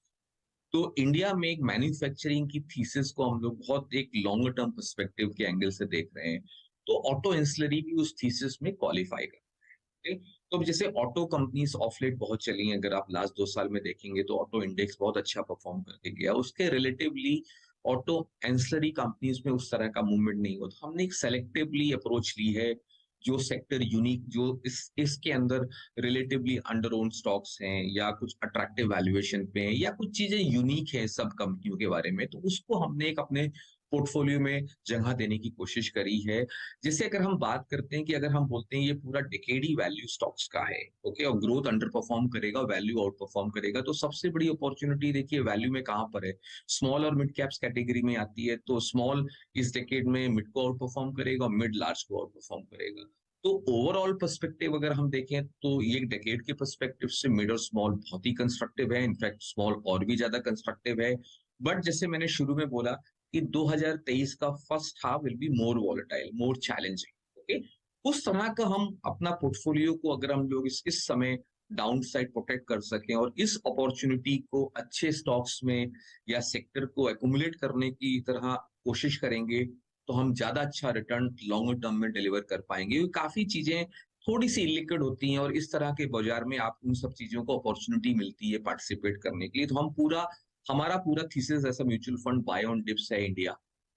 तो इंडिया में एक मैन्युफैक्चरिंग की थीसिस को हम लोग बहुत एक लॉन्गर टर्म पर्सपेक्टिव के एंगल से देख रहे हैं, तो ऑटो एंसिलरी भी उस थीसिस में क्वालिफाई करते हैं। तो जैसे ऑटो कंपनीज ऑफ लेट बहुत चली हैं, अगर आप लास्ट 2 साल में देखेंगे तो ऑटो इंडेक्स बहुत अच्छा परफॉर्म करके गया, उसके रिलेटिवली ऑटो एंसिलरी कंपनीज में उस तरह का मूवमेंट नहीं हुआ। तो हमने एक सेलेक्टिवली अप्रोच ली है, जो सेक्टर यूनिक, जो इसके अंदर रिलेटिवली अंडर ओन स्टॉक्स हैं या कुछ अट्रैक्टिव वैल्यूएशन पे हैं या कुछ चीजें यूनिक है सब कंपनियों के बारे में, तो उसको हमने एक अपने पोर्टफोलियो में जगह देने की कोशिश करी है। जैसे अगर हम बात करते हैं कि अगर हम बोलते हैं ये पूरा डिकेड ही वैल्यू स्टॉक्स का है, ओके, और ग्रोथ अंडर परफॉर्म करेगा, वैल्यू आउट परफॉर्म करेगा, तो सबसे बड़ी अपॉर्चुनिटी देखिए वैल्यू में कहाँ पर है, स्मॉल और मिड कैप्स कैटेगरी में आती है। तो स्मॉल इस डिकेड में मिड को आउट परफॉर्म करेगा, मिड लार्ज को आउट परफॉर्म करेगा। तो ओवरऑल पर्सपेक्टिव अगर हम देखें तो ये डेकेड के पर्सपेक्टिव से मिड और स्मॉल बहुत ही कंस्ट्रक्टिव है, इनफैक्ट स्मॉल और भी ज्यादा कंस्ट्रक्टिव है। बट जैसे मैंने शुरू में बोला कि 2023 का first half will be more volatile, more challenging, okay. उस तरह का हम अपना पोर्टफोलियो को अगर हम लोग इस समय डाउन साइड प्रोटेक्ट कर सकें और इस अपॉर्चुनिटी को अच्छे स्टॉक्स में या सेक्टर को एक्यूमुलेट करने की तरह कोशिश करेंगे, तो हम ज्यादा अच्छा रिटर्न लॉन्गर टर्म में डिलीवर कर पाएंगे। काफी चीजें थोड़ी सी इलिक्विड होती हैं और इस तरह के बाजार में आप उन सब चीजों को अपॉर्चुनिटी मिलती है पार्टिसिपेट करने के लिए। तो हमारा पूरा थीसिस ऐसा mutual fund buy on dips है इंडिया,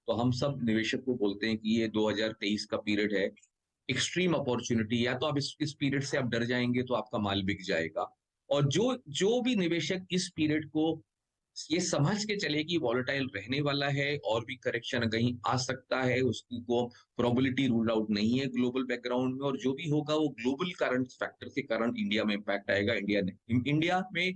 तो हम सब निवेशक को बोलते हैं कि ये 2023 का पीरियड है एक्सट्रीम अपॉर्चुनिटी, या तो आप इस पीरियड से आप डर जाएंगे तो आपका माल बिक जाएगा। और जो भी निवेशक इस पीरियड को ये समझ के चले कि वॉलेटाइल रहने वाला है और भी करेक्शन कहीं आ सकता है, उसकी को प्रोबेबिलिटी रूल आउट नहीं है ग्लोबल बैकग्राउंड में, और जो भी होगा वो ग्लोबल करंट फैक्टर के कारण इंडिया में इम्पैक्ट आएगा। इंडिया में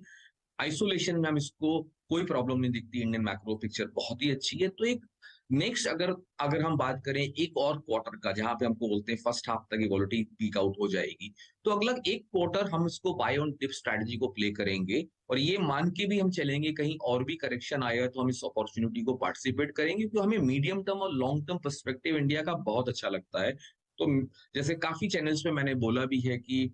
आइसोलेशन में हम इसको कोई प्रॉब्लम नहीं दिखती, इंडियन मैक्रो पिक्चर बहुत ही अच्छी है। तो एक नेक्स्ट अगर हम बात करें एक और क्वार्टर का, जहां पे हमको बोलते हैं फर्स्ट हाफ तक वॉलेटिलिटी पीक आउट हो जाएगी, तो अगला एक क्वार्टर हम इसको बाय ऑन डिप स्ट्रैटेजी को प्ले करेंगे और ये मान के भी हम चलेंगे कहीं और भी करेक्शन आएगा तो हम इस अपॉर्चुनिटी को पार्टिसिपेट करेंगे, क्योंकि हमें मीडियम टर्म और लॉन्ग टर्म पर्सपेक्टिव इंडिया का बहुत अच्छा लगता है। तो जैसे काफी चैनल्स पे मैंने बोला भी है कि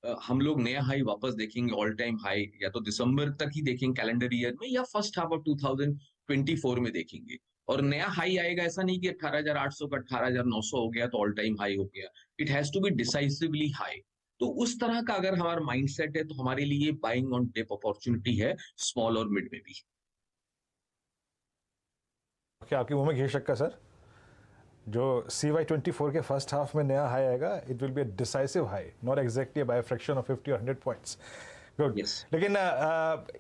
हम लोग नया हाई वापस देखेंगे, ऑल टाइम हाई या तो दिसंबर तक ही देखेंगे कैलेंडर ईयर में, या फर्स्ट हाफ ऑफ 2024 में देखेंगे। और नया हाई आएगा, ऐसा नहीं कि 18,800 का 18,900 हो गया तो ऑल टाइम हाई हो गया। It has to be decisively high. तो उस तरह का अगर हमारा माइंडसेट है तो हमारे लिए बाइंग ऑन डिप अपॉर्चुनिटी है, स्मॉल और मिड में भी। क्या आपके मुंह में घी शक्कर सर? जो CY24 के फर्स्ट हाफ में नया हाई आएगा, it will be a decisive high, not exactly by fraction of 50 और 100 पॉइंट्स। गुड। लेकिन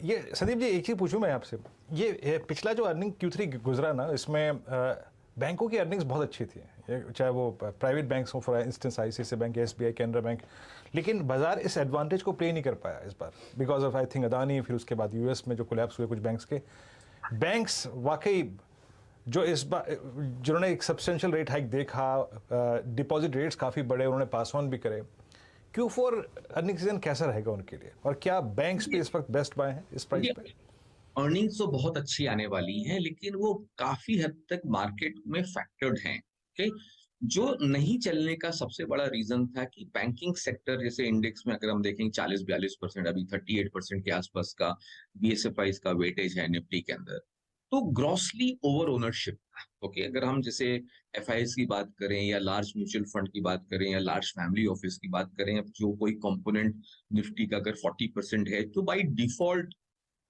ये संदीप जी, एक चीज पूछूं मैं आपसे, ये पिछला जो अर्निंग Q3 गुजरा ना, इसमें बैंकों की अर्निंग्स बहुत अच्छी थी, चाहे वो प्राइवेट बैंक्स हो, for instance ICICI bank, SBI, Canara bank, लेकिन बाजार इस एडवांटेज को प्ले नहीं कर पाया इस बार because of I think Adani, फिर उसके बाद US में जो कोलैप्स हुए कुछ बैंक्स के। बैंक्स वाकई जो इस बार जिन्होंने एक सब्सटेंशियल रेट हाइक देखा, डिपॉजिट रेट्स काफ़ी बड़े, उन्होंने पास ऑन भी करे। Q4 अर्निंग सीजन कैसा रहेगा उनके लिए, और क्या बैंक्स पे इस वक्त बेस्ट बाय हैं इस प्राइस पे? अर्निंग्स तो बहुत अच्छी आने वाली हैं, लेकिन वो काफी हद तक मार्केट में फैक्टर्ड हैं। ओके, जो नहीं चलने का सबसे बड़ा रीजन था कि बैंकिंग सेक्टर, जैसे इंडेक्स में अगर हम देखेंगे 40-42%, अभी 38% के आसपास का BSFI का वेटेज है निफ्टी के अंदर, तो ग्रॉसली ओवर ओनरशिप। ओके, अगर हम जैसे FIs की बात करें या लार्ज म्यूचुअल फंड की बात करें या लार्ज फैमिली ऑफिस की बात करें, अब जो कोई कंपोनेंट निफ्टी का अगर 40% है तो बाय डिफॉल्ट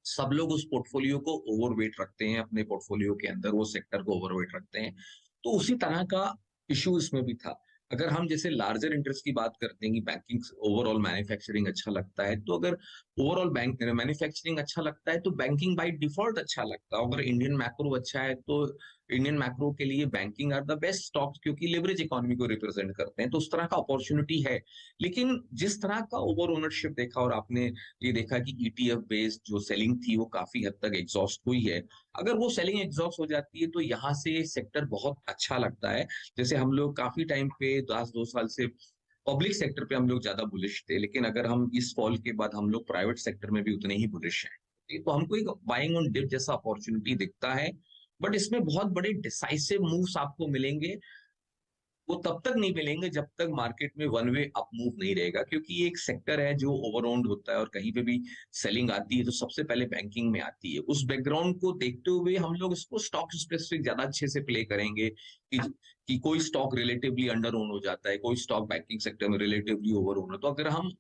सब लोग उस पोर्टफोलियो को ओवरवेट रखते हैं, अपने पोर्टफोलियो के अंदर वो सेक्टर को ओवरवेट रखते हैं। तो उसी तरह का इशू इसमें भी था। अगर हम जैसे लार्जर इंटरेस्ट की बात करते हैं कि बैंकिंग ओवरऑल मैन्युफैक्चरिंग अच्छा लगता है, तो अगर ओवरऑल बैंक मैन्युफैक्चरिंग अच्छा लगता है तो बैंकिंग बाय डिफॉल्ट अच्छा लगता है। अगर इंडियन मैक्रो अच्छा है तो इंडियन मैक्रो के लिए banking are the best stocks, क्योंकि लेवरेज इकोनॉमी को रिप्रेजेंट करते हैं। तो उस तरह का अपॉर्चुनिटी है, लेकिन जिस तरह का ओवर ओनरशिप देखा और आपने ये देखा कि ETF बेस्ड जो सेलिंग थी वो काफी हद तक एग्जॉस्ट हुई है। अगर वो सेलिंग एग्जॉस्ट हो जाती है तो यहाँ से सेक्टर बहुत अच्छा लगता है। जैसे हम लोग काफी टाइम पे 10-2 साल से पब्लिक सेक्टर पे हम लोग ज्यादा बुलिश थे, लेकिन अगर हम इस फॉल के बाद हम लोग प्राइवेट सेक्टर में भी उतने ही बुलिश हैं। तो हमको एक बाइंग ऑन डिप जैसा अपॉर्चुनिटी दिखता है, बट इसमें बहुत बड़े डिसाइसिव मूव्स आपको मिलेंगे। वो तब तक नहीं मिलेंगे जब तक मार्केट में वन वे अप मूव नहीं रहेगा, क्योंकि ये एक सेक्टर है जो ओवरऑन्ड होता है और कहीं पे भी सेलिंग आती है तो सबसे पहले बैंकिंग में आती है। उस बैकग्राउंड को देखते हुए हम लोग इसको स्टॉक स्पेसिफिक ज्यादा अच्छे से प्ले करेंगे कि कोई स्टॉक रिलेटिवली अंडर ओन हो जाता है, कोई स्टॉक बैंकिंग सेक्टर में रिलेटिवली ओवर ओन है। तो अगर हम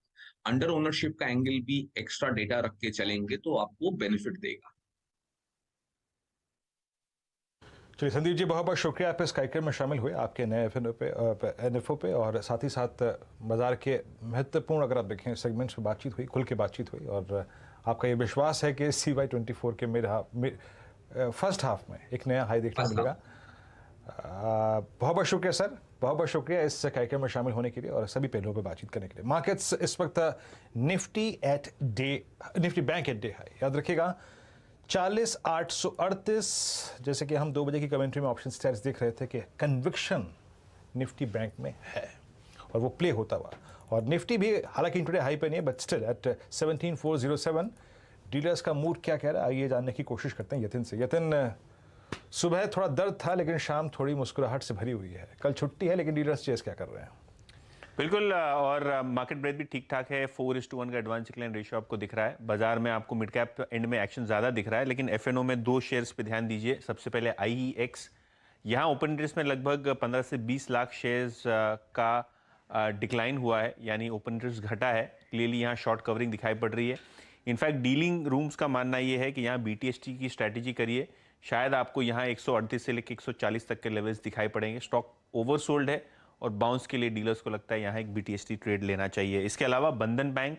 अंडर ओनरशिप का एंगल भी एक्स्ट्रा डेटा रख के चलेंगे तो आपको बेनिफिट देगा। चलिए संदीप जी, बहुत बहुत शुक्रिया आप इस कार्यक्रम में शामिल हुए, आपके नए NFO पे, और साथ ही साथ बाजार के महत्वपूर्ण अगर आप देखें सेगमेंट्स पे बातचीत हुई, खुल के बातचीत हुई, और आपका ये विश्वास है कि CY24 के फर्स्ट हाफ में एक नया हाई देखने को मिलेगा। बहुत बहुत शुक्रिया सर, बहुत बहुत शुक्रिया इस कार्यक्रम में शामिल होने के लिए और सभी पहलुओं पे बातचीत करने के लिए। मार्केट्स इस वक्त Nifty bank at day high, याद रखिएगा 40,838। जैसे कि हम 2 बजे की कमेंट्री में ऑप्शन स्टेट्स देख रहे थे कि कन्विक्शन निफ्टी बैंक में है और वो प्ले होता हुआ, और निफ्टी भी हालांकि इंट्राडे हाई पे नहीं है बट स्टिल एट 17,407। डीलर्स का मूड क्या कह रहा है, आइए जानने की कोशिश करते हैं यतिन से। यतिन, सुबह थोड़ा दर्द था लेकिन शाम थोड़ी मुस्कुराहट से भरी हुई है। कल छुट्टी है लेकिन डीलर्स चेस क्या कर रहे हैं? बिल्कुल, और मार्केट ब्रेथ भी ठीक ठाक है। 4:1 का एडवांस डिक्लाइन रेशियो आपको दिख रहा है। बाजार में आपको मिड कैप एंड में एक्शन ज़्यादा दिख रहा है, लेकिन FNO में 2 शेयर्स पे ध्यान दीजिए। सबसे पहले IEX, यहाँ ओपन इंटरेस्ट में लगभग 15 से 20 लाख शेयर्स का डिक्लाइन हुआ है, यानी ओपन इंटरेस्ट घटा है। क्लियरली यहाँ शॉर्ट कवरिंग दिखाई पड़ रही है। इनफैक्ट डीलिंग रूम्स का मानना ये है कि यहाँ BTST की स्ट्रैटेजी करिए, शायद आपको यहाँ 138 से लेकर 140 तक के लेवल्स दिखाई पड़ेंगे। स्टॉक ओवरसोल्ड है और बाउंस के लिए डीलर्स को लगता है यहाँ एक BTST ट्रेड लेना चाहिए। इसके अलावा बंधन बैंक,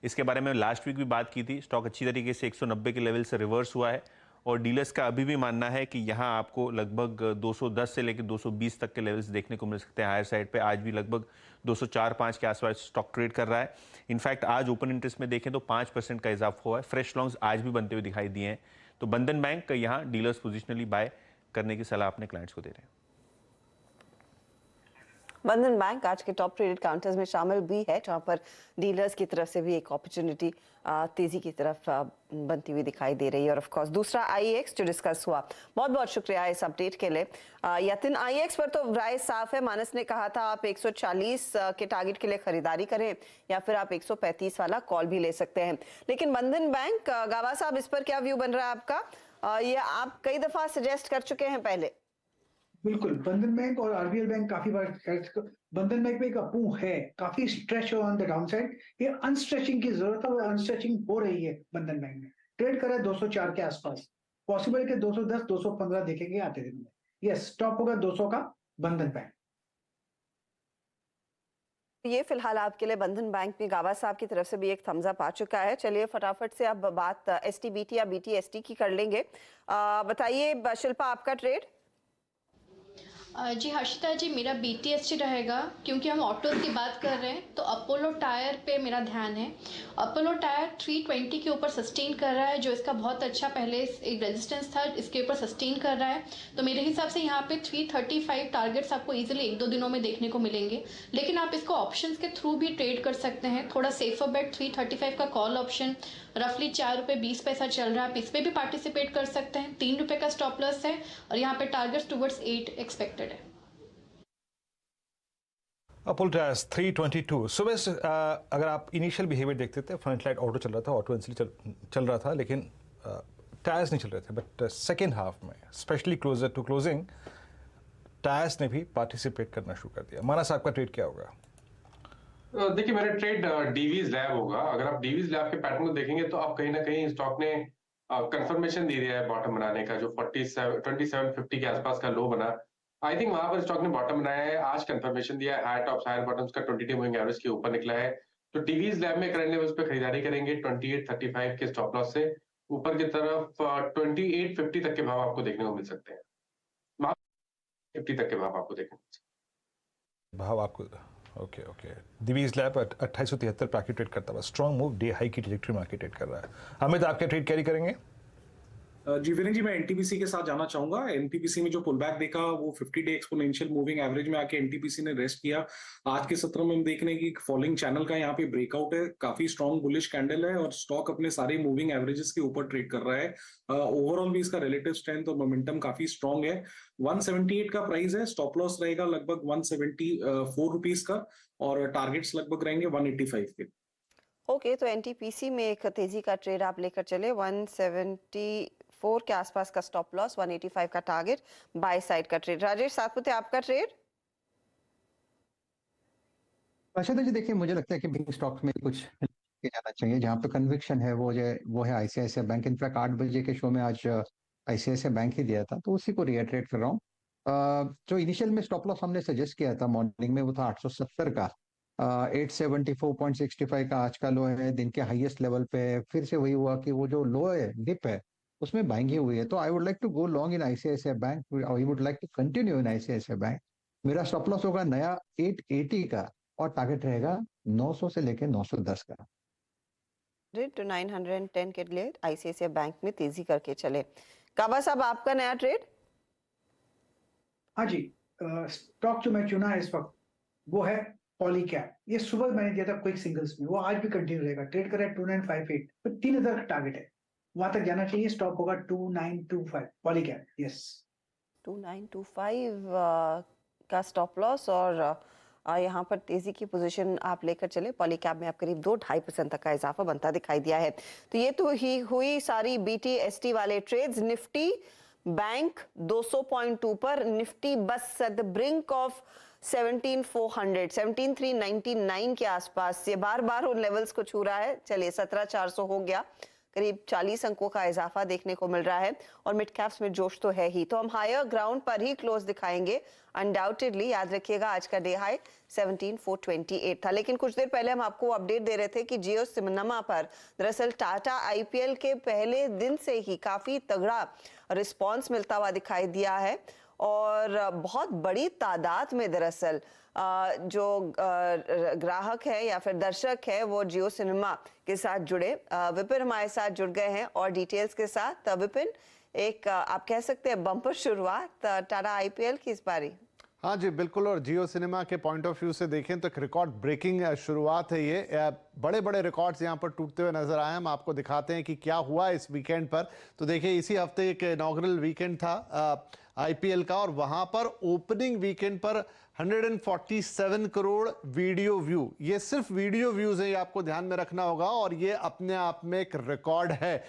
इसके बारे में लास्ट वीक भी बात की थी। स्टॉक अच्छी तरीके से 190 के लेवल से रिवर्स हुआ है और डीलर्स का अभी भी मानना है कि यहाँ आपको लगभग 210 से लेकर 220 तक के लेवल्स देखने को मिल सकते हैं हायर साइड पे। आज भी लगभग 204-5 के आसपास स्टॉक ट्रेड कर रहा है। इनफैक्ट आज ओपन इंटरेस्ट में देखें तो 5% का इजाफा हुआ है। फ्रेश लॉन्ग्स आज भी बनते हुए दिखाई दिए हैं। तो बंधन बैंक यहाँ डीलर्स पोजिशनली बाय करने की सलाह अपने क्लाइंट्स को दे रहे हैं। बंधन बैंक आज के टॉप ट्रेडेड काउंटर्स में शामिल भी है, जहां पर डीलर्स की तरफ से भी एक अपॉर्चुनिटी तेजी की तरफ बनती हुई दिखाई दे रही है। और ऑफ कोर्स दूसरा आईएक्स जो डिस्कस हुआ। बहुत बहुत शुक्रिया इस अपडेट के लिए यतिन। आईएक्स पर तो राय साफ है, मानस ने कहा था आप 140 के टारगेट के लिए खरीदारी करें या फिर आप 135 वाला कॉल भी ले सकते हैं। लेकिन बंधन बैंक, गावा साहब, इस पर क्या व्यू बन रहा है आपका? ये आप कई दफा सजेस्ट कर चुके हैं पहले। बिल्कुल, बंधन बैंक और आरबीएल बैंक काफी बार, बंधन बैंक में एक अप्पू है, काफी stretch on the down side. ये अनस्ट्रेचिंग की जरूरत है, वो अनस्ट्रेचिंग हो रही है बंधन बैंक में। ट्रेड कर रहा है 204 के आसपास, पॉसिबल के 210 215 देखेंगे आते दिन में। यस, स्टॉप होगा 200 का बंधन बैंक। ये फिलहाल आपके लिए बंधन बैंक में गावा साहब की तरफ से भी एक थम्स अप आ चुका है। चलिए फटाफट से अब बात एसटीबीटी या बीटीएसटी की कर लेंगे। बताइए शिल्पा, आपका ट्रेड? जी हर्षिता जी, मेरा बीटीएसटी रहेगा, क्योंकि हम ऑटोज की बात कर रहे हैं तो अपोलो टायर पे मेरा ध्यान है। अपोलो टायर 320 के ऊपर सस्टेन कर रहा है, जो इसका बहुत अच्छा पहले एक रेजिस्टेंस था, इसके ऊपर सस्टेन कर रहा है। तो मेरे हिसाब से यहाँ पे 335 टारगेट्स आपको इजीली 1-2 दिनों में देखने को मिलेंगे। लेकिन आप इसको ऑप्शंस के थ्रू भी ट्रेड कर सकते हैं। थोड़ा सेफर बेट 335 का कॉल ऑप्शन रफली ₹4.20 चल रहा है, आप इस पर भी पार्टिसिपेट कर सकते हैं। ₹3 का स्टॉप लॉस है और यहाँ पे टारगेट्स टुवर्ड्स 8 एक्सपेक्टेड है। अपोलो टायर्स 322 सुबह से अगर आप इनिशियल बिहेवियर देखते थे, फ्रंट लाइट ऑटो चल रहा था, ऑटो इंसली चल रहा था, लेकिन टायर्स नहीं चल रहे थे। बट सेकेंड हाफ में specially closer to closing tiers ने भी पार्टिसिपेट करना शुरू कर दिया। मानस, आपका ट्रेड क्या होगा? देखिए, मेरा ट्रेड डीवीज लैब होगा। अगर आप डीवीज लैब के पैटर्न को देखेंगे तो आप कहीं ना कहीं स्टॉक ने कंफर्मेशन दे दिया है बॉटम बनाने का, जो 2750 के आसपास का लो बना। आई थिंक वहां पर स्टॉक ने बॉटम बनाया है, आज कंफर्मेशन दिया है, हायर टॉप्स हायर बॉटम्स का 20 डे मूविंग एवरेज के ऊपर निकला है। तो डीवीज लैब में करंट लेवल्स पे खरीदारी करेंगे 2835 के स्टॉप लॉस से ऊपर की तरफ 2850 तक के भाव आपको देखने को मिल सकते हैं। 50 तक के भाव आपको देखने को मिल सकते हैं। भाव आपको ओके दिवीज लैब 2873 पे आके ट्रेड करता हुआ स्ट्रॉन्ग मूव, डे हाई की ट्रैजेक्टरी में आके ट्रेड कर रहा है। अमित, आपके ट्रेड कैरी करेंगे? जी वीरेन जी, मैं एनटीपीसी के साथ जाना चाहूंगा। एनटीपीसी में जो पुल बैक देखा वो 50 डे एक्सपोनेंशियल मूविंग एवरेज में आके एनटीपीसी ने रेस्ट किया। आज के सत्र में हम देख रहे हैं कि फॉलिंग चैनल का यहाँ पे ब्रेकआउट है, काफी स्ट्रॉन्ग बुलिश कैंडल है और स्टॉक अपने सारे मूविंग एवरेजेस के ऊपर ट्रेड कर रहा है। ओवरऑल भी इसका रिलेटिव स्ट्रेंथ और मोमेंटम काफी स्ट्रॉन्ग है। 178 का प्राइस है, स्टॉप लॉस रहेगा लगभग 174 रुपीज का और टारगेट्स लगभग रहेंगे 185 के। ओके, तो एनटीपीसी में एक तेजी का ट्रेड आप लेकर चले। 174 के आसपास का स्टॉप लॉस, 185 का टारगेट, बाय साइड का ट्रेड। राजेश सातपुते, आपका ट्रेड? अच्छा जी, देखिए मुझे लगता है कि बिग स्टॉक्स में कुछ किया जाना चाहिए जहाँ पे कन्विक्शन है, वो है आईसीआईसीआई बैंक। इनफैक्ट 8 बजे के शो में आज आईसीआईसीआई बैंक ही दिया था, तो उसी को रिएटरेट कर रहा हूँ। जो इनिशियल में स्टॉप लॉस हमने सजेस्ट किया था मॉर्निंग में, वो था 870 का। 874.65 का आज का लो है, दिन के हाईएस्ट लेवल पे। फिर से वही हुआ कि वो जो लो है, डिप है, उसमें बाइंग हुई है। तो I would like to go long in ICICI bank, I would like to continue in ICICI bank. मेरा स्टॉप लॉस होगा नया 880 का और टारगेट रहेगा 900 से लेकर 910 का। to 910 के लिए आईसीआईसीआई बैंक में तेजी करके चले। काबा साहब, आपका नया ट्रेड? हाँ जी, स्टॉक जो मैं चुना है इस वक्त वो है पॉलीकैब। ये सुबह मैंने दिया था क्विक सिंगल्स में, वो आज भी कंटिन्यू रहेगा। ट्रेड कर रहा है 2958 पर 3000 का टारगेट है, वहां तक जाना चाहिए। स्टॉप होगा 2925 पॉलीकैब। यस, 2925 का स्टॉप लॉस और यहाँ पर तेजी की पोजीशन आप लेकर चले। पॉलीकैब में आप करीब 2-2.5% तक का इजाफा बनता दिखाई दिया है। तो ये तो ही हुई सारी बीटीएसटी वाले ट्रेड्स। निफ्टी बैंक 200.2 पर, निफ्टी बस एट द ब्रिंक ऑफ 17,400 17,399 के आसपास, ये बार बार उन लेवल्स को छू रहा है। चलिए 17,400 हो गया, करीब 40 अंकों का इजाफा देखने को मिल रहा है और मिड कैप्स में जोश तो है ही। तो हम हायर ग्राउंड पर ही क्लोज दिखाएंगे अनडाउटेडली। याद रखिएगा आज का डे हाई 17,428 था। लेकिन कुछ देर पहले हम आपको अपडेट दे रहे थे कि जियो सिनेमा पर दरअसल टाटा आईपीएल के पहले दिन से ही काफी तगड़ा रिस्पॉन्स मिलता हुआ दिखाई दिया है और बहुत बड़ी तादाद में दरअसल जो ग्राहक है या फिर दर्शक है वो जियो सिनेमा के साथ जुड़े। विपिन हमारे साथ जुड़ गए हैं और डिटेल्स के साथ। विपिन, एक आप कह सकते हैं बम्पर शुरुआत टाटा आईपीएल की इस बारी। हाँ जी बिल्कुल, और जियो सिनेमा के पॉइंट ऑफ व्यू से देखें तो एक रिकॉर्ड ब्रेकिंग शुरुआत है ये। बड़े बड़े रिकॉर्ड्स यहाँ पर टूटते हुए नजर आए। हम आपको दिखाते हैं कि क्या हुआ इस वीकेंड पर। तो देखिए इसी हफ्ते एक इनॉग्रल वीकेंड था आईपीएल का, और वहाँ पर ओपनिंग वीकेंड पर 147 करोड़ वीडियो व्यू, ये सिर्फ वीडियो व्यूज हैं, ये आपको ध्यान में रखना होगा, और ये अपने आप में एक रिकॉर्ड है।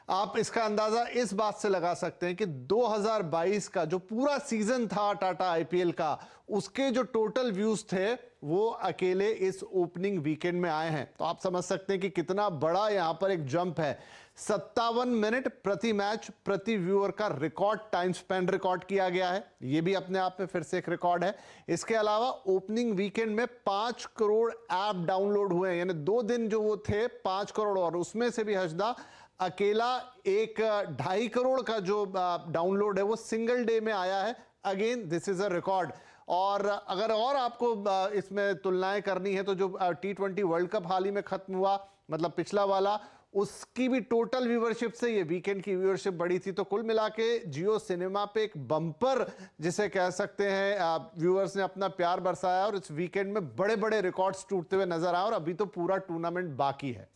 आप इसका अंदाजा इस बात से लगा सकते हैं कि 2022 का जो पूरा सीजन था टाटा आईपीएल का, उसके जो टोटल व्यूज थे वो अकेले इस ओपनिंग वीकेंड में आए हैं। तो आप समझ सकते हैं कि कितना बड़ा यहां पर एक जंप है। 57 मिनट प्रति मैच प्रति व्यूअर का रिकॉर्ड टाइम स्पेंड रिकॉर्ड किया गया है, ये भी अपने आप में फिर से एक रिकॉर्ड है। इसके अलावा ओपनिंग वीकेंड में 5 करोड़ ऐप डाउनलोड हुए हैं, यानी 2 दिन जो वो थे 5 करोड़, और उसमें से भी हर्षदा अकेला 2.5 करोड़ का जो डाउनलोड है वो सिंगल डे में आया है। Again this is a record. और अगर और आपको इसमें तुलनाएं करनी है तो जो T20 वर्ल्ड कप हाल ही में खत्म हुआ, मतलब पिछला वाला, उसकी भी टोटल व्यूअरशिप से ये वीकेंड की व्यूअरशिप बढ़ी थी। तो कुल मिला के जियो सिनेमा पे एक बम्पर जिसे कह सकते हैं व्यूअर्स ने अपना प्यार बरसाया, और इस वीकेंड में बड़े बड़े रिकॉर्ड्स टूटते हुए नजर आए, और अभी तो पूरा टूर्नामेंट बाकी है।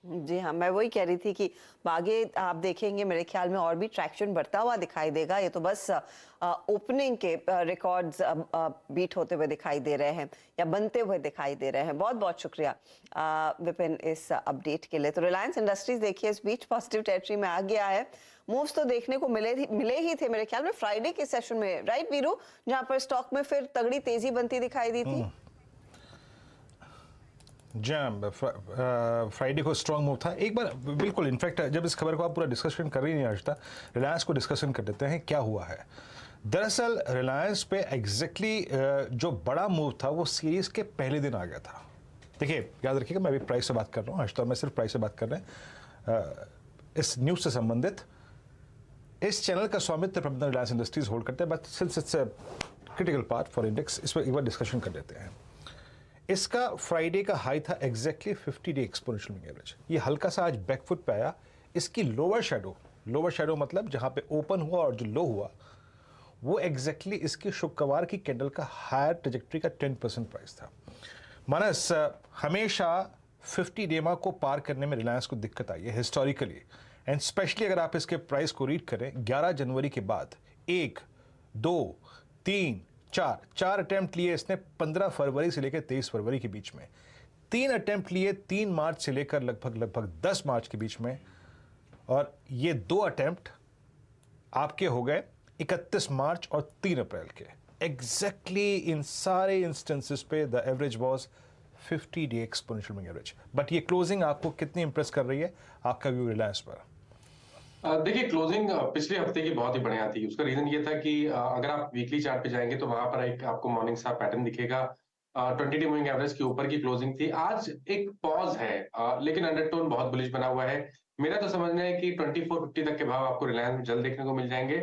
जी हाँ, मैं वही कह रही थी कि आगे आप देखेंगे मेरे ख्याल में और भी ट्रैक्शन बढ़ता हुआ दिखाई देगा। ये तो बस ओपनिंग के रिकॉर्ड्स बीट होते हुए दिखाई दे रहे हैं या बनते हुए दिखाई दे रहे हैं। बहुत बहुत शुक्रिया विपिन इस अपडेट के लिए। तो रिलायंस इंडस्ट्रीज देखिए इस बीच पॉजिटिव टेरिटरी में आ गया है। मूव्स तो देखने को मिले ही थे मेरे ख्याल में फ्राइडे के सेशन में, राइट वीरू, जहां पर स्टॉक में फिर तगड़ी तेजी बनती दिखाई दी थी। फ्राइडे को स्ट्रॉन्ग मूव था एक बार, बिल्कुल। इनफैक्ट जब इस खबर को आप पूरा डिस्कशन कर रही नहीं आज तक, रिलायंस को डिस्कशन कर देते हैं क्या हुआ है। दरअसल रिलायंस पे एग्जैक्टली जो बड़ा मूव था वो सीरीज के पहले दिन आ गया था। देखिए याद रखिएगा, मैं अभी प्राइस से बात कर रहा हूँ, आज तो मैं सिर्फ प्राइस से बात कर रहे हैं। इस न्यूज से संबंधित इस चैनल का स्वामित्व प्रबंधन रिलायंस इंडस्ट्रीज होल्ड करते हैं, but since it's a critical part for index, इस पर एक बार डिस्कशन कर लेते हैं। इसका फ्राइडे का हाई था exactly 50 day exponential moving average. ये हल्का सा आज बैकफुट पे आया। इसकी लोअर शेडो मतलब जहां पे ओपन हुआ और जो लो हुआ वो एग्जैक्टली इसकी शुक्रवार की कैंडल का हायर ट्रेजेक्ट्री का 10% प्राइस था। मानस, हमेशा 50 डेमा को पार करने में रिलायंस को दिक्कत आई है हिस्टोरिकली, एंड स्पेशली अगर आप इसके प्राइस को रीड करें 11 जनवरी के बाद 1, 2, 3, 4 अटेम्प्ट लिए इसने 15 फरवरी से लेकर 23 फरवरी के बीच में, 3 अटेम्प्ट लिए 3 मार्च से लेकर लगभग 10 मार्च के बीच में, और ये 2 अटेम्प्ट आपके हो गए 31 मार्च और 3 अप्रैल के। एग्जैक्टली इन सारे इंस्टेंसेस पे the average was 50 day exponential moving average. But ये क्लोजिंग आपको कितनी इंप्रेस कर रही है, आपका व्यू रिलायंस पर? देखिए क्लोजिंग पिछले हफ्ते की बहुत ही बढ़िया थी। उसका रीजन ये था कि अगर आप वीकली चार्ट पे जाएंगे तो वहां पर एक आपको मॉर्निंग स्टार पैटर्न दिखेगा। 20 डे मूविंग एवरेज के ऊपर की क्लोजिंग थी। आज एक पॉज है, लेकिन अंडरटोन बहुत बुलिश बना हुआ है। मेरा तो समझना है कि 2450 तक के भाव आपको रिलायंस में जल्द देखने को मिल जाएंगे।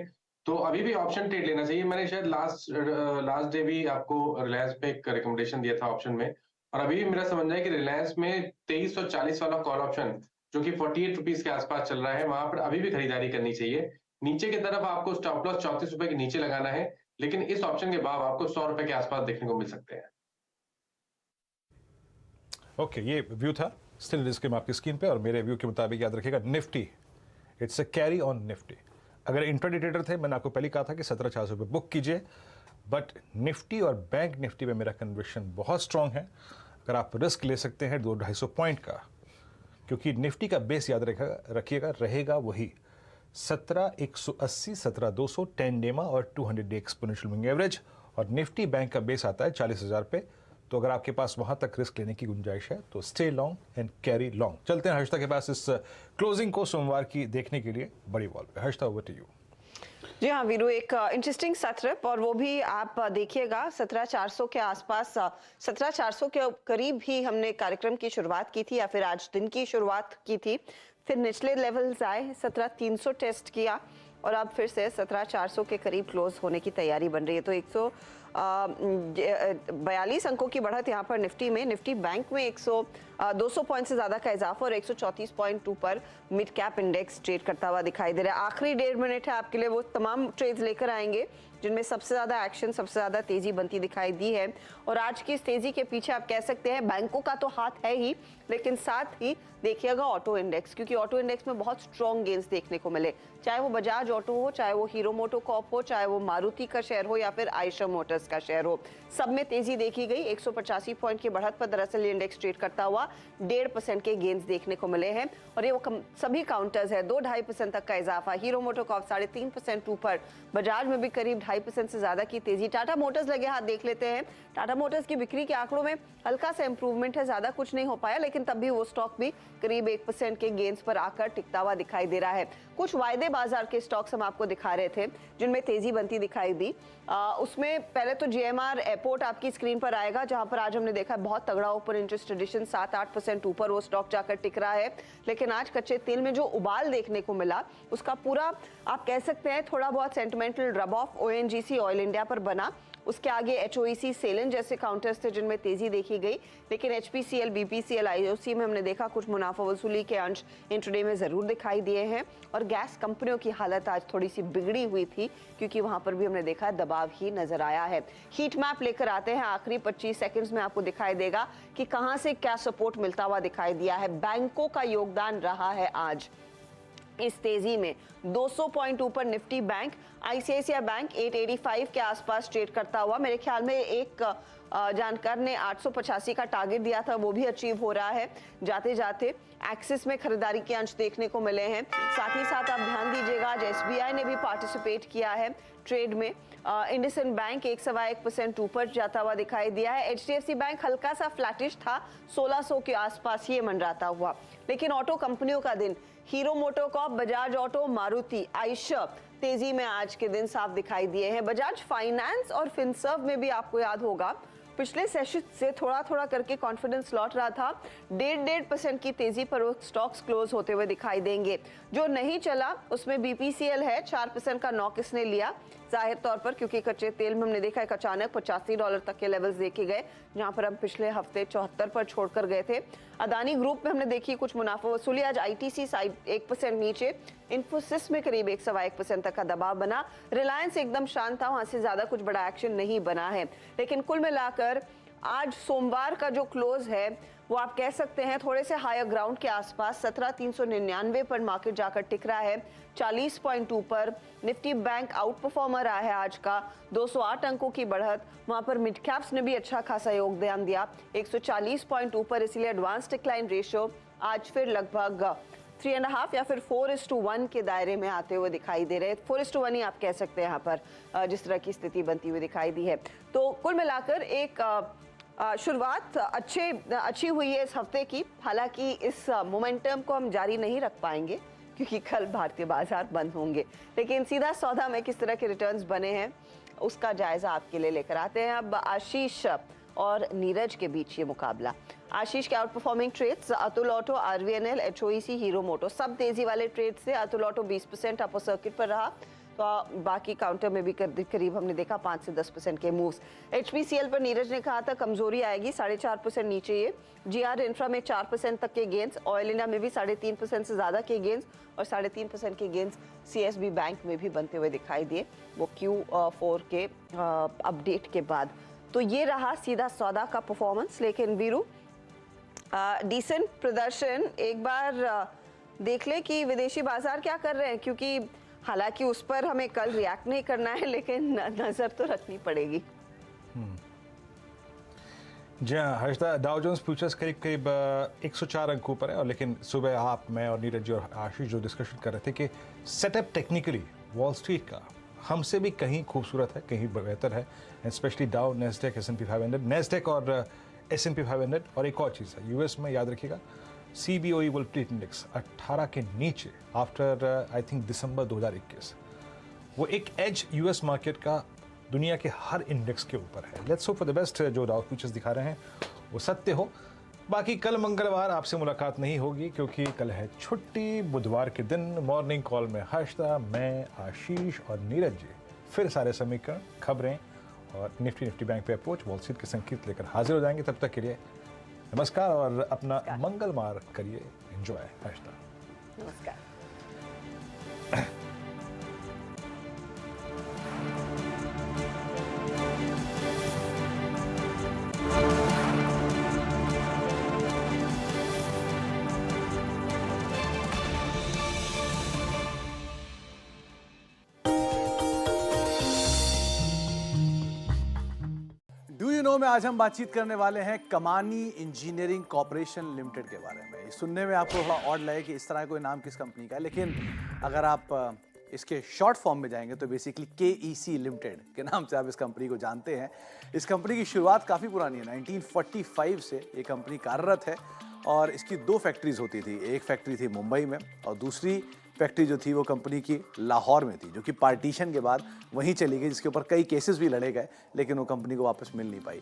तो अभी भी ऑप्शन ट्रेड लेना चाहिए। मैंने शायद लास्ट डे भी आपको रिलायंस पे एक रिकमेंडेशन दिया था ऑप्शन में, और अभी भी मेरा समझना है कि रिलायंस में 2340 वाला कॉल ऑप्शन जो कि 48 रुपीज के आसपास चल रहा है, वहां पर अभी भी खरीदारी करनी चाहिए। नीचे की तरफ आपको स्टॉप लॉस 34 रुपए के नीचे लगाना है, लेकिन इस ऑप्शन के भाव आपको 100 रुपए के आसपास देखने को मिल सकते हैं। ओके, ये व्यू था स्टिल डिस्क्लेम आपकी स्क्रीन पे, और मेरे व्यू के मुताबिक याद रखिएगा Nifty it's a carry on Nifty. अगर इंट्राडे ट्रेडर थे, मैंने आपको पहले कहा था कि 17,400 रुपये बुक कीजिए, बट निफ्टी और बैंक निफ्टी पे मेरा कन्विक्शन बहुत स्ट्रांग है। अगर आप रिस्क ले सकते हैं 200-250 पॉइंट का, क्योंकि निफ्टी का बेस याद रखिएगा रहेगा वही 17,180, 17,200 10 डेमा और 200 डे एक्सपोनेंशियल मूविंग एवरेज, और निफ्टी बैंक का बेस आता है 40,000 पे। तो अगर आपके पास वहां तक रिस्क लेने की गुंजाइश है तो stay long and carry long. चलते हैं हर्षिता के पास इस क्लोजिंग को सोमवार की देखने के लिए बड़ी वॉल पे। Harshita, over to you. जी हाँ वीरू, एक इंटरेस्टिंग सत्र, और वो भी आप देखिएगा 17,400 के आसपास, 17,400 के करीब ही हमने कार्यक्रम की शुरुआत की थी, या फिर आज दिन की शुरुआत की थी। फिर निचले लेवल्स आए, 17,300 टेस्ट किया, और अब फिर से 17,400 के करीब क्लोज होने की तैयारी बन रही है। तो 42 अंकों की बढ़त यहाँ पर निफ्टी में। निफ्टी बैंक में 200 पॉइंट से ज्यादा का इजाफा और 134.2 पर मिड कैप इंडेक्स ट्रेड करता हुआ दिखाई दे रहा है। आखिरी 1.5 मिनट है आपके लिए, वो तमाम ट्रेड्स लेकर आएंगे जिनमें सबसे ज्यादा एक्शन, सबसे ज्यादा तेजी बनती दिखाई दी है। और आज की इस तेजी के पीछे आप कह सकते हैं बैंकों का तो हाथ है ही, लेकिन साथ ही देखिएगा ऑटो इंडेक्स, क्योंकि ऑटो इंडेक्स में बहुत स्ट्रॉन्ग गेन्स देखने को मिले, चाहे वो बजाज ऑटो हो, चाहे वो हीरो मोटोकॉर्प हो, चाहे वो मारुति का शेयर हो या फिर आयशर मोटर्स का शेयर हो, सब में तेजी देखी गई। 185 पॉइंट की बढ़त पर दरअसल ये इंडेक्स ट्रेड करता हुआ 1.5% के गेन्स देखने को मिले हैं। और ये वो सभी काउंटर्स है, 2-2.5% तक का इजाफा। हीरो मोटोकॉर्प 3.5% ऊपर, बजाज में भी करीब 2.5% से ज्यादा की तेजी। टाटा मोटर्स लगे हाथ देख लेते हैं। टाटा मोटर्स की बिक्री के आंकड़ों में हल्का सा इंप्रूवमेंट है, ज्यादा कुछ नहीं हो पाया, लेकिन तब भी वो स्टॉक भी करीब 1% के गेन्स पर आकर टिकता हुआ दिखाई दे रहा है। कुछ वायदे बाजार के स्टॉक्स हम आपको दिखा रहे थे जिनमें तेजी बनती दिखाई दी। उसमें पहले तो जीएमआर एयरपोर्ट आपकी स्क्रीन पर आएगा, जहां पर आज हमने देखा बहुत तगड़ा ओपन इंटरेस्ट एडिशन, 7-8% ऊपर वो स्टॉक जाकर टिक रहा है। लेकिन आज कच्चे तेल में जो उबाल देखने को मिला, उसका पूरा आप कह सकते हैं थोड़ा बहुत sentimental rub off ONGC oil India पर बना। उसके आगे एचओईसी, सेलन जैसे काउंटर्स थे जिनमें तेजी देखी गई। लेकिन एचपीसीएल, बीपीसीएल, आईओसी में हमने देखा कुछ मुनाफा वसूली के अंश इंट्राडे में जरूर दिखाई दिए हैं। और गैस कंपनियों की हालत आज थोड़ी सी बिगड़ी हुई थी, क्योंकि वहां पर भी हमने देखा दबाव ही नजर आया है। हीट मैप लेकर आते हैं, आखिरी 25 सेकंड्स में आपको दिखाई देगा कि कहां से क्या सपोर्ट मिलता हुआ दिखाई दिया है। बैंकों का योगदान रहा है आज इस तेजी में। 200 पॉइंट ऊपर निफ्टी बैंक, आईसीआईसीआई बैंक 885 के आसपास ट्रेड करता हुआ। मेरे ख्याल में एक जानकार ने 885 का टारगेट दिया था, वो भी अचीव हो रहा है जाते जाते। एक्सिस में खरीदारी के अंश देखने को मिले हैं। साथ ही साथ आप ध्यान दीजिएगा, आज एसबीआई ने भी पार्टिसिपेट किया है ट्रेड में। इंडसइंड बैंक 1.1% ऊपर जाता हुआ दिखाई दिया है। एचडीएफसी बैंक हल्का सा फ्लैटिश था, 1600 के आसपास ये मंडराता हुआ। लेकिन ऑटो कंपनियों का दिन, hero MotoCorp, Bajaj auto, Maruti, Eicher तेजी में आज के दिन साफ दिखाई दिए हैं। बजाज फाइनेंस और फिनसर्व में भी आपको याद होगा पिछले सेशन से थोड़ा थोड़ा करके कॉन्फिडेंस लौट रहा था। 1.5% की तेजी पर वो स्टॉक्स क्लोज होते हुए दिखाई देंगे। जो नहीं चला उसमें बीपीसीएल है, 4% का नॉक इसने लिया जाहिर तौर पर, क्योंकि कच्चे तेल में हमने देखा एक अचानक $85 तक के लेवल्स देखे गए, जहां पर हम पिछले हफ्ते 74 पर छोड़कर गए थे। अदानी ग्रुप में हमने देखी कुछ मुनाफा वसूली, आज आईटीसी साइड 1% नीचे, इन्फोसिस में करीब 1.25% तक का दबाव बना। रिलायंस एकदम शांत था, वहां से ज्यादा कुछ बड़ा एक्शन नहीं बना है। लेकिन कुल मिलाकर आज सोमवार का जो क्लोज है वो आप कह सकते हैं थोड़े से हायर ग्राउंड के आसपास 17,399 पर मार्केट जाकर टिक रहा है, 40 पॉइंट ऊपर। निफ्टी बैंक आउट परफॉर्मर रहा है आज का, 208 अंकों की बढ़त। वहां पर मिड कैप्स ने भी अच्छा खासा योगदान दिया, 140 पॉइंट ऊपर। इसलिए एडवांस डिक्लाइन रेशियो आज फिर लगभग 3.5 या फिर 4:1 के दायरे में आते हुए दिखाई दे रहे हैं। 4:1 ही आप कह सकते हैं यहाँ पर जिस तरह की स्थिति बनती हुई दिखाई दी है। तो कुल मिलाकर एक शुरुआत अच्छी हुई है इस हफ्ते की। हालांकि इस मोमेंटम को हम जारी नहीं रख पाएंगे क्योंकि कल भारतीय बाजार बंद होंगे, लेकिन सीधा सौदा में किस तरह के रिटर्न्स बने हैं उसका जायजा आपके लिए लेकर आते हैं। अब आशीष और नीरज के बीच ये मुकाबला। आशीष के outperforming trades, Atul auto, RVNL, HOEC, Hero moto, सब तेजी वाले ट्रेड से। अतुल ऑटो 20% अपर सर्किट पर रहा, तो बाकी काउंटर में भी करीब हमने देखा 5 से 10% के मूव्स। एचपीसीएल पर नीरज ने कहा था कमजोरी आएगी, 4.5% नीचे ये। जीआर इंफ्रा में 4% तक के गेंस, ऑयल इंडिया में भी 3.5% से ज्यादा के गेंस और 3.5% के गेंस सीएसबी बैंक में भी बनते हुए दिखाई दिए, वो Q4 के अपडेट के बाद। तो ये रहा सीधा सौदा का परफॉर्मेंस। लेकिन वीरू डिसेंट प्रदर्शन, एक बार देख ले कि विदेशी बाजार क्या कर रहे हैं, क्योंकि हालांकि उस पर हमें कल रिएक्ट नहीं करना है, लेकिन नजर तो रखनी पड़ेगी। जी हाँ हर्षदा, डाउ जोन्स फ्यूचर्स करीब 104 अंकों पर है। और लेकिन सुबह आप, मैं और नीरज जी और आशीष जो डिस्कशन कर रहे थे कि सेटअप टेक्निकली वॉल स्ट्रीट का हमसे भी कहीं खूबसूरत है, कहीं बेहतर है, स्पेशली डाउ, नेस्डेक, S&P 500, नेस्डेक और S&P 500। और एक और चीज़ है, यूएस में याद रखिएगा CBOE वोलेटिलिटी इंडेक्स 18 के नीचे आफ्टर आई थिंक दिसंबर 2021। वो एक एज यूएस मार्केट का दुनिया के हर इंडेक्स के ऊपर है। Let's hope for the best. जो डाउ फ्यूचर्स दिखा रहे हैं वो सत्य हो। बाकी कल मंगलवार आपसे मुलाकात नहीं होगी क्योंकि कल है छुट्टी। बुधवार के दिन मॉर्निंग कॉल में हर्षदा, मैं, आशीष और नीरज जी फिर सारे समीकरण, खबरें और निफ्टी बैंक पे अप्रोच वॉल स्ट्रीट के संकेत लेकर हाजिर हो जाएंगे। तब तक के लिए नमस्कार और अपना मंगल मार्ग करिए। एंजॉय। नमस्कार। में आज हम बातचीत करने वाले हैं कमानी इंजीनियरिंग कॉर्पोरेशन लिमिटेड के बारे में। ये सुनने में आपको थोड़ा ऑड लगे कि इस तरह कोई नाम किस कंपनी का है, लेकिन अगर आप इसके शॉर्ट फॉर्म में जाएंगे तो बेसिकली KEC लिमिटेड के नाम से आप इस कंपनी को जानते हैं। इस कंपनी की शुरुआत काफ़ी पुरानी है, 1945 से ये कंपनी कार्यरत है और इसकी 2 फैक्ट्रीज होती थी। एक फैक्ट्री थी मुंबई में और दूसरी फैक्ट्री जो थी वो कंपनी की लाहौर में थी, जो कि पार्टीशन के बाद वहीं चली गई, जिसके ऊपर कई केसेस भी लड़े गए लेकिन वो कंपनी को वापस मिल नहीं पाई।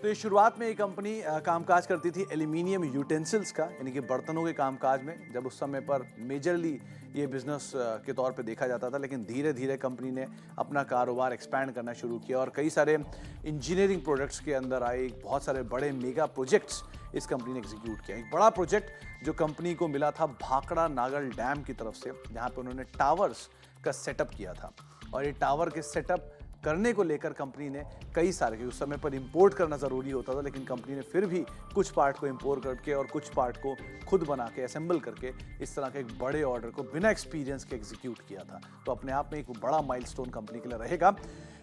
तो ये शुरुआत में ये कंपनी कामकाज करती थी एल्यूमिनियम यूटेंसिल्स का, यानी कि बर्तनों के कामकाज में, जब उस समय पर मेजरली ये बिजनेस के तौर पे देखा जाता था। लेकिन धीरे धीरे कंपनी ने अपना कारोबार एक्सपैंड करना शुरू किया और कई सारे इंजीनियरिंग प्रोडक्ट्स के अंदर आए। बहुत सारे बड़े मेगा प्रोजेक्ट्स इस कंपनी ने एग्जीक्यूट किया। एक बड़ा प्रोजेक्ट जो कंपनी को मिला था भाखड़ा नागल डैम की तरफ से, जहाँ पे उन्होंने टावर्स का सेटअप किया था। और ये टावर के सेटअप करने को लेकर कंपनी ने कई सारे, क्योंकि उस समय पर इंपोर्ट करना ज़रूरी होता था, लेकिन कंपनी ने फिर भी कुछ पार्ट को इंपोर्ट करके और कुछ पार्ट को खुद बना के असेंबल करके इस तरह के एक बड़े ऑर्डर को बिना एक्सपीरियंस के एग्जीक्यूट किया था। तो अपने आप में एक बड़ा माइलस्टोन कंपनी के लिए रहेगा।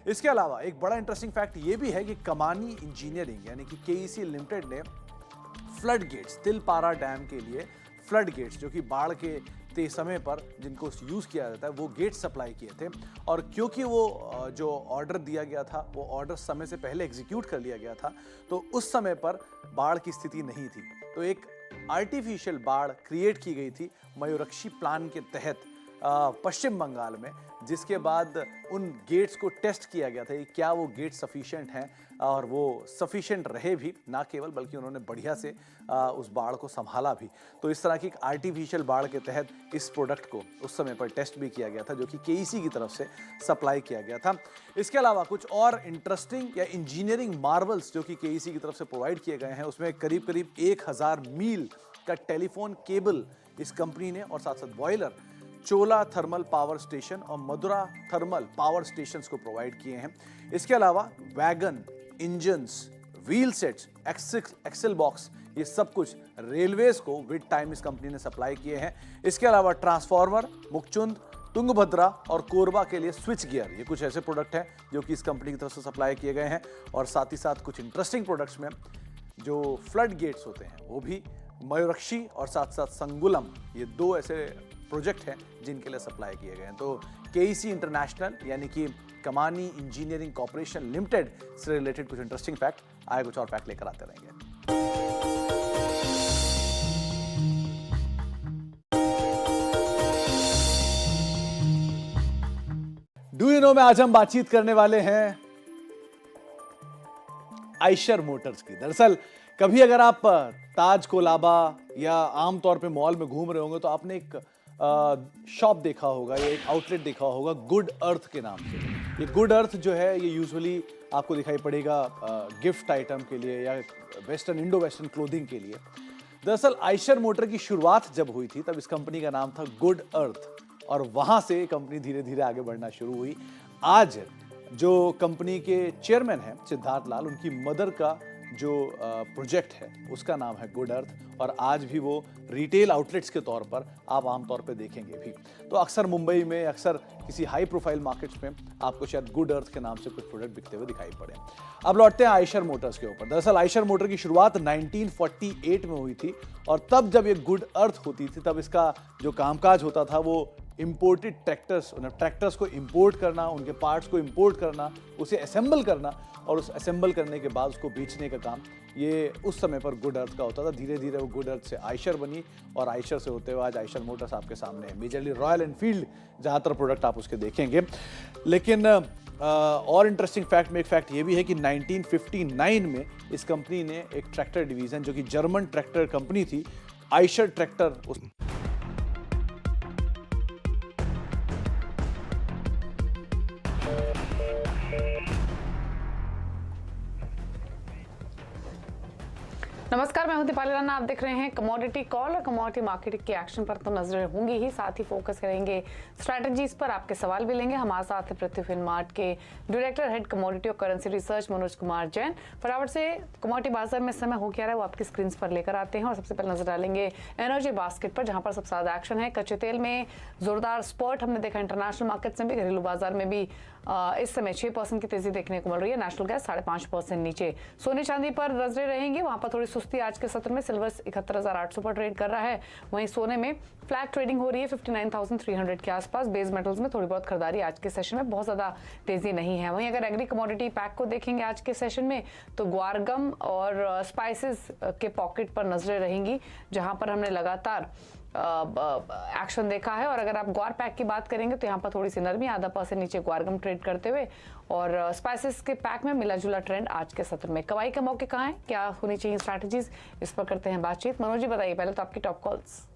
इसके अलावा एक बड़ा इंटरेस्टिंग फैक्ट ये भी है कि कमानी इंजीनियरिंग यानी कि KEC लिमिटेड ने फ्लड गेट्स, तिलपारा डैम के लिए फ्लड गेट्स, जो कि बाढ़ के समय पर जिनको यूज़ किया जाता है, वो गेट सप्लाई किए थे। और क्योंकि वो जो ऑर्डर दिया गया था वो ऑर्डर समय से पहले एग्जीक्यूट कर लिया गया था, तो उस समय पर बाढ़ की स्थिति नहीं थी। तो एक आर्टिफिशियल बाढ़ क्रिएट की गई थी मयूरक्षी प्लान के तहत पश्चिम बंगाल में, जिसके बाद उन गेट्स को टेस्ट किया गया था कि क्या वो गेट सफिशिएंट हैं, और वो सफिशिएंट रहे भी, ना केवल बल्कि उन्होंने बढ़िया से उस बाढ़ को संभाला भी। तो इस तरह की एक आर्टिफिशियल बाढ़ के तहत इस प्रोडक्ट को उस समय पर टेस्ट भी किया गया था, जो कि KEC की तरफ से सप्लाई किया गया था। इसके अलावा कुछ और इंटरेस्टिंग या इंजीनियरिंग मार्वल्स जो कि KEC की तरफ से प्रोवाइड किए गए हैं, उसमें करीब करीब 1000 मील का टेलीफोन केबल इस कंपनी ने, और साथ साथ boiler, Chola thermal power station और मदुरा थर्मल पावर स्टेशंस को प्रोवाइड किए हैं। इसके अलावा wagon, engines, wheel sets, axle box, ये सब कुछ रेलवेज को विद टाइम इस कंपनी ने सप्लाई किए हैं। इसके अलावा ट्रांसफार्मर, मुकचुंद, तुंगभद्रा और कोरबा के लिए स्विच गियर, ये कुछ ऐसे प्रोडक्ट हैं जो कि इस कंपनी की तरफ से सप्लाई किए गए हैं। और साथ ही साथ कुछ इंटरेस्टिंग प्रोडक्ट्स में जो फ्लड गेट्स होते हैं वो भी मयूरक्षी और साथ साथ संगुलम, ये 2 ऐसे प्रोजेक्ट हैं जिनके लिए सप्लाई किए गए हैं। तो KEC इंटरनेशनल यानी कि कमानी इंजीनियरिंग कॉर्पोरेशन लिमिटेड से रिलेटेड कुछ इंटरेस्टिंग फैक्ट, आए कुछ और फैक्ट लेकर आते रहेंगे। डू यू नो में आज हम बातचीत करने वाले हैं आइशर मोटर्स की। दरअसल कभी अगर आप ताज कोलाबा या आमतौर पे मॉल में घूम रहे होंगे तो आपने एक शॉप देखा होगा या एक आउटलेट देखा होगा गुड अर्थ के नाम से। ये गुड अर्थ जो है ये यूजुअली आपको दिखाई पड़ेगा गिफ्ट आइटम के लिए या वेस्टर्न, इंडो वेस्टर्न क्लोथिंग के लिए। दरअसल आइशर मोटर की शुरुआत जब हुई थी तब इस कंपनी का नाम था गुड अर्थ, और वहाँ से कंपनी धीरे धीरे आगे बढ़ना शुरू हुई। आज जो कंपनी के चेयरमैन हैं सिद्धार्थ लाल, उनकी मदर का जो प्रोजेक्ट है उसका नाम है गुड अर्थ, और आज भी वो रिटेल आउटलेट्स के तौर पर आप आमतौर पे देखेंगे भी। तो अक्सर मुंबई में, अक्सर किसी हाई प्रोफाइल मार्केट्स में आपको शायद गुड अर्थ के नाम से कुछ प्रोडक्ट बिकते हुए दिखाई पड़े। अब लौटते हैं आइशर मोटर्स के ऊपर। दरअसल आइशर मोटर की शुरुआत 1948 में हुई थी, और तब जब ये गुड अर्थ होती थी तब इसका जो कामकाज होता था वो इंपोर्टेड ट्रैक्टर्स को इंपोर्ट करना, उनके पार्ट्स को इंपोर्ट करना, उसे असेंबल करना, और उस असेंबल करने के बाद उसको बेचने का काम ये उस समय पर गुड अर्थ का होता था। धीरे धीरे वो गुड अर्थ से आइशर बनी, और आइशर से होते हुए आज आइशर मोटर्स आपके सामने है। मेजरली रॉयल एनफील्ड ज़्यादातर प्रोडक्ट आप उसके देखेंगे। लेकिन और इंटरेस्टिंग फैक्ट में एक फैक्ट ये भी है कि 1959 में इस कंपनी ने एक ट्रैक्टर डिवीज़न, जो कि जर्मन ट्रैक्टर कंपनी थी, आइशर ट्रैक्टर, उस नमस्कार, मैं हूं दीपाली राणा। आप देख रहे हैं कमोडिटी कॉल और कमोडिटी मार्केट के एक्शन पर तो नजरें होंगी ही, साथ ही फोकस करेंगे स्ट्रैटेजीज पर। आपके सवाल भी लेंगे। हमारे साथ पृथ्वी फिनमार्ट के डायरेक्टर हेड कमोडिटी और करेंसी रिसर्च मनोज कुमार जैन। फटाफट से कमोडिटी बाजार में समय हो क्या रहा है वो आपकी स्क्रीन पर लेकर आते हैं और सबसे पहले नजर डालेंगे एनर्जी बास्केट पर, जहां पर सबसे ज्यादा एक्शन है। कच्चे तेल में जोरदार स्पर्ट हमने देखा, इंटरनेशनल मार्केट्स में भी, घरेलू बाजार में भी इस समय 6% की तेजी देखने को मिल रही है। नेशनल गैस 5.5% नीचे। सोने चांदी पर नजरें रहेंगी, वहां पर थोड़ी सुस्ती आज के सत्र में। सिल्वर 71,800 पर ट्रेड कर रहा है, वहीं सोने में फ्लैट ट्रेडिंग हो रही है 59,300 के आसपास। बेस मेटल्स में थोड़ी बहुत खरीदारी आज के सेशन में, बहुत ज्यादा तेजी नहीं है। वहीं अगर एग्री कमोडिटी पैक को देखेंगे आज के सेशन में, तो ग्वारगम और स्पाइसेस के पॉकेट पर नजरें रहेंगी, जहां पर हमने लगातार एक्शन देखा है। और अगर आप ग्वार पैक की बात करेंगे तो यहाँ पर थोड़ी सी नरमी, 0.5% नीचे ग्वारगम ट्रेड करते हुए, और स्पाइसेस के पैक में मिला जुला ट्रेंड आज के सत्र में। कमाई के मौके कहाँ हैं, क्या होनी चाहिए स्ट्रैटेजीज, इस पर करते हैं बातचीत। मनोज जी बताइए पहले तो आपकी टॉप कॉल्स।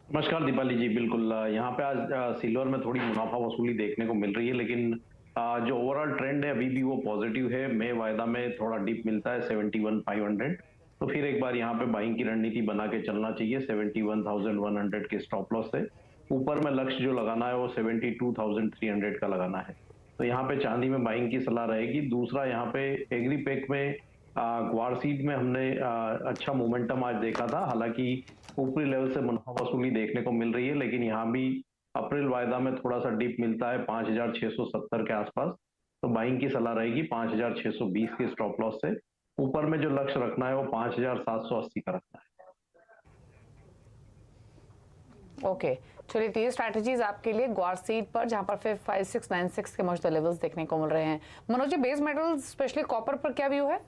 नमस्कार दीपाली जी, बिल्कुल यहाँ पे आज सिल्वर में थोड़ी मुनाफा वसूली देखने को मिल रही है, लेकिन जो ओवरऑल ट्रेंड है अभी भी वो पॉजिटिव है। मई वायदा में थोड़ा डिप मिलता है 71,500, तो फिर एक बार यहाँ पे बाइंग की रणनीति बना के चलना चाहिए 71,100 के स्टॉप लॉस से। ऊपर में लक्ष्य जो लगाना है वो 72,300 का लगाना है। तो यहाँ पे चांदी में बाइंग की सलाह रहेगी। दूसरा यहाँ पे एग्री पैक में ग्वार सीड में हमने अच्छा मोमेंटम आज देखा था, हालांकि ऊपरी लेवल से मुनाफा वसूली देखने को मिल रही है, लेकिन यहाँ भी अप्रैल वायदा में थोड़ा सा डिप मिलता है 5,670 के आसपास, तो बाइंग की सलाह रहेगी 5,620 के स्टॉप लॉस से। ऊपर में जो लक्ष्य रखना है वो 5,780 का रखना है। ओके, चलिए तो ये स्ट्रैटेजीज आपके लिए ग्वार सीड पर, जहां पर फिर 5696 के मौजूदा लेवल्स देखने को मिल रहे हैं। Manoj ji, base metals specially copper पर क्या व्यू है?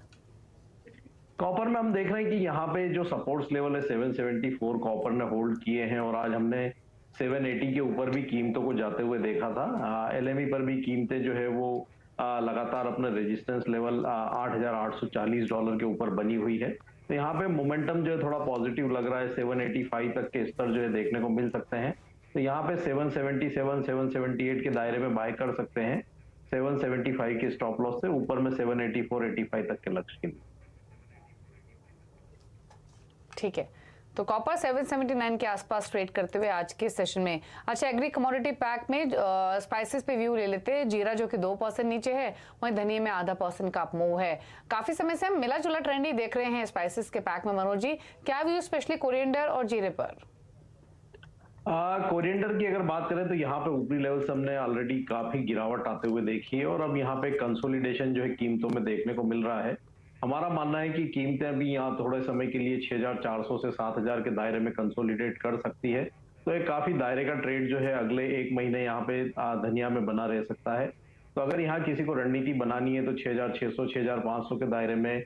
कॉपर में हम देख रहे हैं कि यहाँ पे जो सपोर्ट्स लेवल है 774 कॉपर ने होल्ड किए हैं, और आज हमने 780 के ऊपर भी कीमतों को जाते हुए देखा था। एलएमई पर भी कीमतें जो है वो लगातार अपने रेजिस्टेंस लेवल $8,840 के ऊपर बनी हुई है। तो यहाँ पे मोमेंटम जो है थोड़ा पॉजिटिव लग रहा है, 785 तक के स्तर जो है देखने को मिल सकते हैं। तो यहाँ पे 777, 778 के दायरे में बाय कर सकते हैं 775 के स्टॉप लॉस से। ऊपर में 784, 85 तक के लक्ष्य के लिए। ठीक है, तो कॉपर 779 के आसपास ट्रेड करते हुए आज के सेशन में। अच्छा, एग्री कमोडिटी पैक में स्पाइसेस पे व्यू ले लेते हैं। जीरा जो कि 2% नीचे है, वहीं धनिया में 0.5% का अपमूव है। काफी समय से हम मिला जुला ट्रेंड ही देख रहे हैं स्पाइसेस के पैक में। मनोज जी, क्या व्यू स्पेशली कोरिएंडर और जीरे पर? कोरिएंडर की अगर बात करें तो यहाँ पे ऊपरी लेवल से हमने ऑलरेडी काफी गिरावट आते हुए देखी है, और अब यहाँ पे कंसोलिडेशन जो है कीमतों में देखने को मिल रहा है। हमारा मानना है कि कीमतें अभी यहाँ थोड़े समय के लिए 6,400 से 7,000 के दायरे में कंसोलिडेट कर सकती है। तो एक काफी दायरे का ट्रेड जो है अगले एक महीने यहाँ पे धनिया में बना रह सकता है। तो अगर यहाँ किसी को रणनीति बनानी है तो 6,600, 6,500 के दायरे में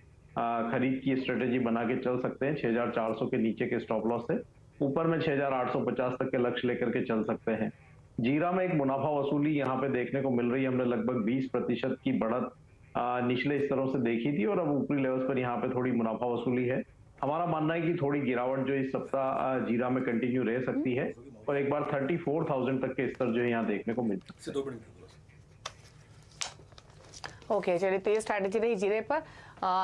खरीद की स्ट्रेटेजी बना के चल सकते हैं 6,400 के नीचे के स्टॉप लॉस से। ऊपर में 6,850 तक के लक्ष्य लेकर के चल सकते हैं। जीरा में एक मुनाफा वसूली यहाँ पे देखने को मिल रही है। हमने लगभग 20% की बढ़त निचले स्तरों से देखी थी, और अब ऊपरी लेवल्स पर यहाँ पे थोड़ी मुनाफा वसूली है। हमारा मानना है कि थोड़ी गिरावट जो इस सप्ताह जीरा में कंटिन्यू रह सकती है, और एक बार 34,000 तक के स्तर जो है यहाँ देखने को मिल सकते हैं। ओके, चलिए तो ये स्ट्रैटेजी रही जीरे पर।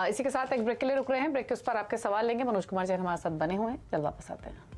इसी के साथ एक ब्रेक के लिए रुक रहे हैं। ब्रेक के उस पर आपके सवाल लेंगे। मनोज कुमार जैन हमारे साथ बने हुए हैं, जल्द वापस आते हैं।